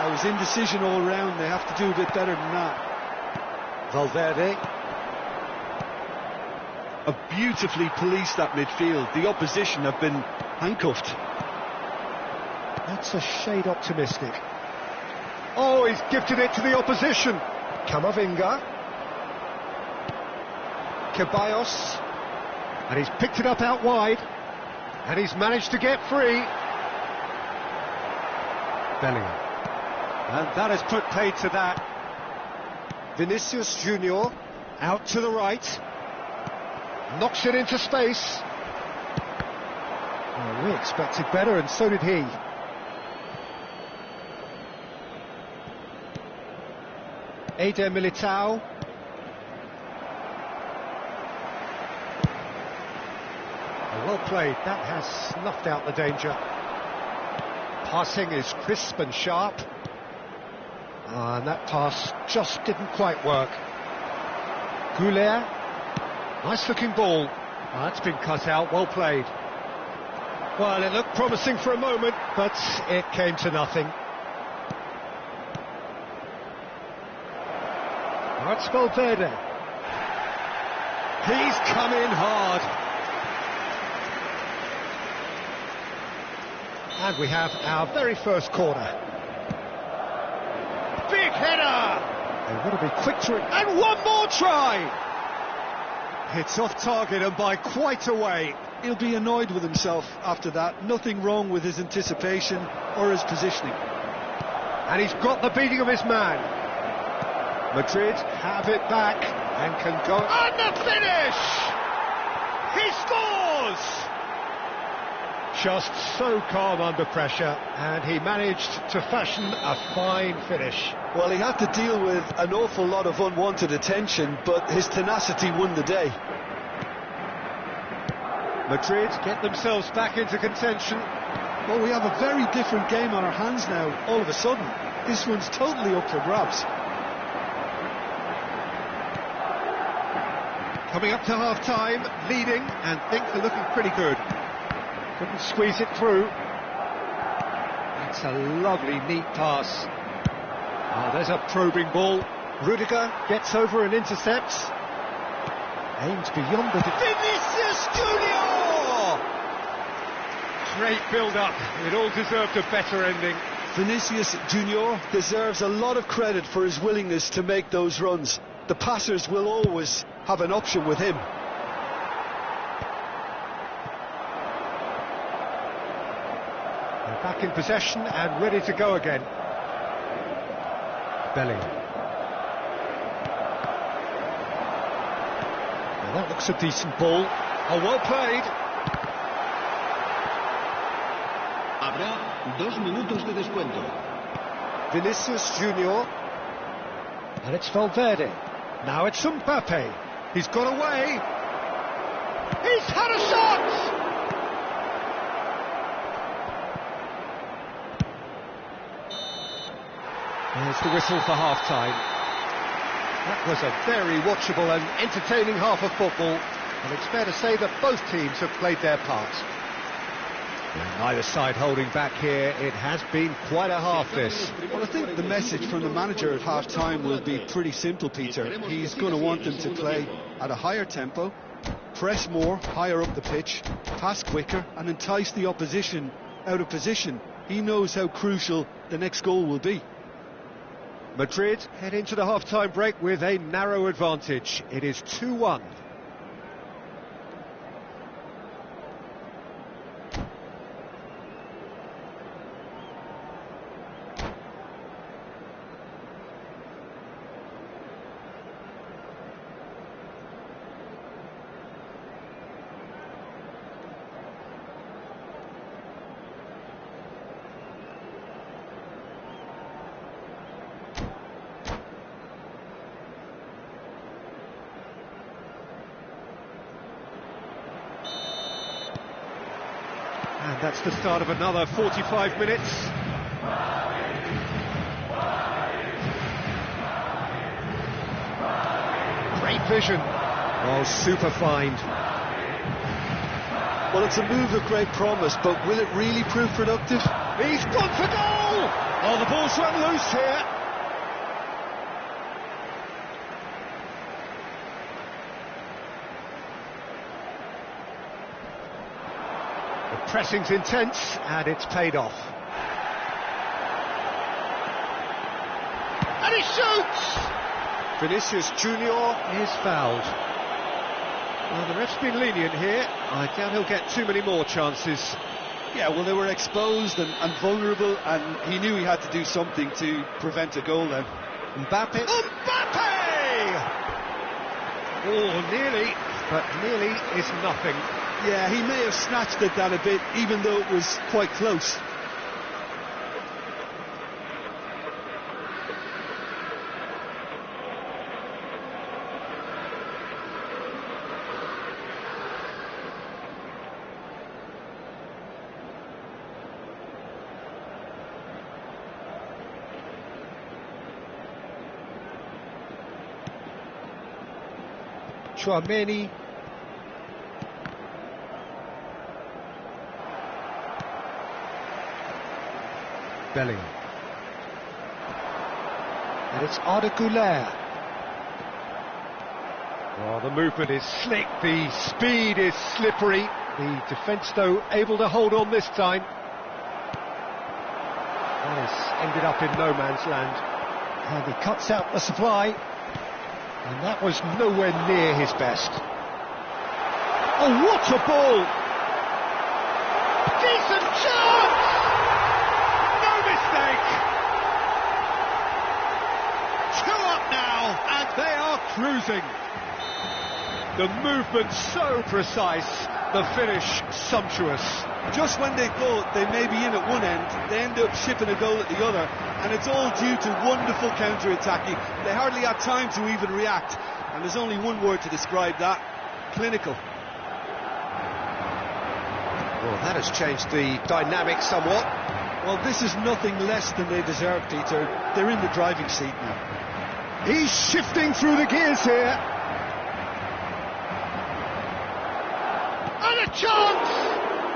It was indecision all round. They have to do a bit better than that. Valverde. Have beautifully policed that midfield. The opposition have been handcuffed. That's a shade optimistic. Oh, he's gifted it to the opposition. Camavinga. Ceballos. And he's picked it up out wide. And he's managed to get free. Bellingham. And that has put paid to that. Vinicius Junior out to the right. Knocks it into space. Oh, we expected better, and so did he. Eder Militao. Oh, well played. That has snuffed out the danger. Passing is crisp and sharp. And that pass just didn't quite work. Goulet. Nice looking ball. Oh, that's been cut out, well played. Well, it looked promising for a moment, but it came to nothing. That's Valverde. He's come in hard. And we have our very first corner. Big header! They want to be quick to it. And one more try! It's off target and by quite a way. He'll be annoyed with himself after that. Nothing wrong with his anticipation or his positioning. And he's got the beating of his man. Madrid have it back and can go... And the finish! He scores! Just so calm under pressure, and he managed to fashion a fine finish. Well, he had to deal with an awful lot of unwanted attention, but his tenacity won the day. Madrid get themselves back into contention. Well, we have a very different game on our hands now, all of a sudden. This one's totally up for grabs. Coming up to half-time, leading, and things are looking pretty good. Couldn't squeeze it through. That's a lovely, neat pass. Oh, there's a probing ball. Rudiger gets over and intercepts. Aims beyond the... Vinicius Junior! Great build-up. It all deserved a better ending. Vinicius Junior deserves a lot of credit for his willingness to make those runs. The passers will always have an option with him. They're back in possession and ready to go again. Bellingham. Well, that looks a decent ball. Oh, well played. Habrá 2 minutos de descuento. Vinicius Junior. And it's Valverde. Now it's Mbappe. He's got away. He's had a shot! There's the whistle for half-time. That was a very watchable and entertaining half of football, and it's fair to say that both teams have played their part. And neither side holding back here. It has been quite a half, this. Well, I think the message from the manager at half-time will be pretty simple, Peter. He's going to want them to play at a higher tempo, press more, higher up the pitch, pass quicker, and entice the opposition out of position. He knows how crucial the next goal will be. Madrid head into the half-time break with a narrow advantage. It is 2-1. And that's the start of another 45 minutes. Great vision. Oh, super find. Well, it's a move of great promise, but will it really prove productive? He's gone for goal! Oh, the ball's run loose here. Pressing's intense, and it's paid off. And he shoots! Vinicius Junior is fouled. Well, the ref's been lenient here. I doubt he'll get too many more chances. Yeah, well, they were exposed and vulnerable, and he knew he had to do something to prevent a goal then. Mbappe! Oh, nearly, but nearly is nothing. Yeah, he may have snatched at that a bit, even though it was quite close. Chouameni. Bellingham. And it's Arda Güler. Oh, the movement is slick, the speed is slippery. The defence, though, able to hold on this time. That has ended up in no man's land. And he cuts out the supply. And that was nowhere near his best. Oh, what a ball! Decent chance! No mistake! 2 up now, and they are cruising. The movement so precise, the finish sumptuous. Just when they thought they may be in at one end, they end up shipping a goal at the other, and it's all due to wonderful counter-attacking. They hardly had time to even react, and there's only one word to describe that: clinical. Well, that has changed the dynamic somewhat. Well, this is nothing less than they deserve, Peter. They're in the driving seat now. He's shifting through the gears here. And a chance!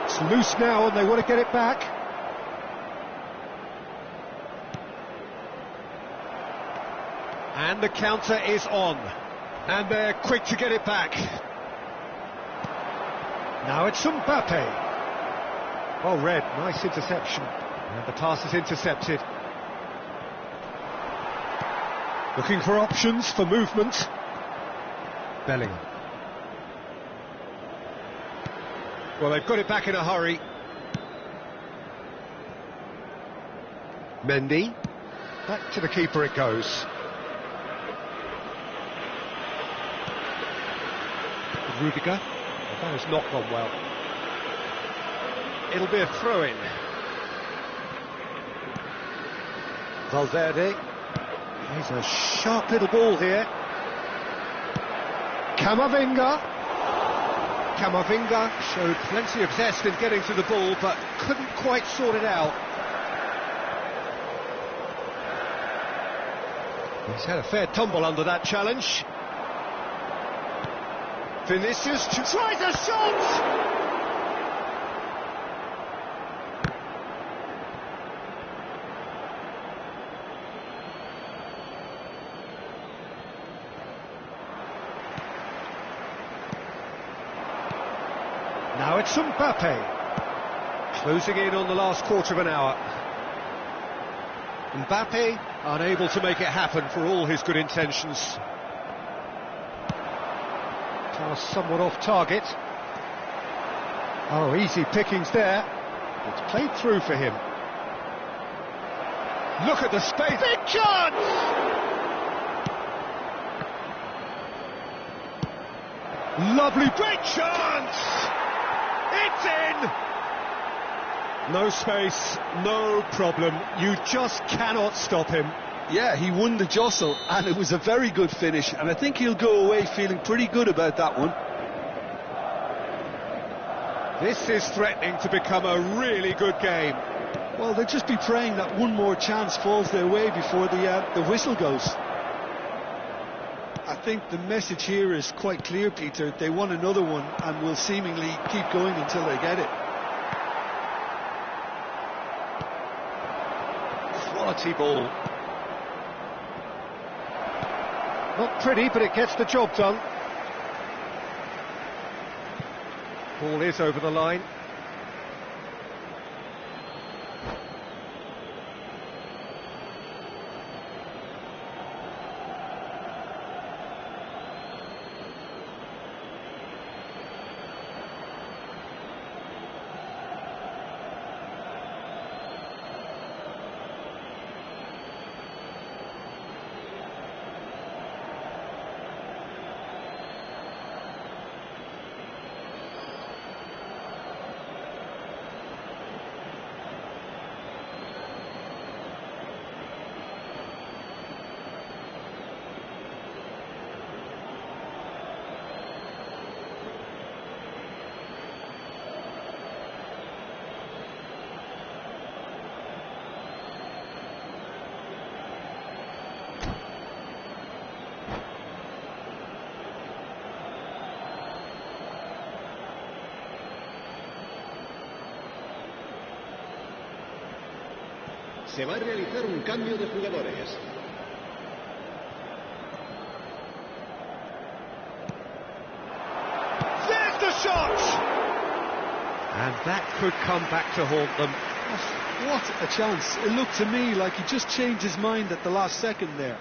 It's loose now and they want to get it back. And the counter is on. And they're quick to get it back. Now it's Mbappe. Well read, nice interception. And the pass is intercepted. Looking for options for movement. Bellingham. Well, they've got it back in a hurry. Mendy. Back to the keeper it goes. Rudiger. That has not gone well. It'll be a throw-in. Valverde. He's a sharp little ball here. Camavinga. Camavinga showed plenty of zest in getting to the ball, but couldn't quite sort it out. He's had a fair tumble under that challenge. Vinicius tries a shot! Now it's Mbappe, closing in on the last quarter of an hour. Mbappe unable to make it happen for all his good intentions. Pass somewhat off target. Oh, easy pickings there. It's played through for him. Look at the space. Big chance! Lovely, great chance! It's in! No space, no problem. You just cannot stop him. Yeah, he won the jostle, and it was a very good finish, and I think he'll go away feeling pretty good about that one. This is threatening to become a really good game. Well, they'll just be praying that one more chance falls their way before the whistle goes. I think the message here is quite clear, Peter. They want another one and will seemingly keep going until they get it. Quality ball. Not pretty, but it gets the job done. Ball is over the line. Se va a realizar un cambio de jugadores. And that could come back to haunt them. What a chance. It looked to me like he just changed his mind at the last second there.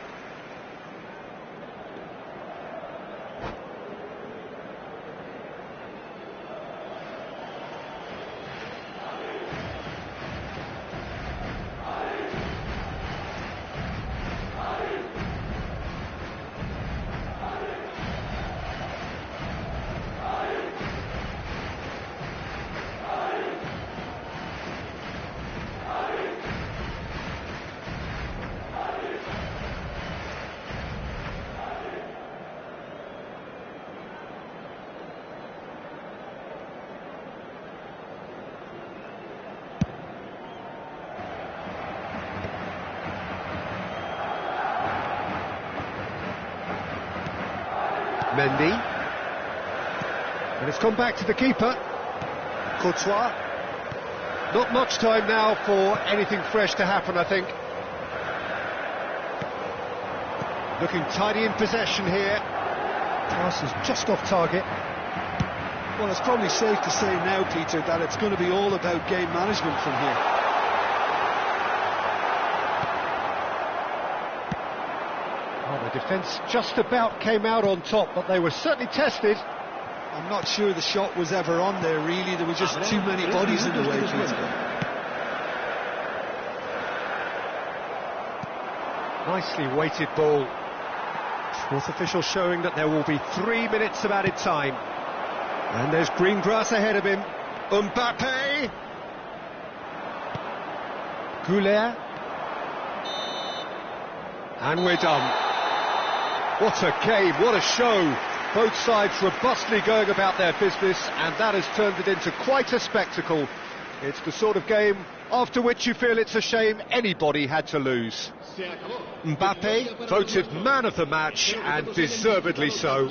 Mendy. And it's come back to the keeper. Courtois. Not much time now for anything fresh to happen, I think. Looking tidy in possession here. Pass is just off target. Well, it's probably safe to say now, Peter, that it's going to be all about game management from here. The defence just about came out on top, but they were certainly tested. I'm not sure the shot was ever on there, really. There were just too many bodies in the way, Peter. Nicely weighted ball. Fourth official showing that there will be 3 minutes of added time. And there's green grass ahead of him. Mbappe! Goulet. And we're done. What a game, what a show. Both sides robustly going about their business, and that has turned it into quite a spectacle. It's the sort of game after which you feel it's a shame anybody had to lose. Mbappe voted man of the match, and deservedly so.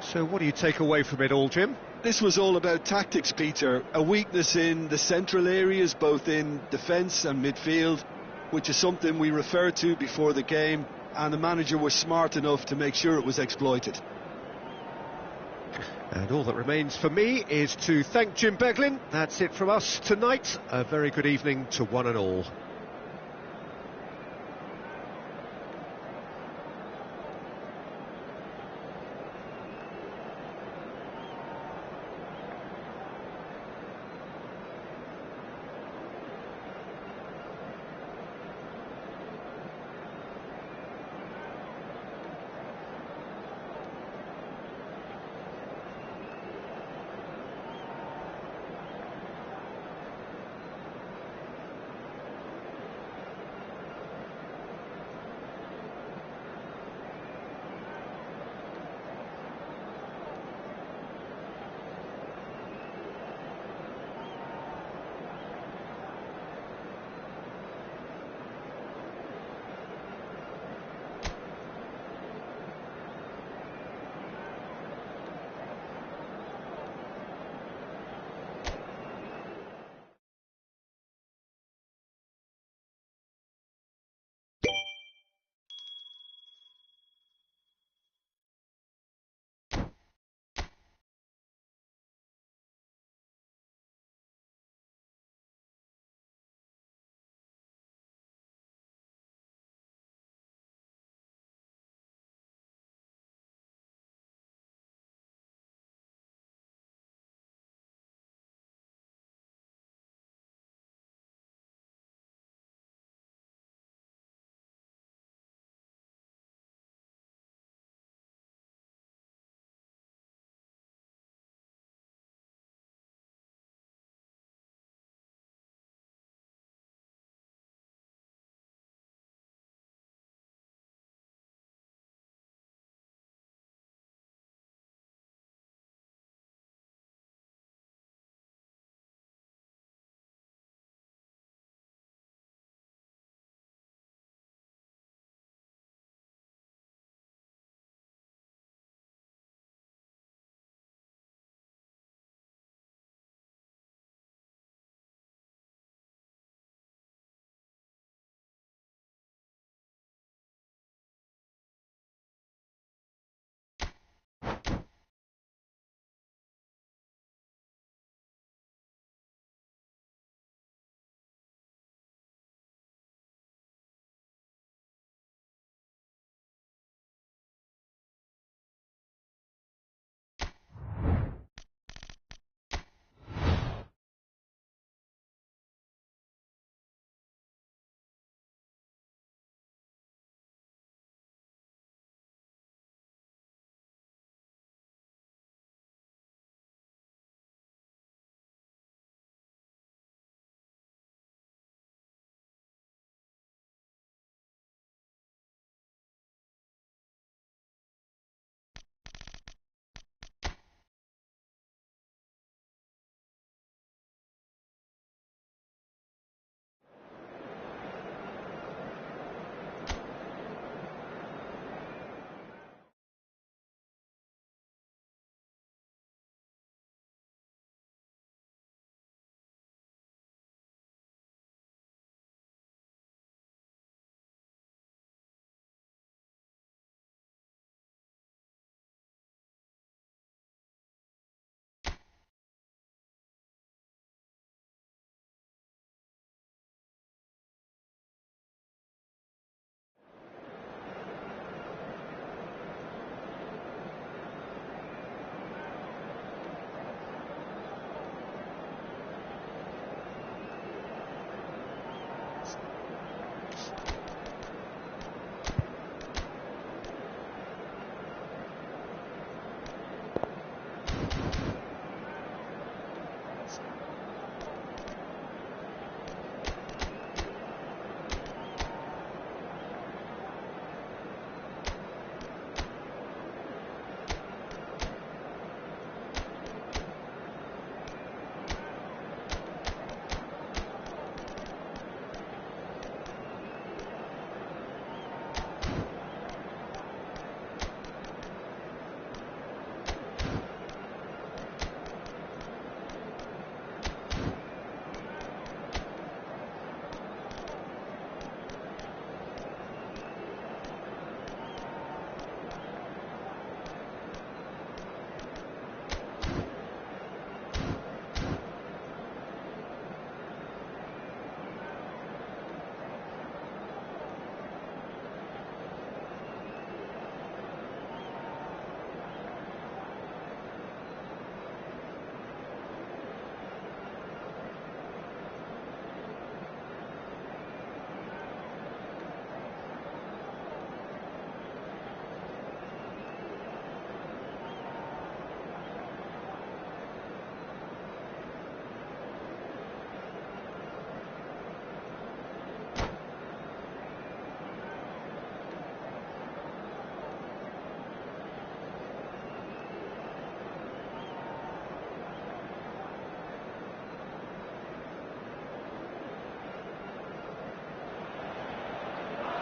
So what do you take away from it all, Jim? This was all about tactics, Peter. A weakness in the central areas, both in defence and midfield, which is something we referred to before the game, and the manager was smart enough to make sure it was exploited. And all that remains for me is to thank Jim Beglin. That's it from us tonight. A very good evening to one and all.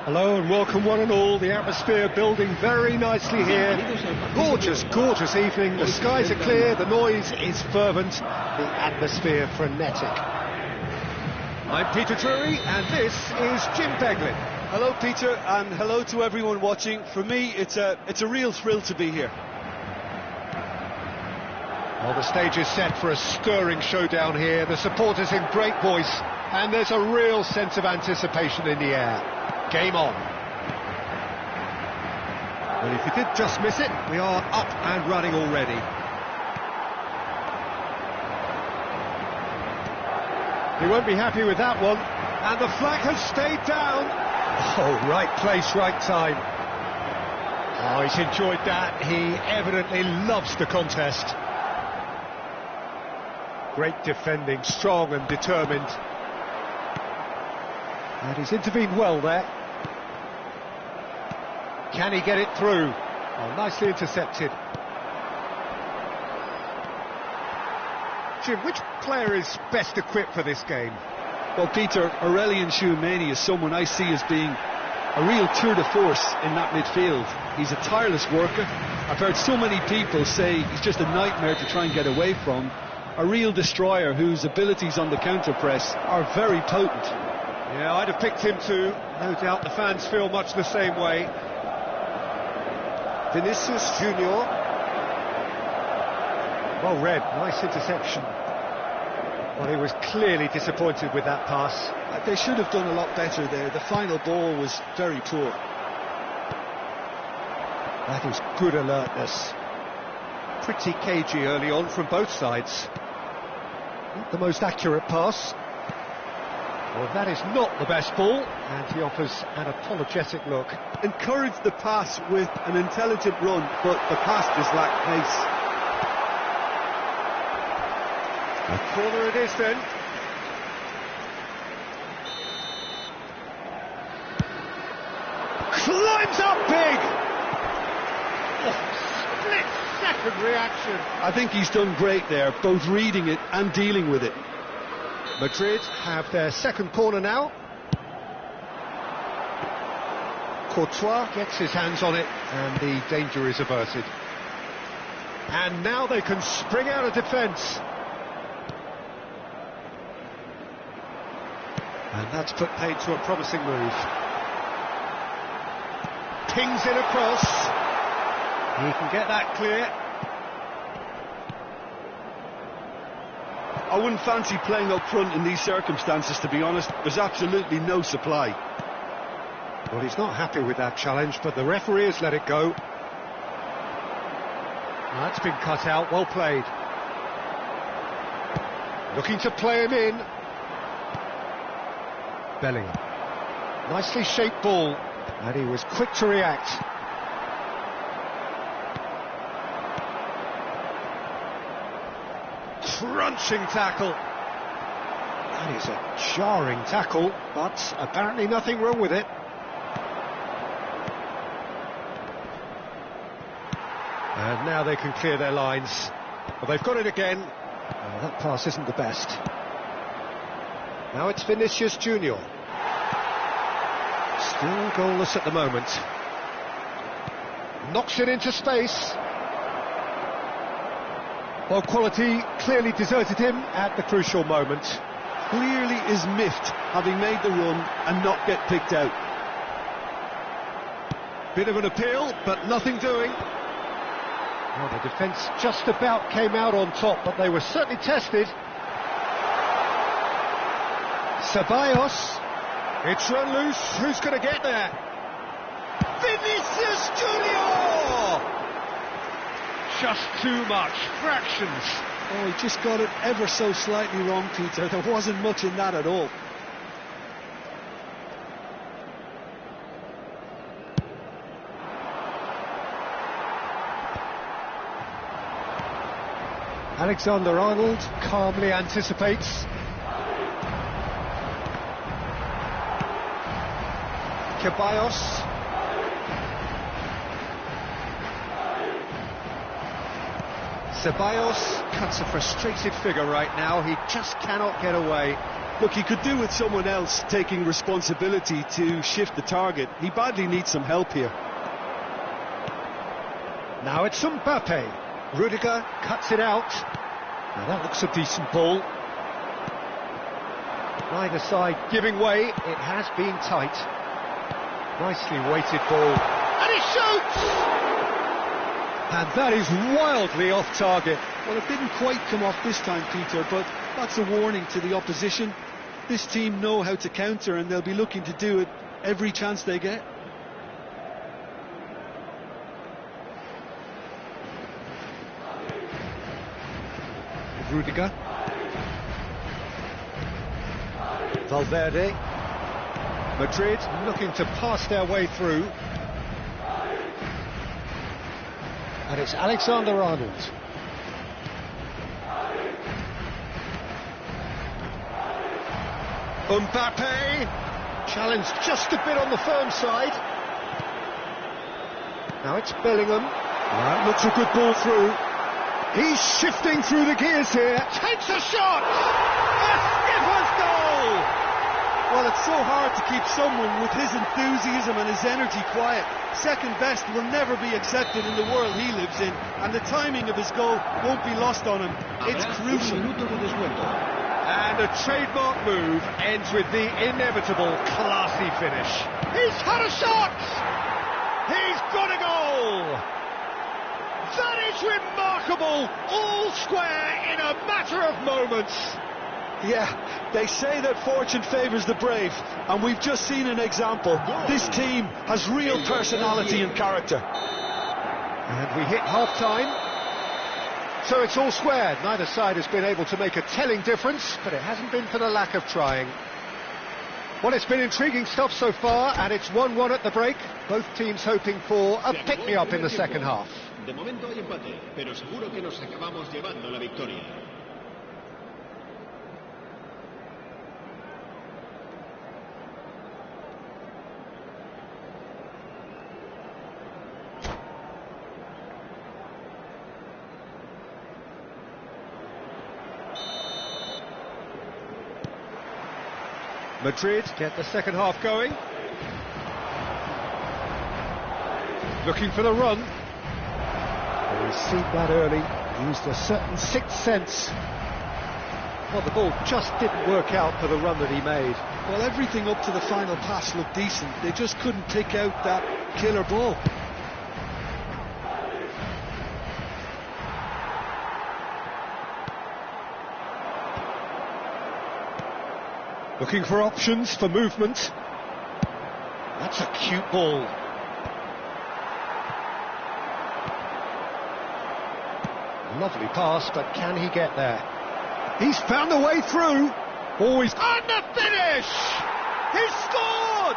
Hello and welcome one and all. The atmosphere building very nicely here. Gorgeous, gorgeous evening. The skies are clear, the noise is fervent, the atmosphere frenetic. I'm Peter Drury and this is Jim Beglin. Hello, Peter, and hello to everyone watching. For me, it's a real thrill to be here. Well, the stage is set for a stirring showdown here. The supporters in great voice, and there's a real sense of anticipation in the air. Game on. Well, if you did just miss it, we are up and running already. He won't be happy with that one, and the flag has stayed down. Oh, right place, right time. Oh, he's enjoyed that. He evidently loves the contest. Great defending, strong and determined. And he's intervened well there. Can he get it through? Oh, nicely intercepted. Jim, which player is best equipped for this game? Well, Peter, Aurélien Tchouameni is someone I see as being a real tour de force in that midfield. He's a tireless worker. I've heard so many people say he's just a nightmare to try and get away from. A real destroyer whose abilities on the counter-press are very potent. Yeah, I'd have picked him too. No doubt the fans feel much the same way. Vinicius Junior. Well read, nice interception. Well, he was clearly disappointed with that pass. They should have done a lot better there. The final ball was very poor. That is good alertness. Pretty cagey early on from both sides. Not the most accurate pass. Well, that is not the best ball, and he offers an apologetic look. Encouraged the pass with an intelligent run, but the pass just lacked pace. A corner it is then. Climbs up big! Oh, split-second reaction. I think he's done great there, both reading it and dealing with it. Madrid have their second corner now. Courtois gets his hands on it and the danger is averted. And now they can spring out of defence. And that's put paid to a promising move. Pings it across. He can get that clear. I wouldn't fancy playing up front in these circumstances, to be honest. There's absolutely no supply. Well, he's not happy with that challenge, but the referee has let it go. That's been cut out, well played. Looking to play him in. Bellingham. Nicely shaped ball, and he was quick to react. Crunching tackle. That is a jarring tackle, but apparently nothing wrong with it. And now they can clear their lines. Well, they've got it again. Oh, that pass isn't the best. Now it's Vinicius Junior. Still goalless at the moment. Knocks it into space. Well, quality clearly deserted him at the crucial moment. Clearly is miffed, having made the run and not get picked out. Bit of an appeal, but nothing doing. Well, the defence just about came out on top, but they were certainly tested. Ceballos. It's run loose. Who's going to get there? Vinicius Junior! Just too much. Fractions. Oh, he just got it ever so slightly wrong, Peter. There wasn't much in that at all. Alexander-Arnold calmly anticipates. Ceballos. Ceballos cuts a frustrated figure right now. He just cannot get away. Look, he could do with someone else taking responsibility to shift the target. He badly needs some help here. Now it's Mbappe. Rudiger cuts it out. Now that looks a decent ball. Neither side giving way. It has been tight. Nicely weighted ball. And he shoots! And that is wildly off target. Well, it didn't quite come off this time, Peter, but that's a warning to the opposition. This team know how to counter, and they'll be looking to do it every chance they get. Rudiger. Valverde. Madrid looking to pass their way through. And it's Alexander-Arnold. Mbappe. Challenged just a bit on the firm side. Now it's Bellingham. That looks a good ball through. He's shifting through the gears here. Takes a shot! A skipper's goal! Well, it's so hard to keep someone with his enthusiasm and his energy quiet. Second best will never be accepted in the world he lives in, and the timing of his goal won't be lost on him. It's crucial. And a trademark move ends with the inevitable classy finish. He's had a shot! He's got a goal! That is remarkable! All square in a matter of moments. Yeah, they say that fortune favours the brave, and we've just seen an example. This team has real personality and character. And we hit half-time. So it's all square. Neither side has been able to make a telling difference, but it hasn't been for the lack of trying. Well, it's been intriguing stuff so far, and it's 1-1 at the break. Both teams hoping for a pick-me-up in the second half. De momento hay empate, pero seguro que nos acabamos llevando la victoria. Madrid get the second half going. Looking for the run. He received that early, used a certain sixth sense. Well, the ball just didn't work out for the run that he made. Well, everything up to the final pass looked decent. They just couldn't pick out that killer ball. Looking for options for movement. That's a cute ball. Lovely pass, but can he get there? He's found the way through. Always on the finish! He's scored!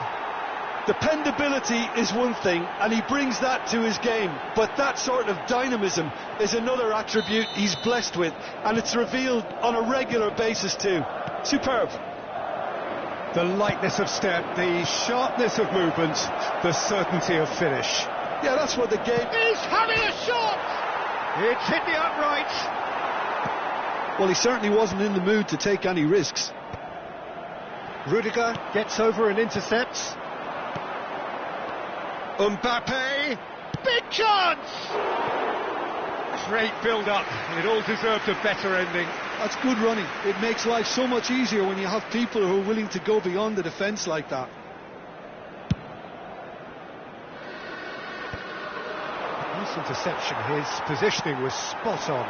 Dependability is one thing, and he brings that to his game, but that sort of dynamism is another attribute he's blessed with, and it's revealed on a regular basis too. Superb. The lightness of step, the sharpness of movement, the certainty of finish. Yeah, that's what the game... He's having a shot! It's hit the upright. Well, he certainly wasn't in the mood to take any risks. Rudiger gets over and intercepts. Mbappe, big chance! Great build-up. It all deserved a better ending. That's good running. It makes life so much easier when you have people who are willing to go beyond the defence like that. Nice interception. His positioning was spot on.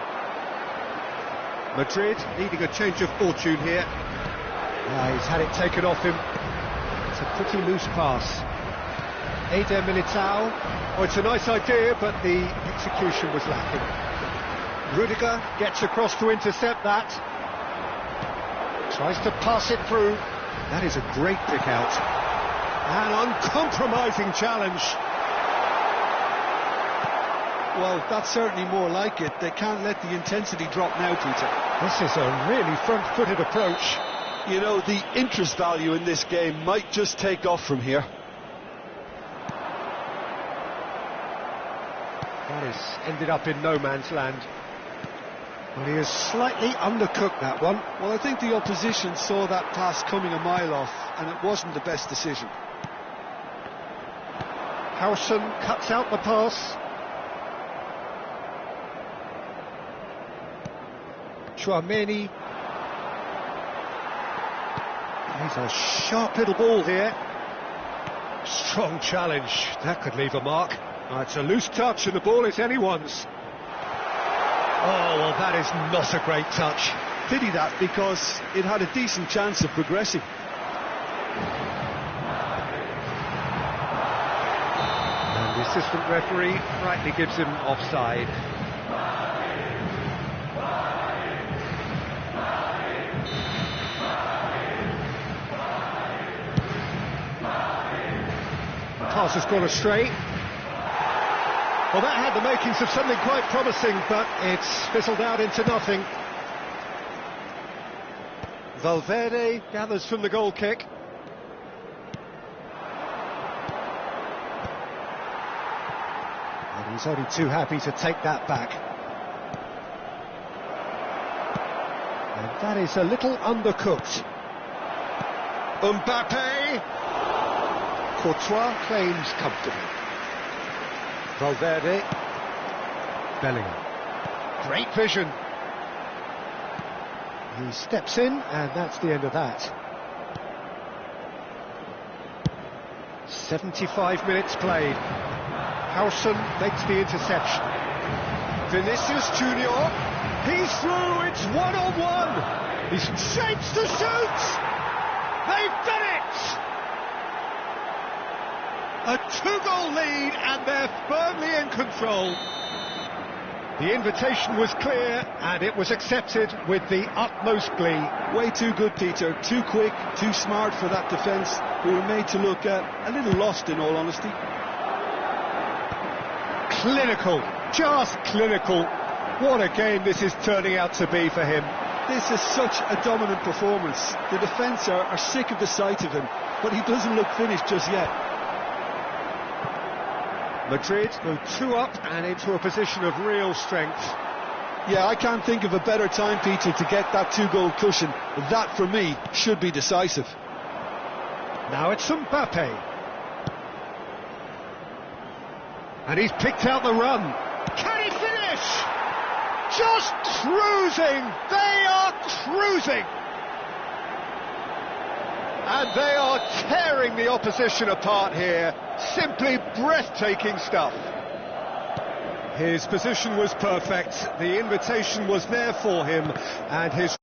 Madrid needing a change of fortune here. He's had it taken off him. It's a pretty loose pass. Eder Militao. Oh, it's a nice idea, but the execution was lacking. Rudiger gets across to intercept that. Tries to pass it through. That is a great pick out. An uncompromising challenge. Well, that's certainly more like it. They can't let the intensity drop now, Peter. This is a really front-footed approach. You know, the interest value in this game might just take off from here. That has ended up in no man's land. Well, he has slightly undercooked that one. Well, I think the opposition saw that pass coming a mile off, and it wasn't the best decision. Howson cuts out the pass. Chouameni. He's a sharp little ball here. Strong challenge. That could leave a mark. It's a loose touch and the ball is anyone's. Oh, well, that is not a great touch. Pity that, because it had a decent chance of progressing. And the assistant referee rightly gives him offside. Pass has gone astray. Well, that had the makings of something quite promising, but it's fizzled out into nothing. Valverde gathers from the goal kick. And he's only too happy to take that back. And that is a little undercooked. Mbappe! Courtois claims comfortably. Valverde. Bellingham. Great vision. He steps in, and that's the end of that. 75 minutes played. Howson makes the interception. Vinicius Junior. He's through, it's one-on-one. He shapes to shoot. They've done it! A two-goal lead, and they're firmly in control. The invitation was clear, and it was accepted with the utmost glee. Way too good, Peter. Too quick, too smart for that defence, who were made to look a little lost, in all honesty. Clinical, just clinical. What a game this is turning out to be for him. This is such a dominant performance. The defence are sick of the sight of him, but he doesn't look finished just yet. Madrid go 2 up and into a position of real strength. Yeah, I can't think of a better time, Peter, to get that 2-goal cushion. That, for me, should be decisive. Now it's Mbappe. And he's picked out the run. Can he finish? Just cruising. They are cruising. And they are tearing the opposition apart here. Simply breathtaking stuff. His position was perfect. The invitation was there for him, and his